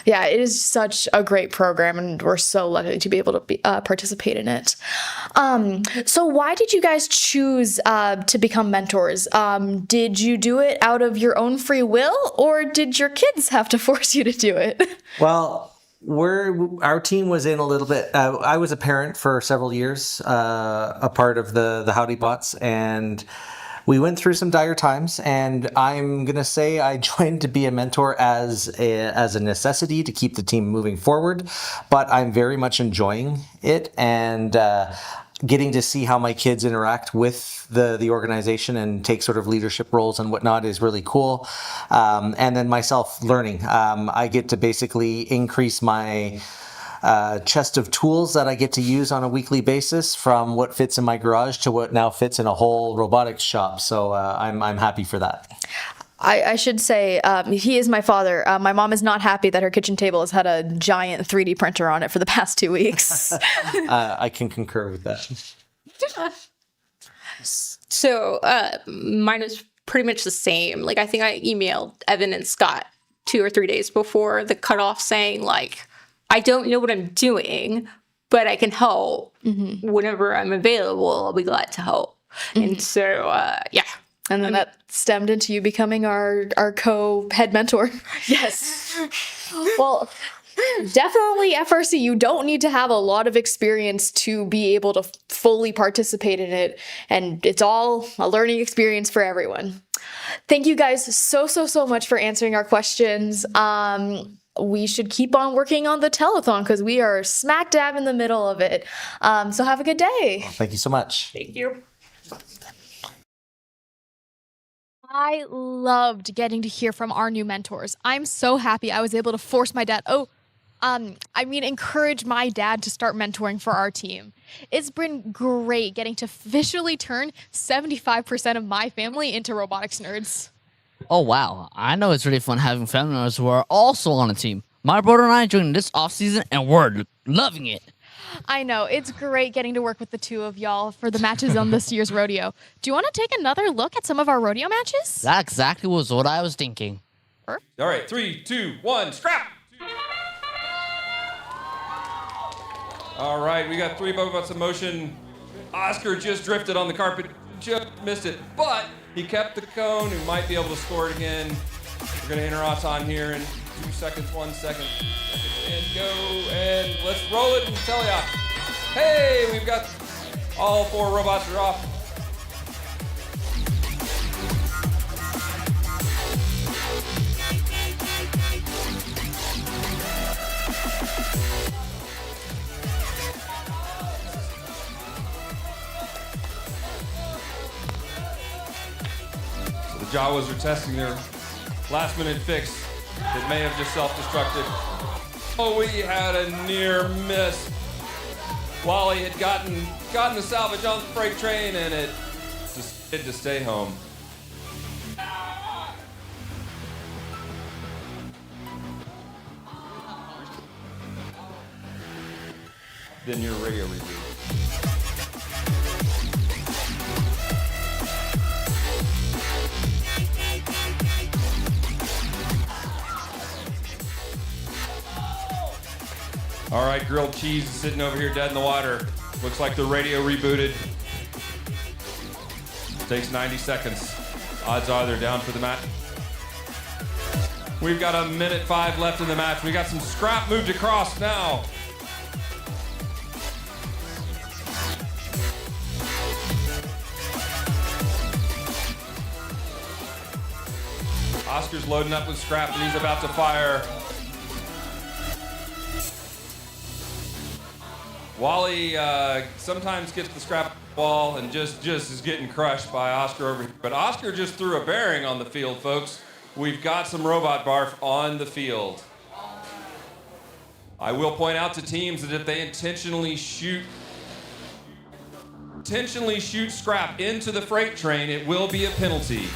Yeah, it is such a great program, and we're so lucky to be able to participate in it. So why did you guys choose to become mentors? Did you do it out of your own free will, or did your kids have to force you to do it? Well, our team was in a little bit. I was a parent for several years, a part of the Howdy Bots, and we went through some dire times, and I'm going to say I joined to be a mentor as a necessity to keep the team moving forward, but I'm very much enjoying it, and getting to see how my kids interact with the organization and take sort of leadership roles and whatnot is really cool. And then myself learning. I get to basically increase my chest of tools that I get to use on a weekly basis, from what fits in my garage to what now fits in a whole robotics shop. So I'm happy for that. I should say he is my father. My mom is not happy that her kitchen table has had a giant 3D printer on it for the past 2 weeks. I can concur with that. So mine was pretty much the same. Like I think I emailed Evan and Scott 2 or 3 days before the cutoff saying like, I don't know what I'm doing, but I can help. Whenever I'm available, I'll be glad to help. And so, yeah. And then that stemmed into you becoming our co-head mentor. Yes. Well, definitely FRC, you don't need to have a lot of experience to be able to fully participate in it. And it's all a learning experience for everyone. Thank you guys so much for answering our questions. We should keep on working on the telethon because we are smack dab in the middle of it. So have a good day. Thank you so much. Thank you. I loved getting to hear from our new mentors. I'm so happy I was able to force my dad. Encourage my dad to start mentoring for our team. It's been great getting to officially turn 75% of my family into robotics nerds. Oh, wow. I know it's really fun having family members who are also on a team. My brother and I joined this off-season, and we're loving it. I know. It's great getting to work with the two of y'all for the matches on this year's rodeo. Do you want to take another look at some of our rodeo matches? That exactly was what I was thinking. All right, 3, 2, 1, scrap! All right, we got 3 robots in motion. Oscar just drifted on the carpet, just missed it, but he kept the cone. He might be able to score it again. We're gonna enter on here in 2 seconds, 1 second, and go, and let's roll it and tell ya. Hey, we've got all 4 robots are off. The Jawas are testing their last-minute fix that may have just self-destructed. Oh, we had a near miss. Wally had gotten the salvage on the freight train, and it decided to stay home. Then your radio reboot. All right, grilled cheese is sitting over here dead in the water. Looks like the radio rebooted. Takes 90 seconds. Odds are they're down for the match. We've got 1:05 left in the match. We got some scrap moved across now. Oscar's loading up with scrap and he's about to fire. Wally sometimes gets the scrap ball and just is getting crushed by Oscar over here. But Oscar just threw a bearing on the field, folks. We've got some robot barf on the field. I will point out to teams that if they intentionally shoot scrap into the freight train, it will be a penalty.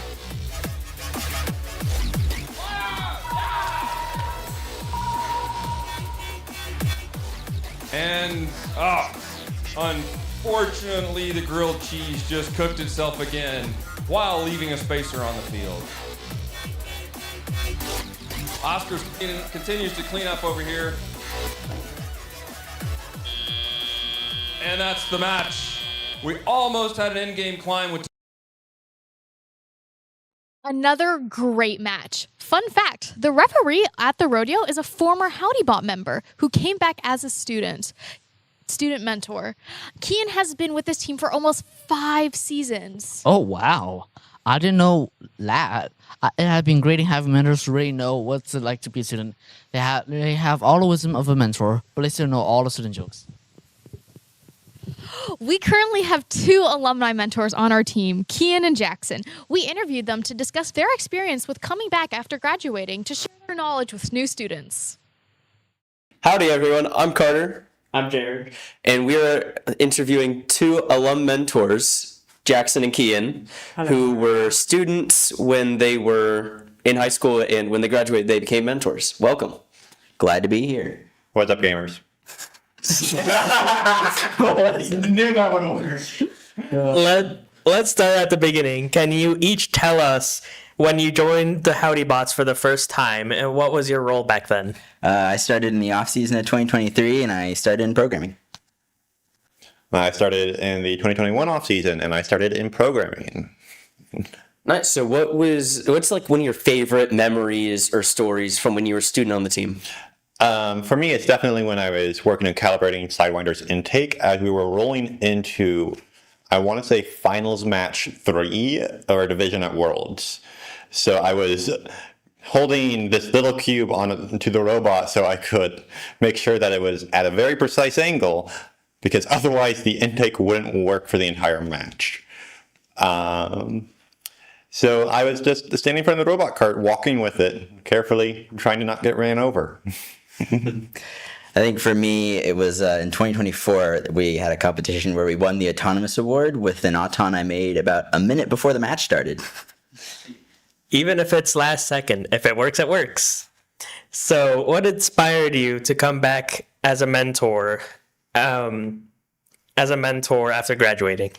And, unfortunately, the grilled cheese just cooked itself again while leaving a spacer on the field. Oscar continues to clean up over here. And that's the match. We almost had an in-game climb with... Another great match. Fun fact, the referee at the rodeo is a former Howdy Bot member who came back as a student mentor. Kian has been with this team for almost 5 seasons. Oh, wow. I didn't know that. It had been great having mentors who really know what's it like to be a student. They have all the wisdom of a mentor, but they still know all the student jokes. We currently have 2 alumni mentors on our team, Kian and Jackson. We interviewed them to discuss their experience with coming back after graduating to share their knowledge with new students. Howdy, everyone. I'm Carter. I'm Jared. And we are interviewing 2 alum mentors, Jackson and Kian, who were students when they were in high school, and when they graduated, they became mentors. Welcome. Glad to be here. What's up, gamers? Knew that one over. Let's start at the beginning. Can you each tell us when you joined the Howdy Bots for the first time, and what was your role back then? I started in the off season of 2023, and I started in programming. I started in the 2021 off season, and I started in programming. Nice. So what's like one of your favorite memories or stories from when you were a student on the team? For me, it's definitely when I was working on calibrating Sidewinder's intake as we were rolling into, I want to say, finals match 3 or division at Worlds. So I was holding this little cube onto the robot so I could make sure that it was at a very precise angle, because otherwise the intake wouldn't work for the entire match. So I was just standing in front of the robot cart, walking with it carefully, trying to not get ran over. I think for me, it was in 2024, we had a competition where we won the Autonomous Award with an auton I made about a minute before the match started. Even if it's last second, if it works, it works. So what inspired you to come back as a mentor after graduating?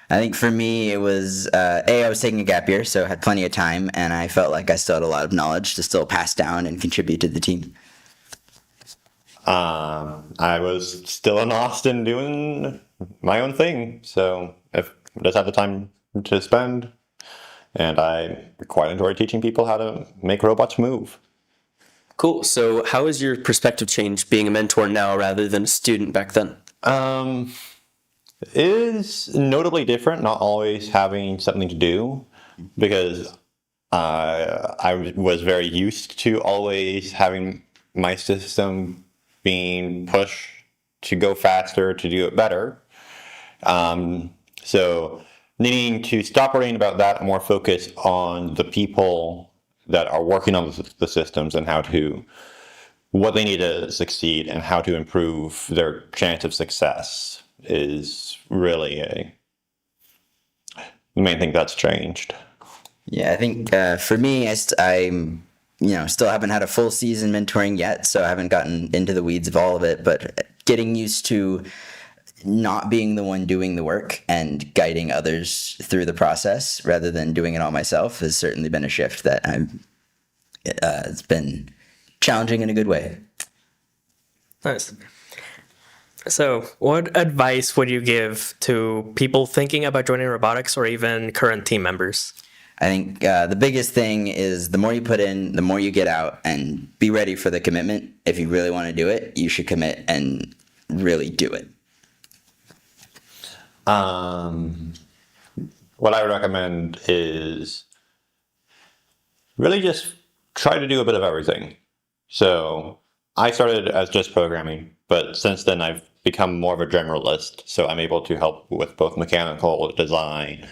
I think for me, it was, I was taking a gap year, so I had plenty of time, and I felt like I still had a lot of knowledge to still pass down and contribute to the team. I was still in Austin doing my own thing, so I just had the time to spend, and I quite enjoy teaching people how to make robots move. Cool. So how has your perspective changed being a mentor now rather than a student back then? It is notably different, not always having something to do, because I was very used to always having my system being pushed to go faster, to do it better. So needing to stop worrying about that and more focus on the people that are working on the systems and what they need to succeed and how to improve their chance of success is really the main thing that's changed. Yeah, I think for me, I'm still haven't had a full season mentoring yet, so I haven't gotten into the weeds of all of it, but getting used to not being the one doing the work and guiding others through the process rather than doing it all myself has certainly been a shift that it's been challenging in a good way. Nice. So what advice would you give to people thinking about joining robotics or even current team members? I think the biggest thing is the more you put in, the more you get out, and be ready for the commitment. If you really want to do it, you should commit and really do it. What I would recommend is really just try to do a bit of everything. So I started as just programming, but since then I've become more of a generalist. So I'm able to help with both mechanical design,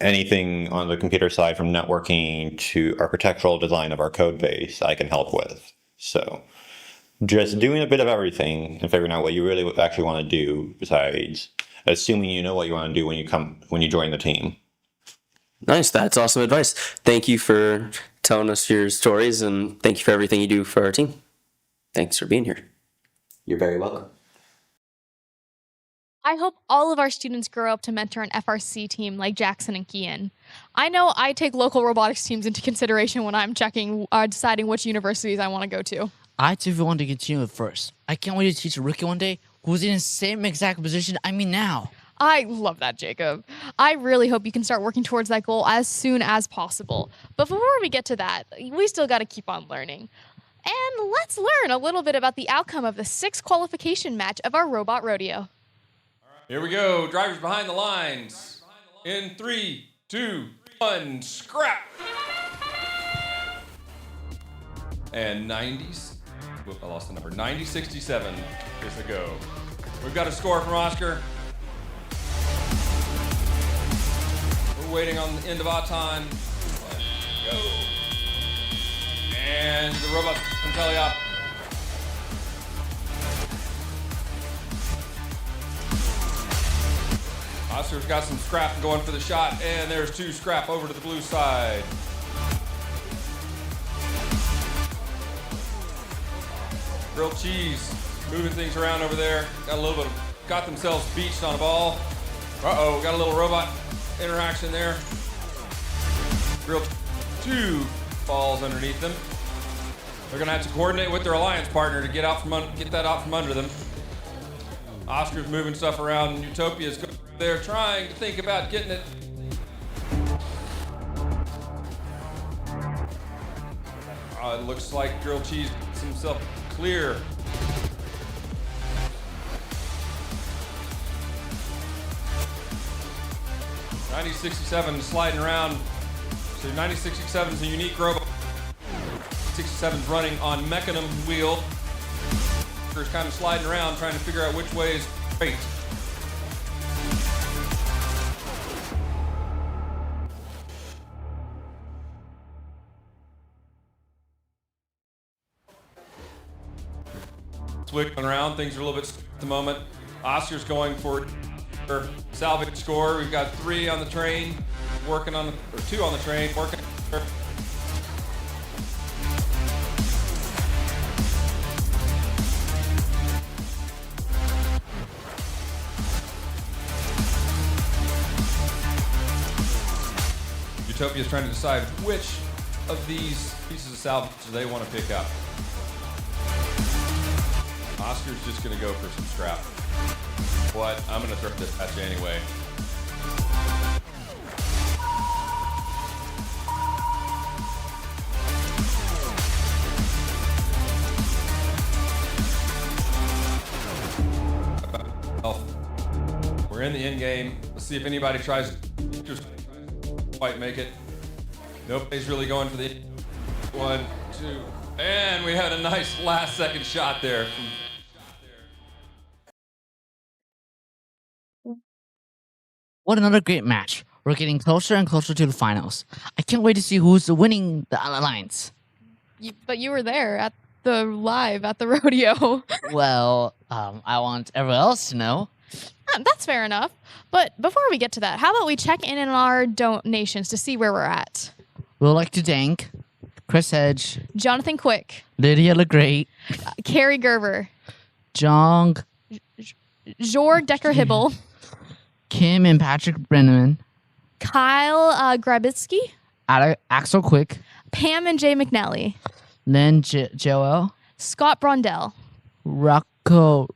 anything on the computer side from networking to architectural design of our code base I can help with. So just doing a bit of everything and figuring out what you really actually want to do besides assuming you know what you want to do when you join the team. Nice. That's awesome advice. Thank you for telling us your stories, and thank you for everything you do for our team. Thanks for being here. You're very welcome. I hope all of our students grow up to mentor an FRC team like Jackson and Kian. I know I take local robotics teams into consideration when I'm deciding which universities I want to go to. I too want to continue at first. I can't wait to teach a rookie one day who's in the same exact position I'm in now. I love that, Jacob. I really hope you can start working towards that goal as soon as possible. But before we get to that, we still got to keep on learning. And let's learn a little bit about the outcome of the 6th qualification match of our robot rodeo. Here we go. Drivers behind the lines. In 3, 2, 1, scrap. And 90s. Whoop, I lost the number. 90-67 is the go. We've got a score from Oscar. We're waiting on the end of our time. Let's go. And the robot can tell you. Oscar's got some scrap going for the shot, and there's 2 scrap over to the blue side. Grilled cheese, moving things around over there. Got themselves beached on a ball. Uh-oh, got a little robot interaction there. Grilled 2 balls underneath them. They're gonna have to coordinate with their alliance partner to get that out from under them. Oscar's moving stuff around, and Utopia's there trying to think about getting it. It looks like Grilled Cheese gets himself clear. $90-67 sliding around. So $90-67 is a unique robot. 67's running on Mechanism wheel. Oscar's kind of sliding around trying to figure out which way is great. Wiggling around, things are a little bit at the moment. Oscar's going for salvage score. We've got 3 on the train, or 2 on the train, working. Utopia's trying to decide which of these pieces of salvage they want to pick up. Oscar's just going to go for some scrap. What? I'm going to throw this at you anyway. We're in the end game. Let's see if anybody tries to just quite make it. Nobody's really going for the 1, 2, and we had a nice last second shot there. What another great match. We're getting closer and closer to the finals. I can't wait to see who's winning the alliance. But you were there at the rodeo. Well, I want everyone else to know. That's fair enough. But before we get to that, how about we check in on our donations to see where we're at? We'd like to thank Chris Hedge, Jonathan Quick, Lydia LeGreat, Carrie Gerber, Jong, Jorg Decker-Hibble, Kim and Patrick Brenneman, Kyle Grabitsky, Axel Quick, Pam and Jay McNally, Lynn Joel, Scott Brondell, Rocco,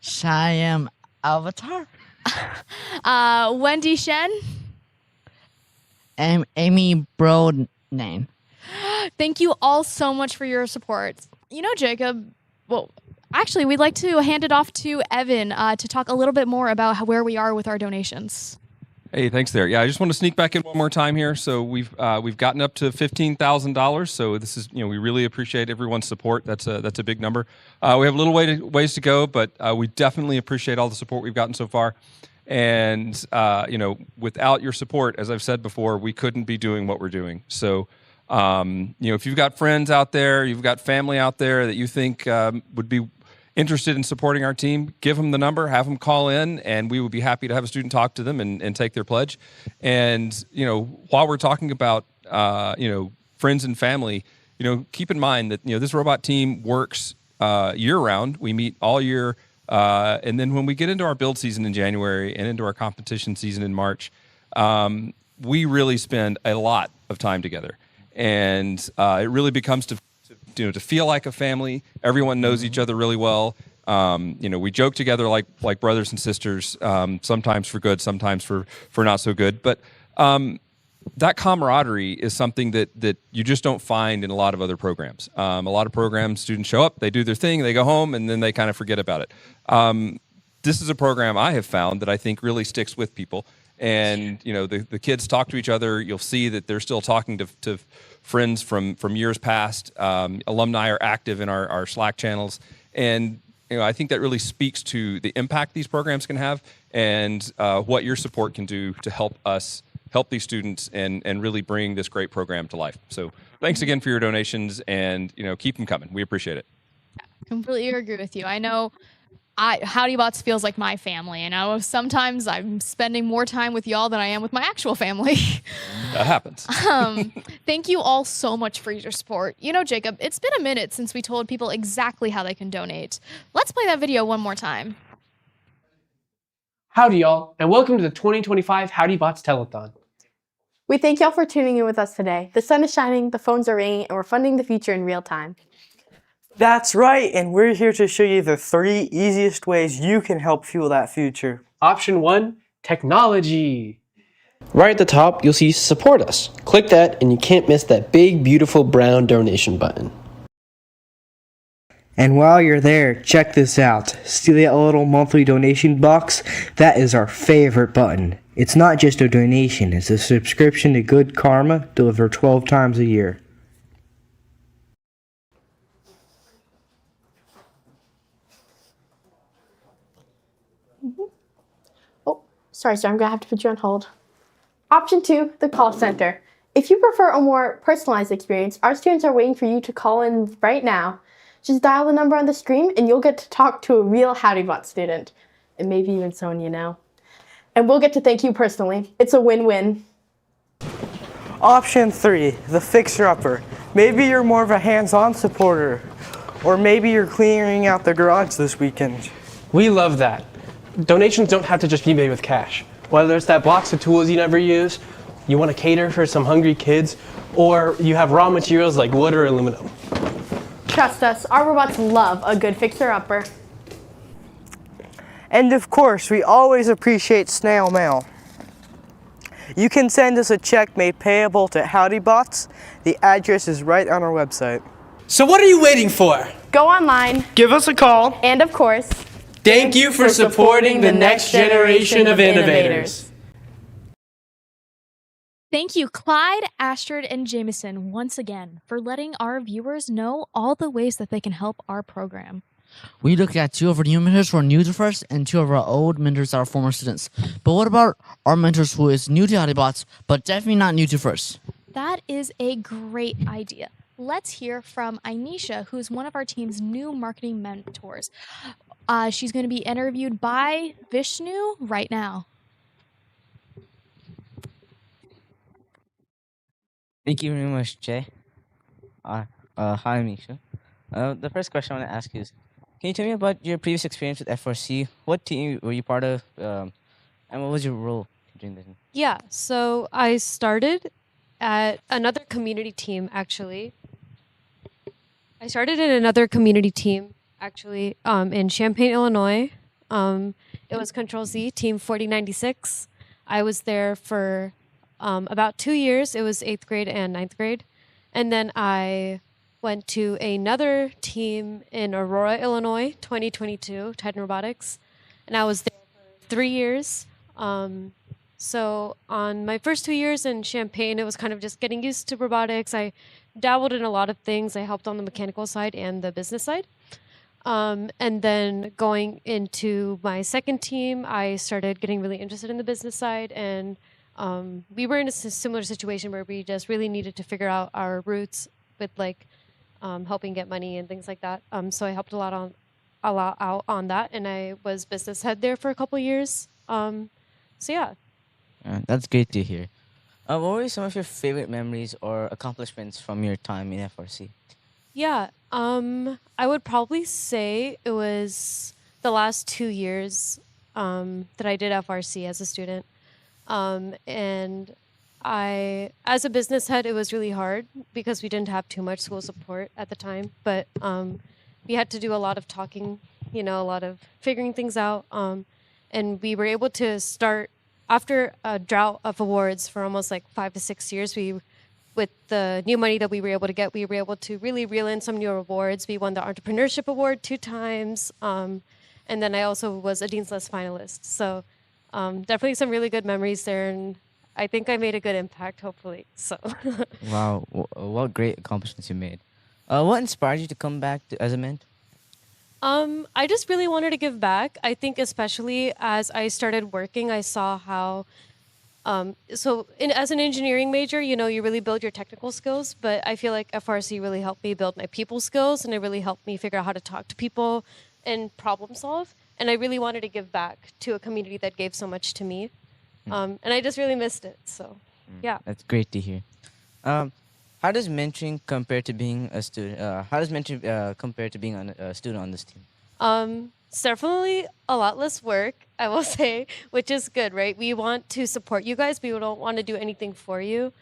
Shyam Avatar, Wendy Shen, and Amy Broadnane. Thank you all so much for your support. You know, Jacob, well, actually, we'd like to hand it off to Evan to talk a little bit more about where we are with our donations. Hey, thanks there. Yeah, I just want to sneak back in one more time here. So we've gotten up to $15,000. So this is, we really appreciate everyone's support. That's a big number. We have a little ways to go, but we definitely appreciate all the support we've gotten so far. And without your support, as I've said before, we couldn't be doing what we're doing. So if you've got friends out there, you've got family out there that you think would be interested in supporting our team, give them the number, have them call in, and we would be happy to have a student talk to them and take their pledge. And, while we're talking about, friends and family, keep in mind that, this robot team works year round. We meet all year. And then when we get into our build season in January and into our competition season in March, we really spend a lot of time together. And it really becomes to feel like a family. Everyone knows each other really well. We joke together like brothers and sisters, sometimes for good, sometimes for not so good. But that camaraderie is something that you just don't find in a lot of other programs. A lot of programs, students show up, they do their thing, they go home, and then they kind of forget about it. This is a program I have found that I think really sticks with people. And the kids talk to each other. You'll see that they're still talking to friends from years past. Alumni are active in our Slack channels, and I think that really speaks to the impact these programs can have and what your support can do to help us help these students and really bring this great program to life. So thanks again for your donations, and keep them coming. We appreciate it. Completely agree with you. I know Howdy Bots feels like my family, and I know sometimes I'm spending more time with y'all than I am with my actual family. That happens. Thank you all so much for your support. Jacob, it's been a minute since we told people exactly how they can donate. Let's play that video one more time. Howdy, y'all, and welcome to the 2025 Howdy Bots Telethon. We thank y'all for tuning in with us today. The sun is shining, the phones are ringing, and we're funding the future in real time. That's right, and we're here to show you the 3 easiest ways you can help fuel that future. Option 1, technology. Right at the top, you'll see Support Us. Click that, and you can't miss that big, beautiful brown donation button. And while you're there, check this out. See that little monthly donation box? That is our favorite button. It's not just a donation, it's a subscription to Good Karma, delivered 12 times a year. Sorry, sir, I'm gonna have to put you on hold. Option 2, the call center. If you prefer a more personalized experience, our students are waiting for you to call in right now. Just dial the number on the screen and you'll get to talk to a real HowdyBot student. And maybe even someone you know. And we'll get to thank you personally. It's a win-win. Option 3, the fixer-upper. Maybe you're more of a hands-on supporter. Or maybe you're clearing out the garage this weekend. We love that. Donations don't have to just be made with cash. Whether it's that box of tools you never use, you want to cater for some hungry kids, or you have raw materials like wood or aluminum. Trust us, our robots love a good fixer-upper. And of course, we always appreciate snail mail. You can send us a check made payable to Howdy Bots. The address is right on our website. So what are you waiting for? Go online. Give us a call. And of course, thank you for supporting the next generation of innovators. Thank you, Clyde, Astrid, and Jameson, once again, for letting our viewers know all the ways that they can help our program. We look at 2 of our new mentors who are new to FIRST and 2 of our old mentors that are former students. But what about our mentors who is new to HowdyBots, but definitely not new to FIRST? That is a great idea. Let's hear from Ainisha, who's one of our team's new marketing mentors. She's going to be interviewed by Vishnu right now. Thank you very much, Jay. Hi, Misha. The first question I want to ask is, can you tell me about your previous experience with FRC? What team were you part of, and what was your role during this? Yeah, so I started at another community team, actually. I started in another community team, actually, in Champaign, Illinois. It was Control Z, Team 4096. I was there for about 2 years. It was 8th grade and 9th grade. And then I went to another team in Aurora, Illinois, 2022, Titan Robotics. And I was there for 3 years. So on my first 2 years in Champaign, it was kind of just getting used to robotics. I dabbled in a lot of things. I helped on the mechanical side and the business side. And then going into my second team, I started getting really interested in the business side. And we were in a similar situation where we just really needed to figure out our roots with like helping get money and things like that. So I helped a lot out on that, and I was business head there for a couple years. So yeah. That's great to hear. What were some of your favorite memories or accomplishments from your time in FRC? Yeah, I would probably say it was the last 2 years that I did FRC as a student. And as a business head, it was really hard because we didn't have too much school support at the time. But we had to do a lot of talking, a lot of figuring things out. And we were able to start, after a drought of awards for almost like 5 to 6 years, with the new money that we were able to get, we were able to really reel in some new awards. We won the Entrepreneurship Award 2 times. And then I also was a Dean's List finalist. So definitely some really good memories there. And I think I made a good impact, hopefully. So. Wow, what great accomplishments you made. What inspired you to come back as a mentor? I just really wanted to give back. I think especially as I started working, I saw how, as an engineering major, you really build your technical skills, but I feel like FRC really helped me build my people skills, and it really helped me figure out how to talk to people and problem solve. And I really wanted to give back to a community that gave so much to me. And I just really missed it. So, yeah. That's great to hear. How does mentoring compare to being a student? How does mentoring compare to being a student on this team? It's definitely a lot less work, I will say, which is good, right? We want to support you guys. We don't want to do anything for you.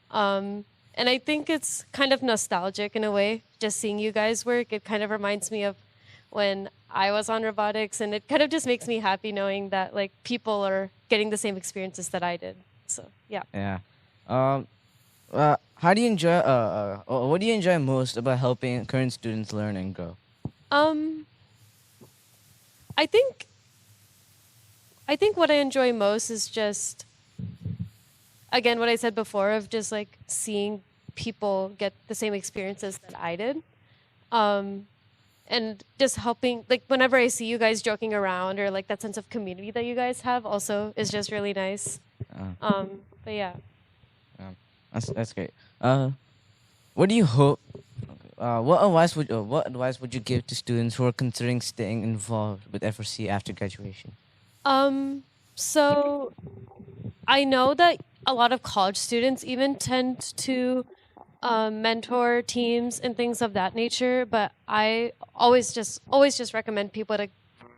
And I think it's kind of nostalgic in a way, just seeing you guys work. It kind of reminds me of when I was on robotics, and it kind of just makes me happy knowing that like people are getting the same experiences that I did. So, yeah. Yeah. How do you enjoy? What do you enjoy most about helping current students learn and grow? I think what I enjoy most is just, again, what I said before of just like seeing people get the same experiences that I did, and just helping. Like whenever I see you guys joking around, or like that sense of community that you guys have, also is just really nice. But yeah. That's great. What do you hope? What advice would you give to students who are considering staying involved with FRC after graduation? So I know that a lot of college students even tend to mentor teams and things of that nature, but I always just recommend people to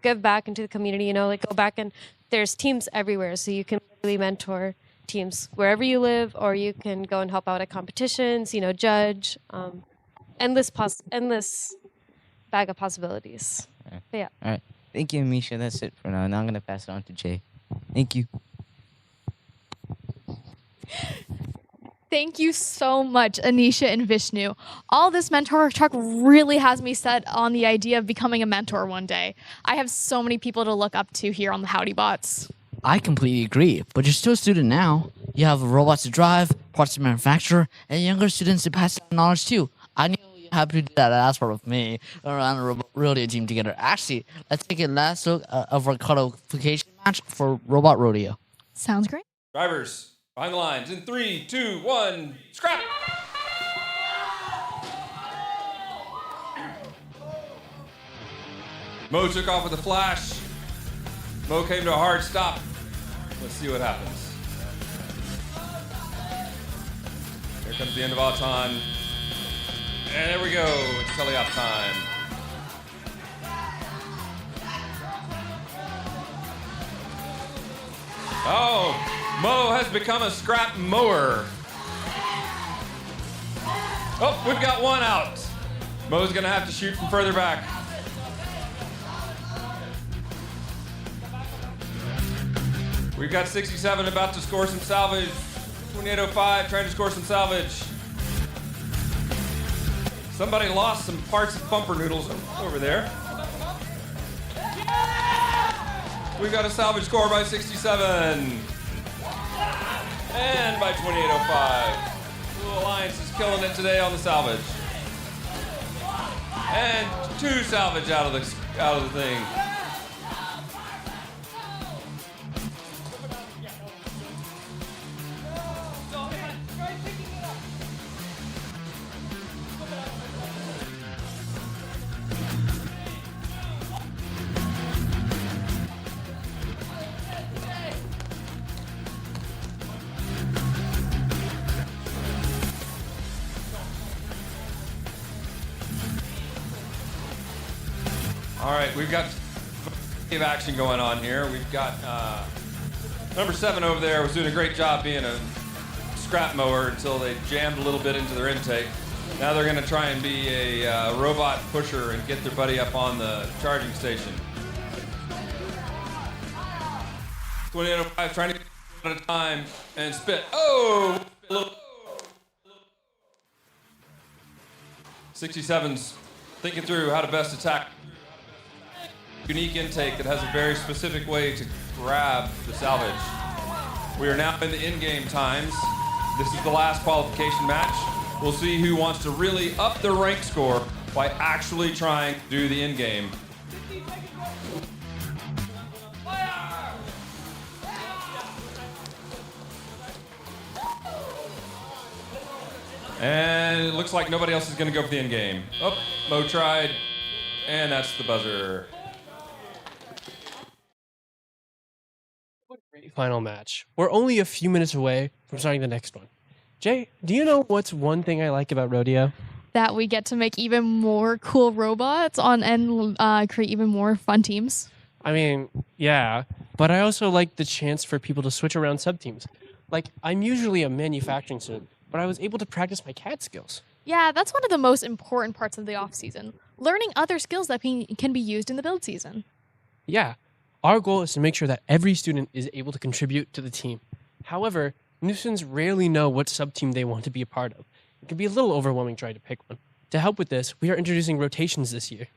give back into the community, like go back, and there's teams everywhere, so you can really mentor teams wherever you live, or you can go and help out at competitions, judge, endless bag of possibilities. But yeah. All right. Thank you, Misha. That's it for now. Now I'm going to pass it on to Jay. Thank you. Thank you so much, Anisha and Vishnu. All this mentor talk really has me set on the idea of becoming a mentor one day. I have so many people to look up to here on the Howdy Bots. I completely agree, but you're still a student now. You have robots to drive, parts to manufacture, and younger students to pass down knowledge too. I knew you were happy to do that last part with me around a rodeo team together. Actually, let's take a last look of our qualification match for Robot Rodeo. Sounds great. Drivers, behind the lines in 3, 2, 1, scrap! Mo took off with a flash. Mo came to a hard stop. Let's see what happens. Here comes the end of Auton. And there we go. It's Telethon time. Oh, Mo has become a scrap mower. Oh, we've got one out. Mo's gonna have to shoot from further back. We've got 67 about to score some salvage. 2805 trying to score some salvage. Somebody lost some parts of bumper noodles over there. We've got a salvage score by 67. And by 28.05. Blue Alliance is killing it today on the salvage. And 2 salvage out of the thing. All right, we've got action going on here. We've got number 7 over there was doing a great job being a scrap mower until they jammed a little bit into their intake. Now they're going to try and be a robot pusher and get their buddy up on the charging station. 28.05 trying to get at a time and spit. Oh! 67's thinking through how to best attack. Unique intake that has a very specific way to grab the salvage. We are now in the in-game times. This is the last qualification match. We'll see who wants to really up their rank score by actually trying to do the in-game. And it looks like nobody else is going to go for the in-game. Oh, Mo tried, and that's the buzzer. Final match. We're only a few minutes away from starting the next one. Jay, do you know what's one thing I like about rodeo? That we get to make even more cool robots and create even more fun teams. I mean, yeah, but I also like the chance for people to switch around sub-teams. Like, I'm usually a manufacturing student, but I was able to practice my CAD skills. Yeah, that's one of the most important parts of the off-season. Learning other skills that can be used in the build season. Yeah, our goal is to make sure that every student is able to contribute to the team. However, new students rarely know what sub-team they want to be a part of. It can be a little overwhelming trying to pick one. To help with this, we are introducing rotations this year.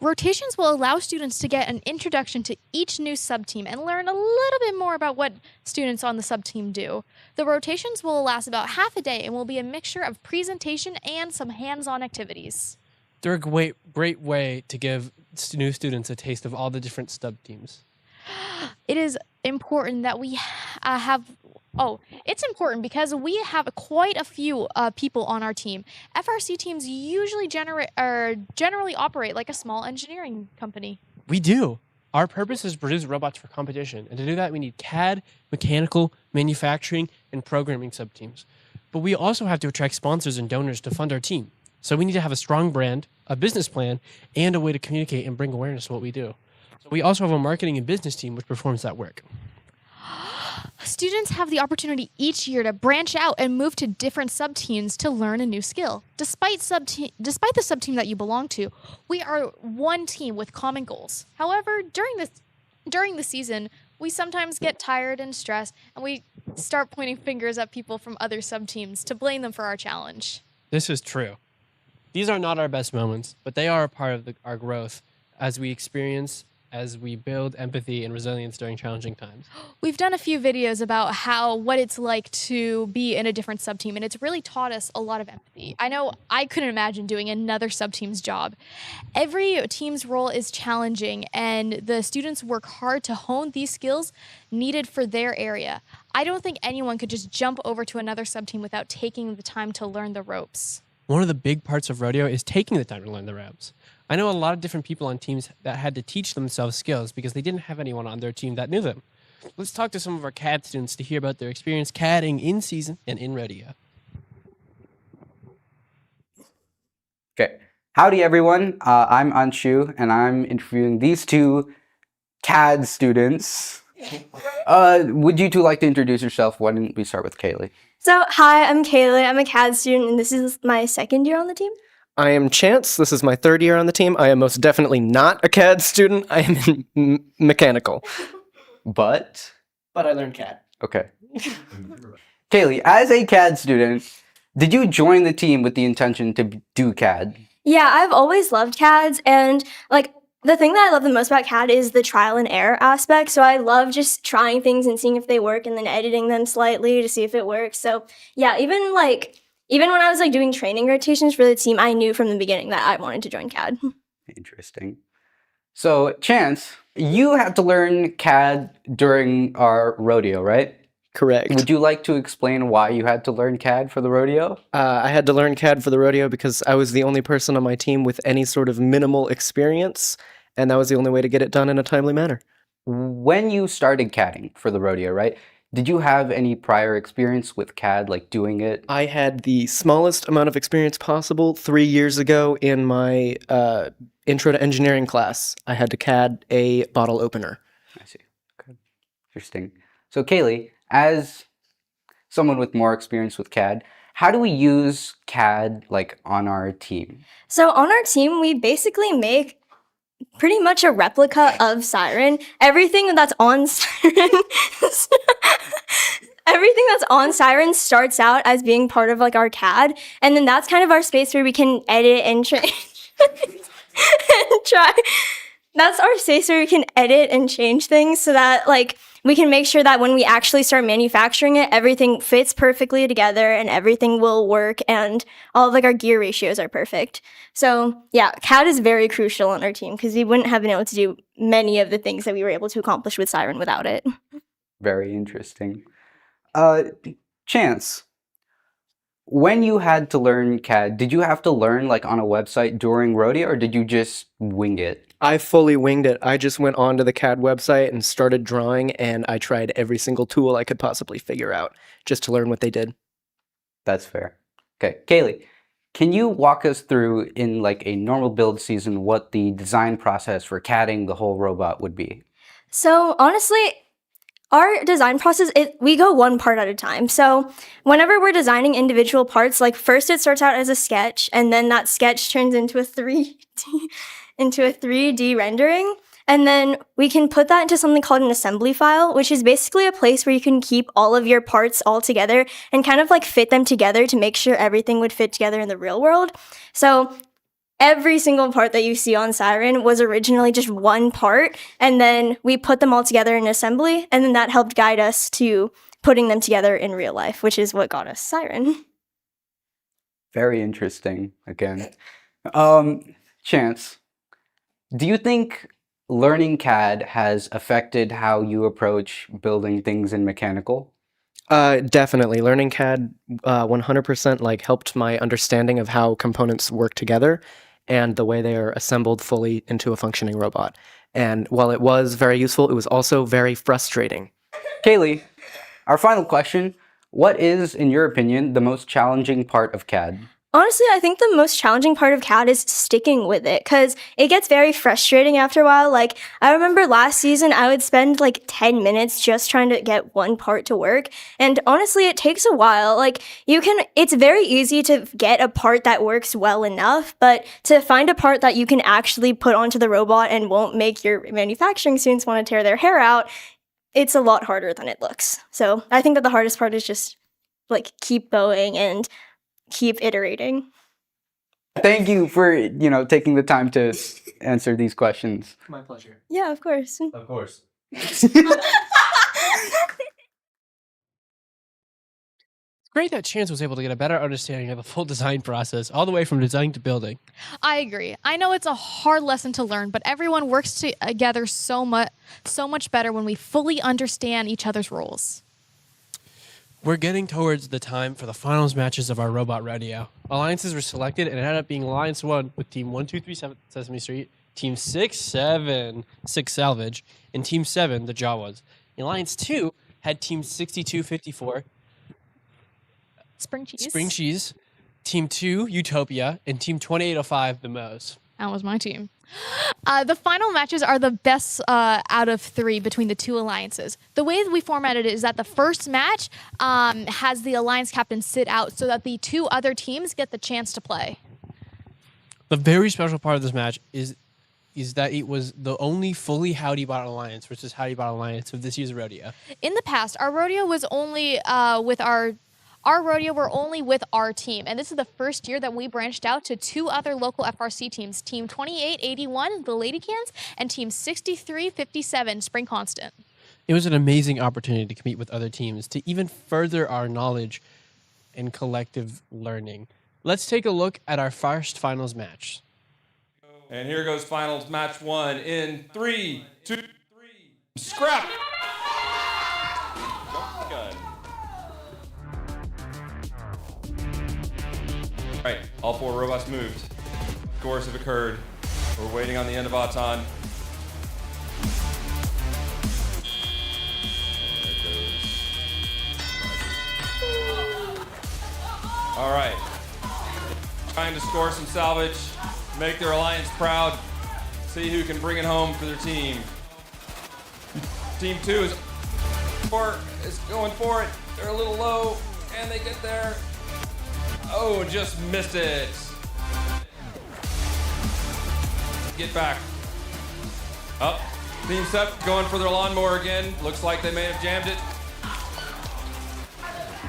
Rotations will allow students to get an introduction to each new sub-team and learn a little bit more about what students on the sub-team do. The rotations will last about half a day and will be a mixture of presentation and some hands-on activities. They're a great way to give new students a taste of all the different sub-teams. It is important that we it's important because we have quite a few people on our team. FRC teams usually generally operate like a small engineering company. We do. Our purpose is to produce robots for competition, and to do that we need CAD, mechanical, manufacturing, and programming sub-teams. But we also have to attract sponsors and donors to fund our team. So we need to have a strong brand, a business plan, and a way to communicate and bring awareness to what we do. So we also have a marketing and business team which performs that work. Students have the opportunity each year to branch out and move to different sub-teams to learn a new skill. Despite the sub-team that you belong to, we are one team with common goals. However, during the season, we sometimes get tired and stressed, and we start pointing fingers at people from other sub-teams to blame them for our challenge. This is true. These are not our best moments, but they are a part of our growth as we build empathy and resilience during challenging times. We've done a few videos about what it's like to be in a different sub-team, and it's really taught us a lot of empathy. I know I couldn't imagine doing another sub-team's job. Every team's role is challenging, and the students work hard to hone these skills needed for their area. I don't think anyone could just jump over to another sub-team without taking the time to learn the ropes. One of the big parts of rodeo is taking the time to learn the ropes. I know a lot of different people on teams that had to teach themselves skills because they didn't have anyone on their team that knew them. Let's talk to some of our CAD students to hear about their experience CADing in season and in rodeo. Okay. Howdy, everyone. I'm Anshu, and I'm interviewing these two CAD students. Would you two like to introduce yourself? Why don't we start with Kaylee? So, hi, I'm Kaylee. I'm a CAD student, and this is my second year on the team. I am Chance. This is my third year on the team. I am most definitely not a CAD student. I am in mechanical. But I learned CAD. Okay. Kaylee, as a CAD student, did you join the team with the intention to do CAD? Yeah, I've always loved CADs, and The thing that I love the most about CAD is the trial and error aspect. So I love just trying things and seeing if they work and then editing them slightly to see if it works. So yeah, even when I was like doing training rotations for the team, I knew from the beginning that I wanted to join CAD. Interesting. So, Chance, you had to learn CAD during our rodeo, right? Correct. Would you like to explain why you had to learn CAD for the rodeo? I had to learn CAD for the rodeo because I was the only person on my team with any sort of minimal experience, and that was the only way to get it done in a timely manner. When you started CADing for the rodeo, right? Did you have any prior experience with CAD, like doing it? I had the smallest amount of experience possible 3 years ago in my intro to engineering class. I had to CAD a bottle opener. I see. Okay. Interesting. So, Kaylee, as someone with more experience with CAD, how do we use CAD like on our team? So on our team, we basically make pretty much a replica of Siren. Everything that's on Siren everything that's on Siren starts out as being part of like our CAD, and then that's kind of our space where we can edit and change and try. That's our space where we can edit and change things so that like we can make sure that when we actually start manufacturing it, everything fits perfectly together and everything will work and all of like our gear ratios are perfect. So yeah, CAD is very crucial on our team because we wouldn't have been able to do many of the things that we were able to accomplish with Siren without it. Very interesting. Chance, when you had to learn CAD, did you have to learn like on a website during rodeo or did you just wing it? I fully winged it. I just went onto the CAD website and started drawing, and I tried every single tool I could possibly figure out just to learn what they did. That's fair. Okay, Kaylee, can you walk us through in like a normal build season what the design process for CADing the whole robot would be? So honestly, our design process, we go one part at a time. So whenever we're designing individual parts, like first it starts out as a sketch, and then that sketch turns into a 3D rendering. And then we can put that into something called an assembly file, which is basically a place where you can keep all of your parts all together and kind of like fit them together to make sure everything would fit together in the real world. So every single part that you see on Siren was originally just one part, and then we put them all together in assembly, and then that helped guide us to putting them together in real life, which is what got us Siren. Very interesting, again. Chance, do you think learning CAD has affected how you approach building things in mechanical? Definitely. Learning CAD 100% like helped my understanding of how components work together and the way they are assembled fully into a functioning robot. And while it was very useful, it was also very frustrating. Kaylee, our final question. What is, in your opinion, the most challenging part of CAD? Honestly, I think the most challenging part of CAD is sticking with it because it gets very frustrating after a while. Like, I remember last season, I would spend like 10 minutes just trying to get one part to work. And honestly, it takes a while. Like, it's very easy to get a part that works well enough, but to find a part that you can actually put onto the robot and won't make your manufacturing students want to tear their hair out, it's a lot harder than it looks. So I think that the hardest part is just like keep going and keep iterating. Thank you for, taking the time to answer these questions. My pleasure. Yeah, of course. Of course. It's great that Chance was able to get a better understanding of the full design process, all the way from design to building. I agree. I know it's a hard lesson to learn, but everyone works together so much better when we fully understand each other's roles. We're getting towards the time for the finals matches of our robot rodeo. Alliances were selected, and it ended up being Alliance 1 with Team 1237 Sesame Street, Team 67 Six Salvage, and Team 7 the Jawas. Alliance 2 had Team 6254 Spring Cheese, Team 2 Utopia, and Team 2805 the Moes. That was my team. The final matches are the best out of 3 between the two alliances. The way that we formatted it is that the first match has the alliance captain sit out so that the 2 other teams get the chance to play. The very special part of this match is that it was the only fully Howdy Bot alliance versus Howdy Bot alliance of this year's rodeo. In the past, our rodeo was only with our Our rodeo, we're only with our team, and this is the first year that we branched out to 2 other local FRC teams, Team 2881, the Lady Cans, and Team 6357, Spring Constant. It was an amazing opportunity to compete with other teams to even further our knowledge and collective learning. Let's take a look at our first finals match. And here goes finals match 1 in 3, 2, 3, scrap! Jump the gun. All right, all 4 robots moved. Scores have occurred. We're waiting on the end of Auton. All right. Trying to score some salvage, make their alliance proud, see who can bring it home for their team. Team 2 is going for it. They're a little low, and they get there. Oh, just missed it. Get back. Up. Team Sep going for their lawnmower again. Looks like they may have jammed it.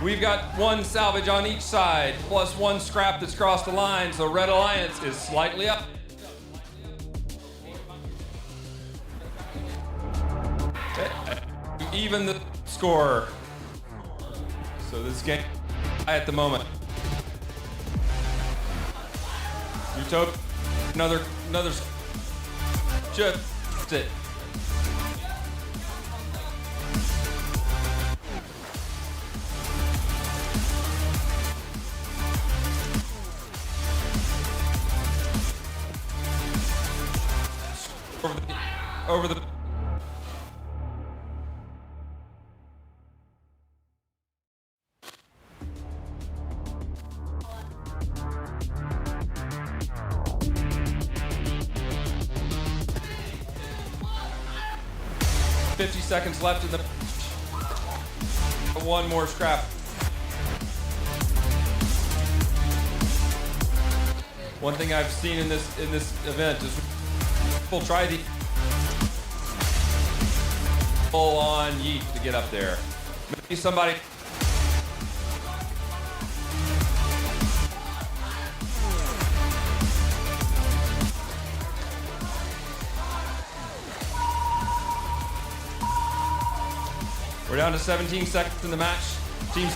We've got 1 salvage on each side, plus 1 scrap that's crossed the line, so Red Alliance is slightly up. Even the score. So this game at the moment. Utopia, another just it. Over the 50 seconds left in the 1 more scrap. One thing I've seen in this event is people try the full on yeet to get up there. Maybe somebody. We're down to 17 seconds in the match. Teams.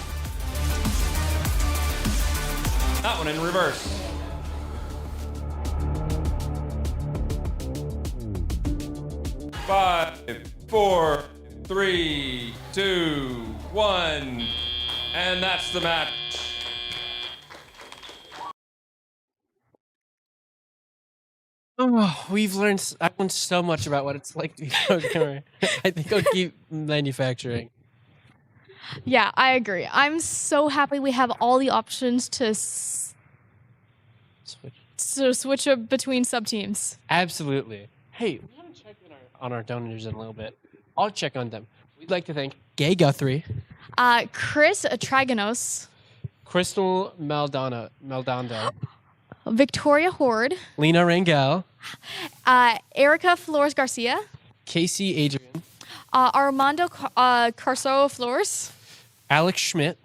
That one in reverse. Five, 4, 3, 2, 1, and that's the match. Oh, I've learned so much about what it's like to be programmer. I think I'll keep manufacturing. Yeah, I agree. I'm so happy we have all the options to switch up between sub teams. Absolutely. Hey, we want to check on our donors in a little bit. I'll check on them. We'd like to thank Gay Guthrie, Chris Trigonos, Crystal Maldonado, Victoria Horde, Lena Rangel, Erica Flores Garcia, Casey Adrian, Armando Carso Flores, Alex Schmidt,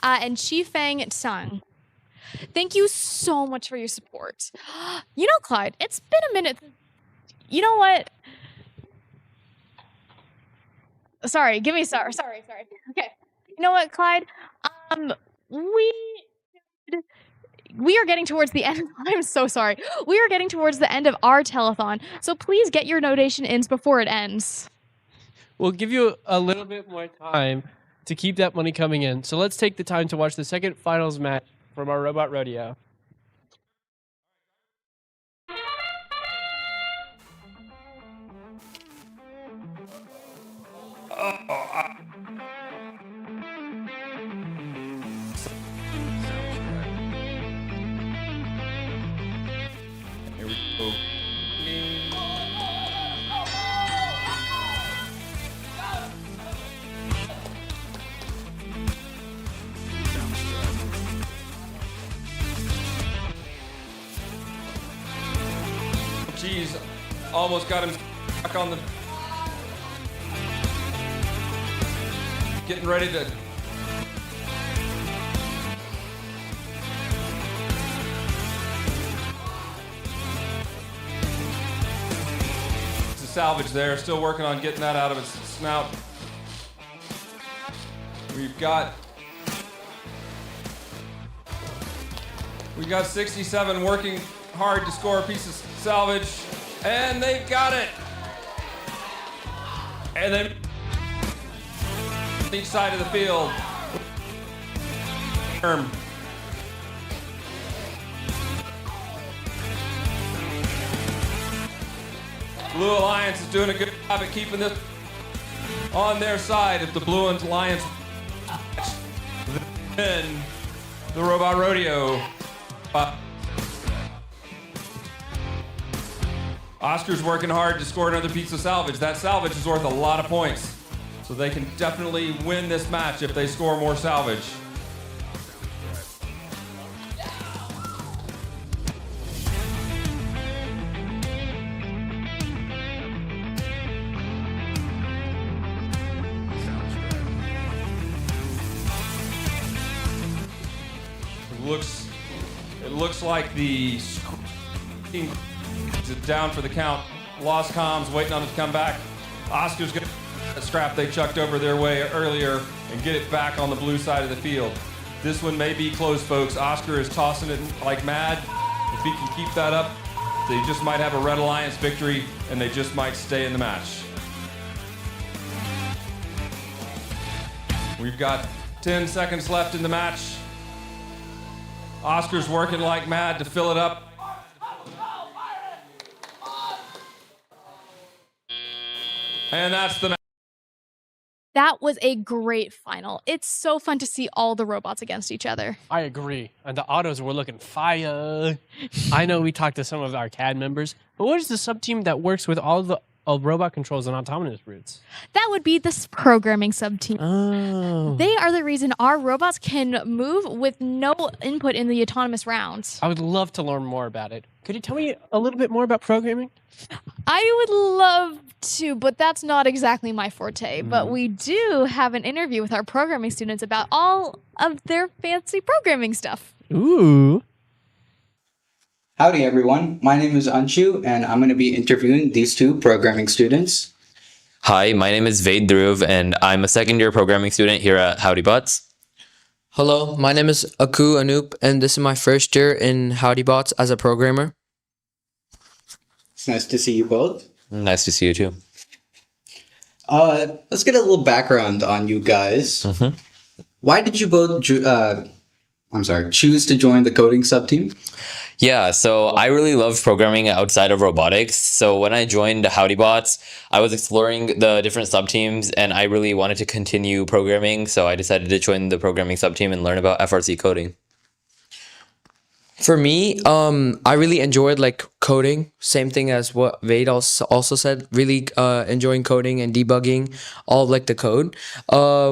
and Chi Fang Tsang. Thank you so much for your support. You know, Clyde, it's been a minute. You know what? Sorry. Okay. You know what, Clyde? We are getting towards the end. I'm so sorry. We are getting towards the end of our telethon, so please get your donation ins before it ends. We'll give you a little bit more time to keep that money coming in. So let's take the time to watch the second finals match from our Robot Rodeo. Here we go. Jeez, almost got him stuck on the. Getting ready to salvage there. Still working on getting that out of its snout. We've got 67 working hard to score a piece of salvage, and they've got it. And then each side of the field. Blue Alliance is doing a good job at keeping this on their side. If the Blue Alliance then the Robot Rodeo. Oscar's working hard to score another piece of salvage. That salvage is worth a lot of points. So they can definitely win this match if they score more salvage. It looks like the team is down for the count. Lost comms, waiting on it to come back. Oscar's gonna a scrap they chucked over their way earlier and get it back on the blue side of the field. This one may be close, folks. Oscar is tossing it like mad. If he can keep that up, they just might have a Red Alliance victory and they just might stay in the match. We've got 10 seconds left in the match. Oscar's working like mad to fill it up. And that's the match. That was a great final. It's so fun to see all the robots against each other. I agree. And the autos were looking fire. I know we talked to some of our CAD members, but what is the sub-team that works with all the robot controls and autonomous routes? That would be the programming sub-team. Oh. They are the reason our robots can move with no input in the autonomous rounds. I would love to learn more about it. Could you tell me a little bit more about programming? I would love to, but that's not exactly my forte. But we do have an interview with our programming students about all of their fancy programming stuff. Ooh. Howdy, everyone. My name is Anshu, and I'm going to be interviewing these two programming students. Hi, my name is Vaid Dhruv, and I'm a second-year programming student here at Howdy Bots. Hello, my name is Aku Anup, and this is my first year in Howdy Bots as a programmer. It's nice to see you both. Nice to see you too. Let's get a little background on you guys. Why did you both choose to join the coding sub-team? Yeah, so I really love programming outside of robotics. So when I joined Howdy Bots, I was exploring the different sub-teams and I really wanted to continue programming. So I decided to join the programming sub-team and learn about FRC coding. For me, I really enjoyed like coding. Same thing as what Vaid also said. Really enjoying coding and debugging all of, like the code,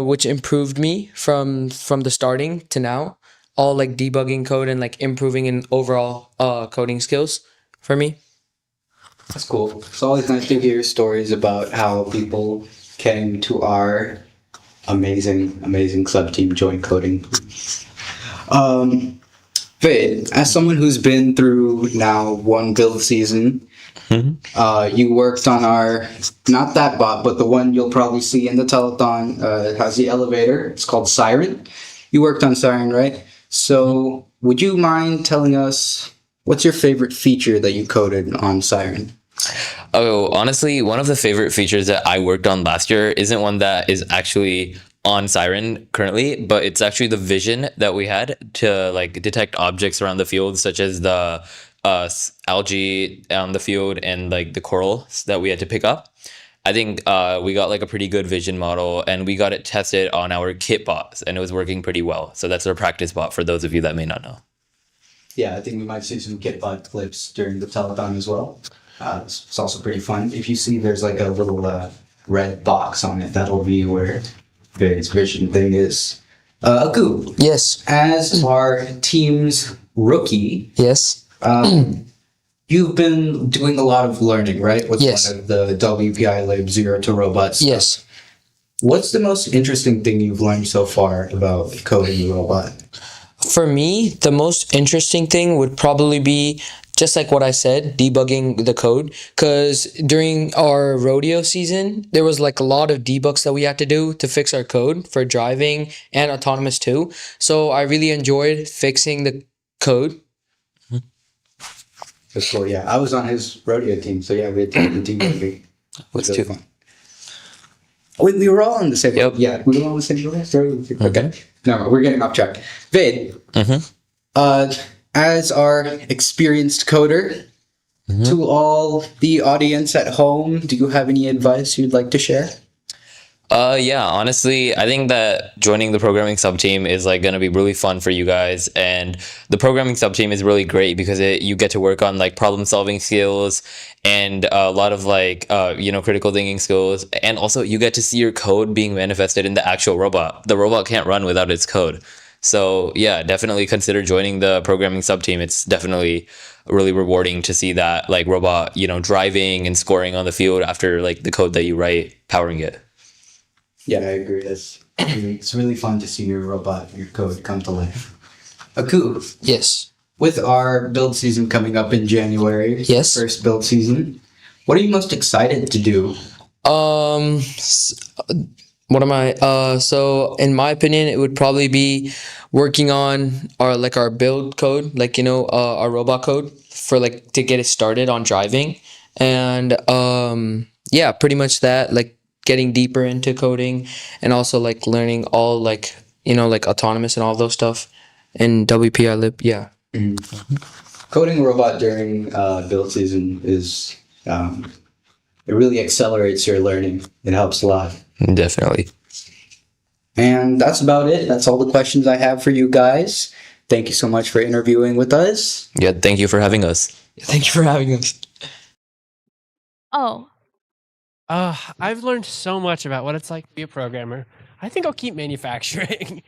which improved me from the starting to now. All like debugging code and like improving in overall coding skills for me. That's cool. It's always nice to hear stories about how people came to our amazing sub-team join coding. Vaid, as someone who's been through now one build season, you worked on our, not that bot, but the one you'll probably see in the telethon. It has the elevator. It's called Siren. You worked on Siren, right? So would you mind telling us what's your favorite feature that you coded on Siren? Oh, honestly, one of the favorite features that I worked on last year isn't one that is actually on Siren currently, but it's actually the vision that we had to like detect objects around the field, such as the algae on the field and like the corals that we had to pick up. I think we got like a pretty good vision model and we got it tested on our kit bots and it was working pretty well. So that's our practice bot for those of you that may not know. Yeah, I think we might see some kit bot clips during the telethon as well. It's also pretty fun. If you see there's like a little red box on it, that'll be where Vaid's vision thing is. Aku. Yes. As our team's rookie. Yes. You've been doing a lot of learning, right? With Yes. the WPI Lab 0 to Robots. Yes. What's the most interesting thing you've learned so far about coding a robot? For me, the most interesting thing would probably be just like what I said, debugging the code. Because during our rodeo season, there was like a lot of debugs that we had to do to fix our code for driving and autonomous too. So I really enjoyed fixing the code. That's cool. Yeah, I was on his rodeo team, so yeah, we had to team building. What's really fun. We were all on the same. Yep. Yeah, we were all on the same. Okay. No, we're getting off track. Vade, as our experienced coder, to all the audience at home, do you have any advice you'd like to share? Yeah, honestly, I think that joining the programming sub team is like going to be really fun for you guys. And the programming sub team is really great because you get to work on like problem solving skills and a lot of like, critical thinking skills. And also you get to see your code being manifested in the actual robot. The robot can't run without its code. So yeah, definitely consider joining the programming sub team. It's definitely really rewarding to see that like robot, driving and scoring on the field after like the code that you write powering it. Yeah, I agree. It's really fun to see your robot, your code come to life. Aku. Yes. With our build season coming up in January, yes, first build season, what are you most excited to do? What am I? So in my opinion, it would probably be working on our build code, our robot code for to get it started on driving, and yeah, pretty much that. Getting deeper into coding, and also learning all autonomous and all those stuff, and WPI lib. Yeah. Mm-hmm. Coding a robot during build season is it really accelerates your learning. It helps a lot. Definitely. And that's about it. That's all the questions I have for you guys. Thank you so much for interviewing with us. Yeah, thank you for having us. Thank you for having us. Oh. I've learned so much about what it's like to be a programmer. I think I'll keep manufacturing.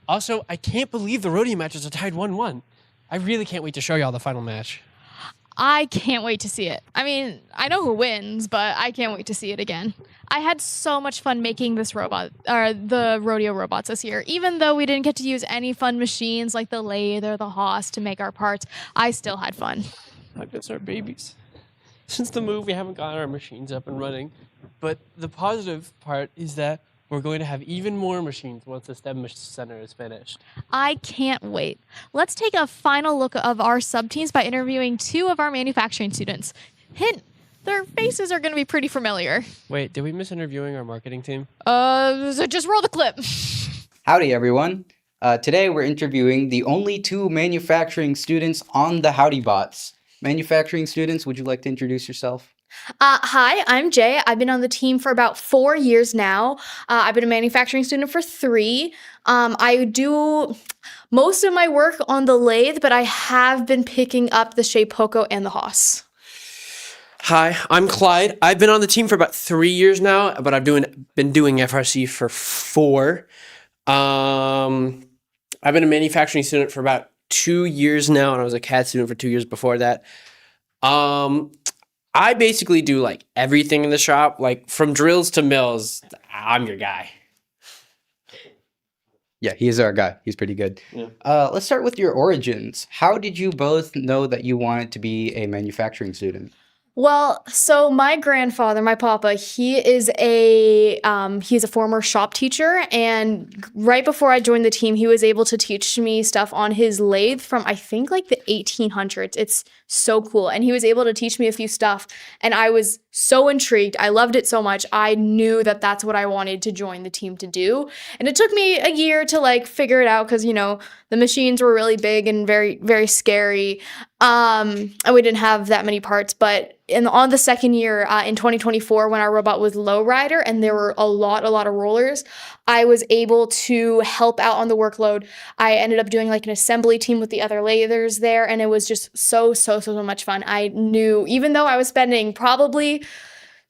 Also, I can't believe the rodeo matches are tied 1-1. I really can't wait to show y'all the final match. I can't wait to see it. I mean, I know who wins, but I can't wait to see it again. I had so much fun making the rodeo robots this year. Even though we didn't get to use any fun machines like the lathe or the Haas to make our parts, I still had fun. I miss our babies. Since the move, we haven't gotten our machines up and running. But the positive part is that we're going to have even more machines once the STEM Center is finished. I can't wait. Let's take a final look of our sub-teams by interviewing 2 of our manufacturing students. Hint, their faces are going to be pretty familiar. Wait, did we miss interviewing our marketing team? So just roll the clip. Howdy, everyone. Today we're interviewing the only 2 manufacturing students on the Howdy Bots. Manufacturing students, would you like to introduce yourself? Hi, I'm Jay. I've been on the team for about 4 years now. I've been a manufacturing student for 3. I do most of my work on the lathe, but I have been picking up the Shapeoko and the Haas. Hi, I'm Clyde. I've been on the team for about 3 years now, but I've been doing FRC for 4. I've been a manufacturing student for about 2 years now, and I was a CAD student for 2 years before that. I basically do everything in the shop, from drills to mills. I'm your guy. Yeah, he's our guy. He's pretty good. Yeah. Let's start with your origins. How did you both know that you wanted to be a manufacturing student? Well, so my grandfather, my papa, he's a former shop teacher, and right before I joined the team, he was able to teach me stuff on his lathe from I think the 1800s. It's so cool, and he was able to teach me a few stuff, and I was so intrigued. I loved it so much. I knew that that's what I wanted to join the team to do, and it took me a year to figure it out because the machines were really big and very, very scary. And we didn't have that many parts, but on the second year, in 2024, when our robot was lowrider and there were a lot of rollers, I was able to help out on the workload. I ended up doing an assembly team with the other lathers there, and it was just so much fun. I knew, even though I was spending probably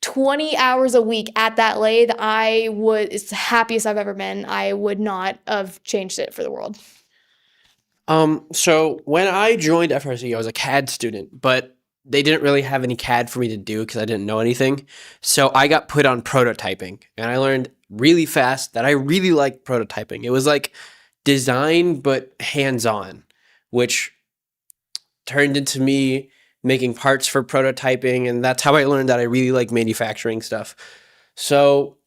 20 hours a week at that lathe, it's the happiest I've ever been. I would not have changed it for the world. So when I joined FRC, I was a CAD student, but they didn't really have any CAD for me to do because I didn't know anything. So I got put on prototyping, and I learned really fast that I really liked prototyping. It was like design, but hands-on, which turned into me making parts for prototyping, and that's how I learned that I really like manufacturing stuff. So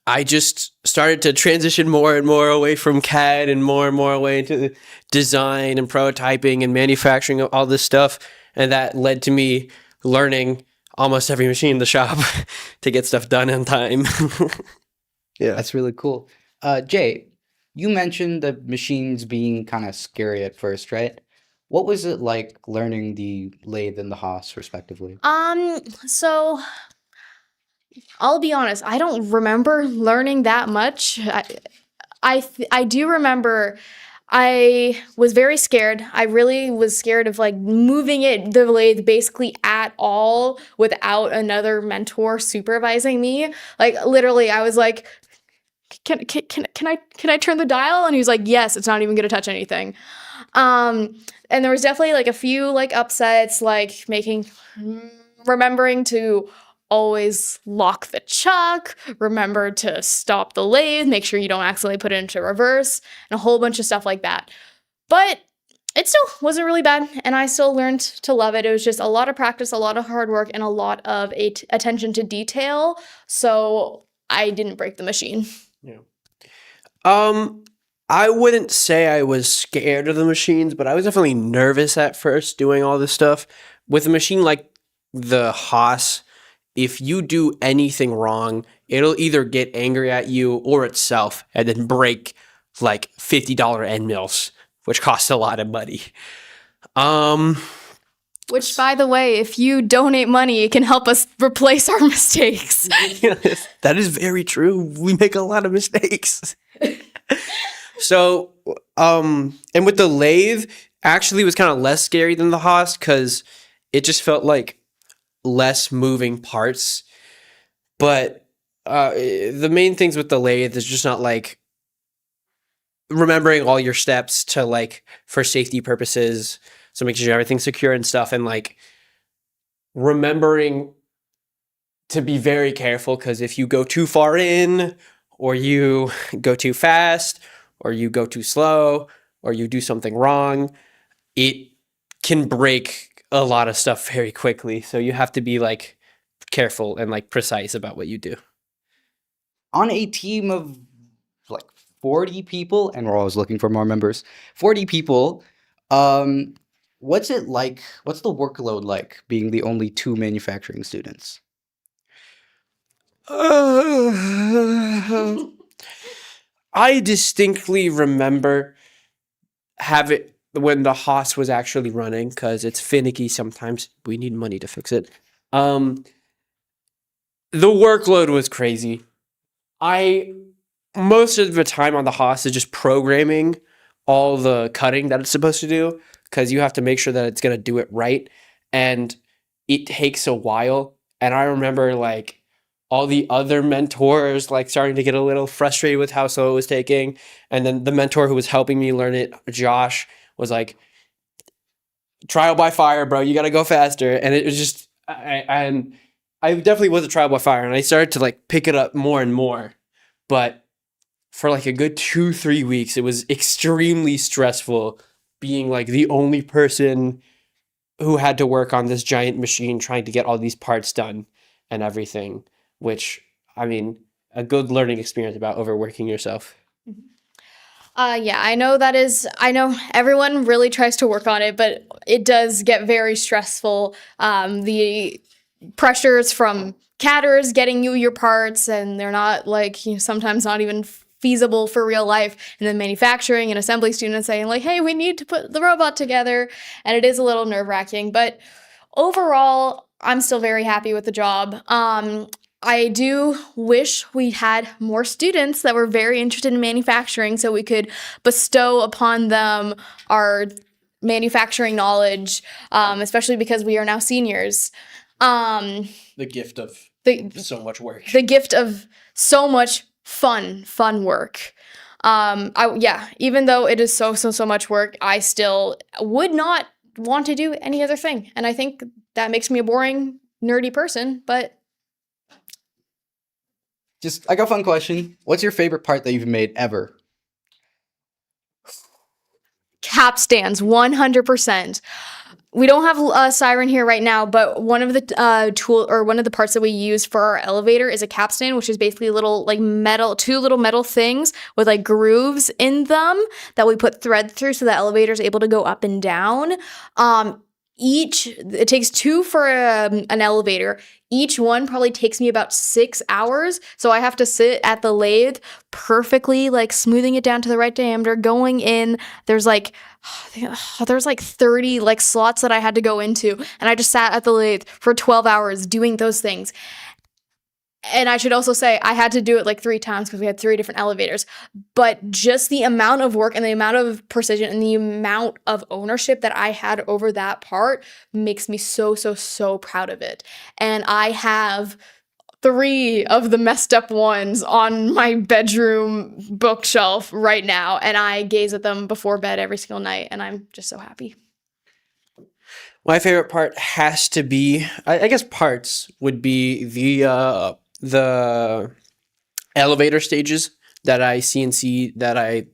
I just started to transition more and more away from CAD and more away into design and prototyping and manufacturing all this stuff. And that led to me learning almost every machine in the shop to get stuff done in time. Yeah. That's really cool. Jay, you mentioned the machines being kind of scary at first, right? What was it like learning the lathe and the Haas, respectively? So I'll be honest, I don't remember learning that much. I do remember I was very scared. I really was scared of like moving the lathe basically at all without another mentor supervising me. Like literally, I was like, can I turn the dial? And he was like, yes, it's not even gonna touch anything. And there was definitely like a few like upsets, like remembering to always lock the chuck, remember to stop the lathe, make sure you don't accidentally put it into reverse, and a whole bunch of stuff like that. But it still wasn't really bad, and I still learned to love it. It was just a lot of practice, a lot of hard work, and a lot of attention to detail, so I didn't break the machine. I wouldn't say I was scared of the machines, but I was definitely nervous at first doing all this stuff. With a machine like the Haas, if you do anything wrong, it'll either get angry at you or itself and then break like $50 end mills, which costs a lot of money. Which, by the way, if you donate money, it can help us replace our mistakes. That is very true. We make a lot of mistakes. So, and with the lathe, actually was kind of less scary than the Haas because it just felt like less moving parts. But the main things with the lathe is just not like remembering all your steps to like for safety purposes. So making sure everything's secure and stuff, and like remembering to be very careful because if you go too far in, or you go too fast, or you go too slow, or you do something wrong, it can break a lot of stuff very quickly. So you have to be like careful and like precise about what you do. On a team of like 40 people, and we're always looking for more members, 40 people, what's it like? What's the workload like being the only 2 manufacturing students? I distinctly remember when the Haas was actually running because it's finicky sometimes. We need money to fix it. The workload was crazy. Most of the time on the Haas is just programming all the cutting that it's supposed to do because you have to make sure that it's going to do it right. And it takes a while. And I remember like all the other mentors like starting to get a little frustrated with how slow it was taking. And then the mentor who was helping me learn it, Josh, was like, trial by fire, bro. You got to go faster. And it was just, I definitely was a trial by fire. And I started to like pick it up more and more. But for like a good 2-3 weeks, it was extremely stressful being like the only person who had to work on this giant machine trying to get all these parts done and everything, which, I mean, a good learning experience about overworking yourself. Yeah, I know everyone really tries to work on it, but it does get very stressful. The pressures from catters getting you your parts, and they're not like, sometimes not even feasible for real life. And then manufacturing and assembly students saying like, hey, we need to put the robot together. And it is a little nerve-wracking, but overall, I'm still very happy with the job. I do wish we had more students that were very interested in manufacturing so we could bestow upon them our manufacturing knowledge, especially because we are now seniors. The gift of so much work. The gift of so much fun work. Even though it is so much work, I still would not want to do any other thing. And I think that makes me a boring, nerdy person, but Just like a fun question. What's your favorite part that you've made ever? capstans, 100%. we don't have a siren here right now, but one of the one of the parts that we use for our elevator is a capstan, which is basically little like two little metal things with like grooves in them that we put thread through so the elevator is able to go up and down. It takes two for an elevator. Each one probably takes me about 6 hours. So I have to sit at the lathe perfectly, like smoothing it down to the right diameter, going in. There's like 30 like slots that I had to go into. And I just sat at the lathe for 12 hours doing those things. And I should also say I had to do it like 3 times because we had 3 different elevators. But just the amount of work and the amount of precision and the amount of ownership that I had over that part makes me so, so, so proud of it. And I have 3 of the messed up ones on my bedroom bookshelf right now. And I gaze at them before bed every single night. And I'm just so happy. My favorite part has to be, I guess parts would be the elevator stages that I CNC that I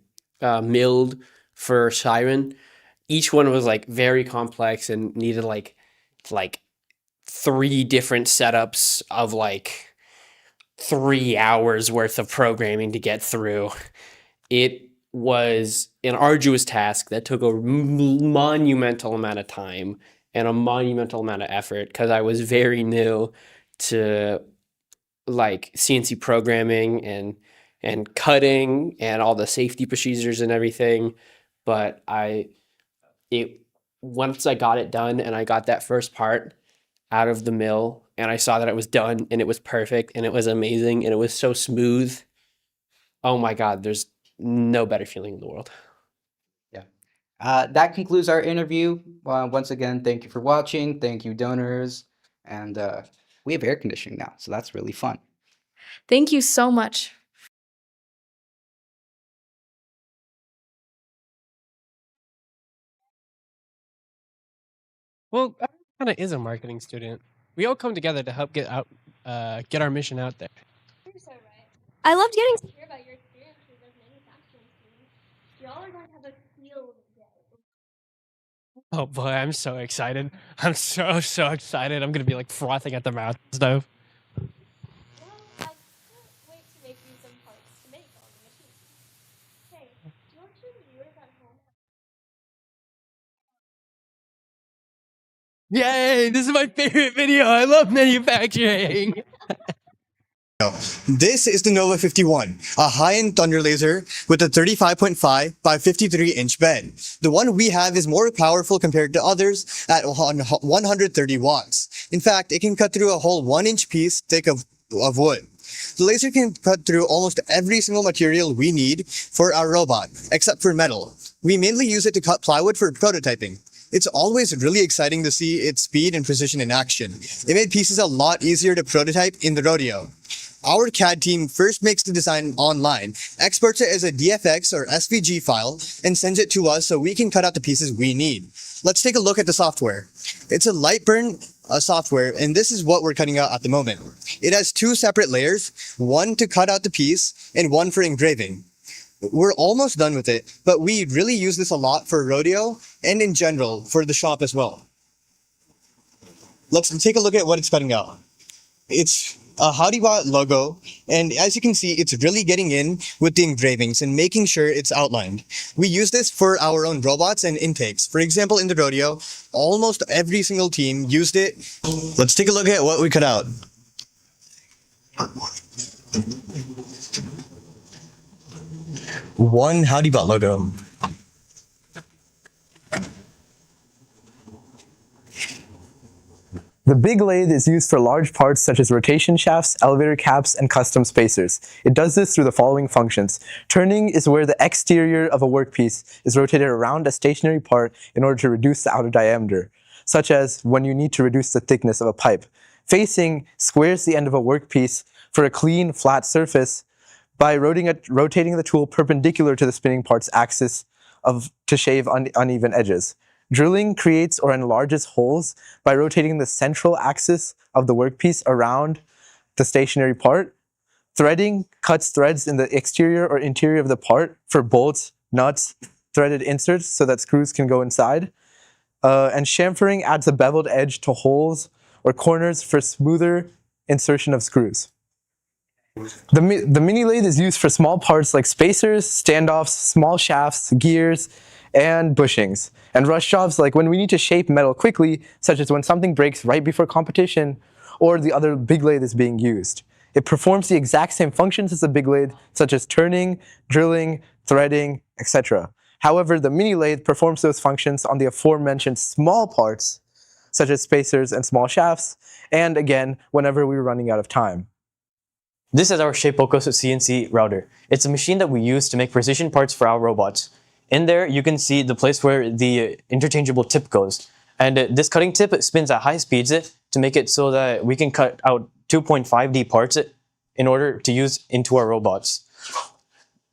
milled for Siren. Each one was like very complex and needed like 3 different setups of like 3 hours worth of programming to get through. It was an arduous task that took a monumental amount of time and a monumental amount of effort because I was very new to like CNC programming and cutting and all the safety procedures and everything. But once I got it done and I got that first part out of the mill and I saw that it was done and it was perfect and it was amazing and it was so smooth. Oh my God, there's no better feeling in the world. That concludes our interview. Once again, thank you for watching. Thank you, donors. And we have air conditioning now, so that's really fun. Thank you so much. Well, I kind of is a marketing student. We all come together to help get our mission out there. I loved getting to hear about your experiences as manufacturing students. Y'all are going to have a field day. Oh boy, I'm so excited. I'm so excited. I'm gonna be like frothing at the mouth and stuff. Well, I can't wait to make you some parts to make on the machine. Hey, don't you viewers at home? Yay! This is my favorite video. I love manufacturing. This is the Nova 51, a high-end thunder laser with a 35.5 by 53-inch bed. The one we have is more powerful compared to others at 130 watts. In fact, it can cut through a whole 1-inch piece thick of wood. The laser can cut through almost every single material we need for our robot, except for metal. We mainly use it to cut plywood for prototyping. It's always really exciting to see its speed and precision in action. It made pieces a lot easier to prototype in the rodeo. Our CAD team first makes the design online, exports it as a DFX or SVG file, and sends it to us so we can cut out the pieces we need. Let's take a look at the software. It's a Lightburn software, and this is what we're cutting out at the moment. It has 2 separate layers, one to cut out the piece and one for engraving. We're almost done with it, but we really use this a lot for rodeo and in general for the shop as well. Let's take a look at what it's cutting out. It's a Howdy Bot logo, and as you can see, it's really getting in with the engravings and making sure it's outlined. We use this for our own robots and intakes. For example, in the rodeo, almost every single team used it. Let's take a look at what we cut out. One Howdy Bot logo. The big lathe is used for large parts such as rotation shafts, elevator caps, and custom spacers. It does this through the following functions. Turning is where the exterior of a workpiece is rotated around a stationary part in order to reduce the outer diameter, such as when you need to reduce the thickness of a pipe. Facing squares the end of a workpiece for a clean, flat surface by rotating the tool perpendicular to the spinning part's axis to shave uneven edges. Drilling creates or enlarges holes by rotating the central axis of the workpiece around the stationary part. Threading cuts threads in the exterior or interior of the part for bolts, nuts, threaded inserts so that screws can go inside. and chamfering adds a beveled edge to holes or corners for smoother insertion of screws. The mini lathe is used for small parts like spacers, standoffs, small shafts, gears, and bushings, and rush jobs like when we need to shape metal quickly, such as when something breaks right before competition, or the other big lathe is being used. It performs the exact same functions as a big lathe, such as turning, drilling, threading, etc. However, the mini lathe performs those functions on the aforementioned small parts, such as spacers and small shafts, and again, whenever we're running out of time. This is our Shapeoko CNC router. It's a machine that we use to make precision parts for our robots. In there, you can see the place where the interchangeable tip goes. And this cutting tip spins at high speeds to make it so that we can cut out 2.5D parts in order to use into our robots.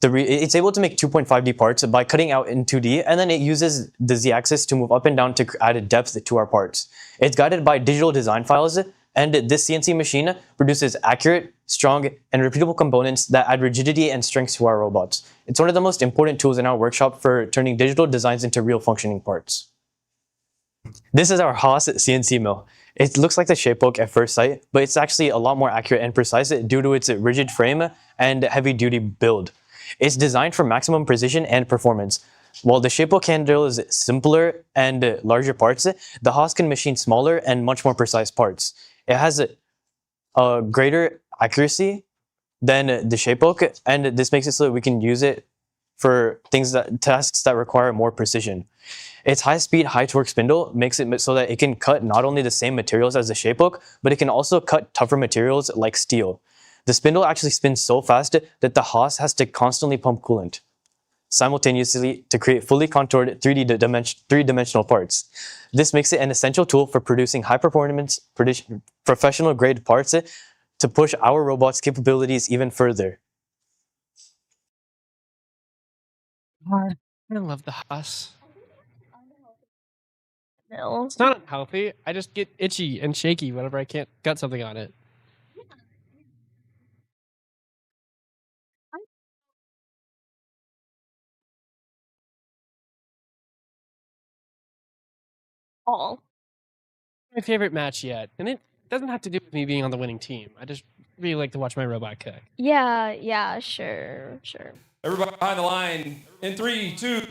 It's able to make 2.5D parts by cutting out in 2D, and then it uses the Z-axis to move up and down to add a depth to our parts. It's guided by digital design files, and this CNC machine produces accurate, strong, and repeatable components that add rigidity and strength to our robots. It's one of the most important tools in our workshop for turning digital designs into real functioning parts. This is our Haas CNC mill. It looks like the Shapeoko at first sight, but it's actually a lot more accurate and precise due to its rigid frame and heavy-duty build. It's designed for maximum precision and performance. While the Shapeoko hand drill is simpler and larger parts, the Haas can machine smaller and much more precise parts. It has a greater accuracy than the Shapeoko, and this makes it so that we can use it for tasks that require more precision. Its high-speed, high-torque spindle makes it so that it can cut not only the same materials as the Shapeoko, but it can also cut tougher materials like steel. The spindle actually spins so fast that the Haas has to constantly pump coolant simultaneously to create fully contoured three-dimensional parts. This makes it an essential tool for producing high-performance, professional-grade parts to push our robots' capabilities even further. I love the Haas. No. It's not unhealthy. I just get itchy and shaky whenever I can't cut something on it. All. My favorite match yet, and it doesn't have to do with me being on the winning team. I just really like to watch my robot cook. Yeah, sure. Everybody behind the line in 3, 2.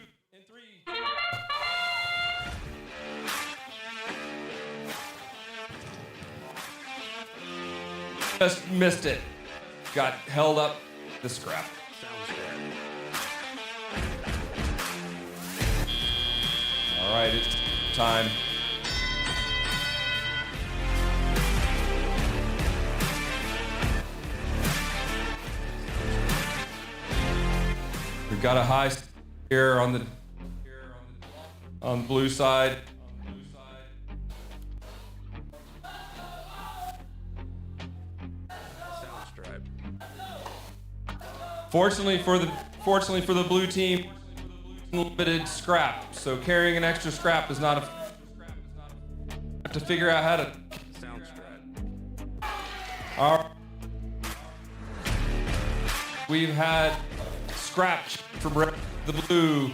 Just missed it. Got held up the scrap. All right, it's time. We've got a high here on the blue side. Fortunately for the blue team, limited scrap. So carrying an extra scrap is not have to figure out how to sound strap. We've had scrap from the blue.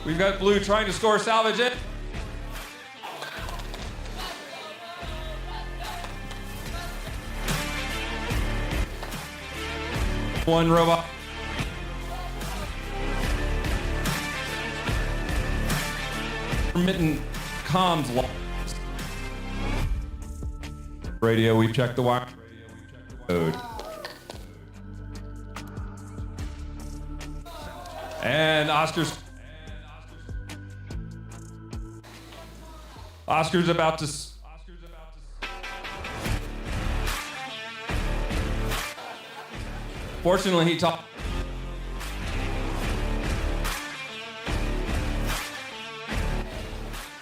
We've got blue trying to score salvage it. One robot. Intermittent comms loss. Radio, we checked the wire. Code. And Oscar's about to. Fortunately, he talked.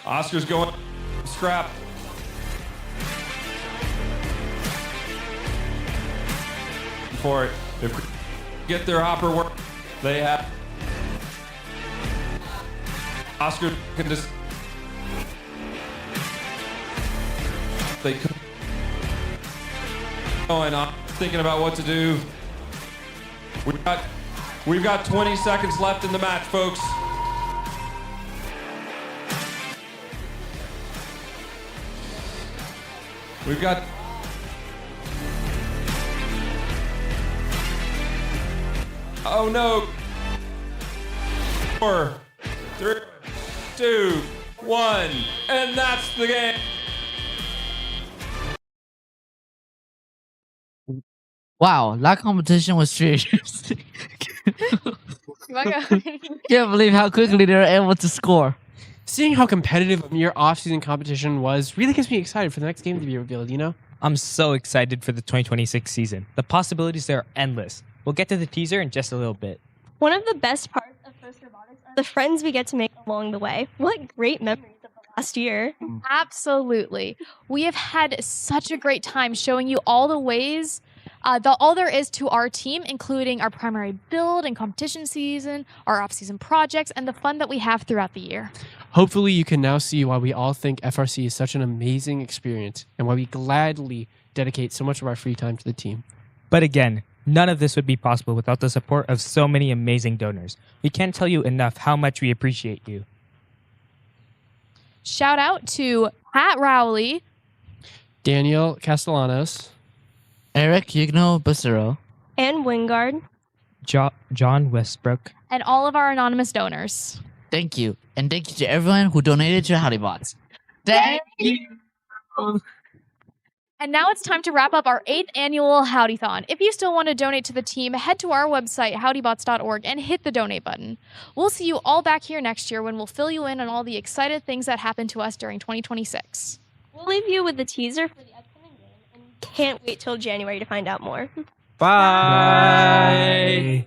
Oscar's going scrap. For it. If get their hopper work, they have. Oscar can just. They could. Going on, thinking about what to do. We've got 20 seconds left in the match, folks. We've got. Oh no. 4, 3, 2, 1, and that's the game. Wow, that competition was fierce. Can't believe how quickly they were able to score. Seeing how competitive your off-season competition was really gets me excited for the next game to be revealed, you know? I'm so excited for the 2026 season. The possibilities there are endless. We'll get to the teaser in just a little bit. One of the best parts of First Robotics are the friends we get to make along the way. What great memories of the last year. Absolutely. We have had such a great time showing you all the ways, all there is to our team, including our primary build and competition season, our off-season projects, and the fun that we have throughout the year. Hopefully you can now see why we all think FRC is such an amazing experience and why we gladly dedicate so much of our free time to the team. But again, none of this would be possible without the support of so many amazing donors. We can't tell you enough how much we appreciate you. Shout out to Pat Rowley, Daniel Castellanos, Eric Yugno Basero, And Wingard. John Westbrook, and all of our anonymous donors. Thank you. And thank you to everyone who donated to Howdy Bots. Thank you. And now it's time to wrap up our 8th annual Howdython. If you still want to donate to the team, head to our website, howdybots.org, and hit the donate button. We'll see you all back here next year when we'll fill you in on all the exciting things that happened to us during 2026. We'll leave you with the teaser for the upcoming game and can't wait till January to find out more. Bye.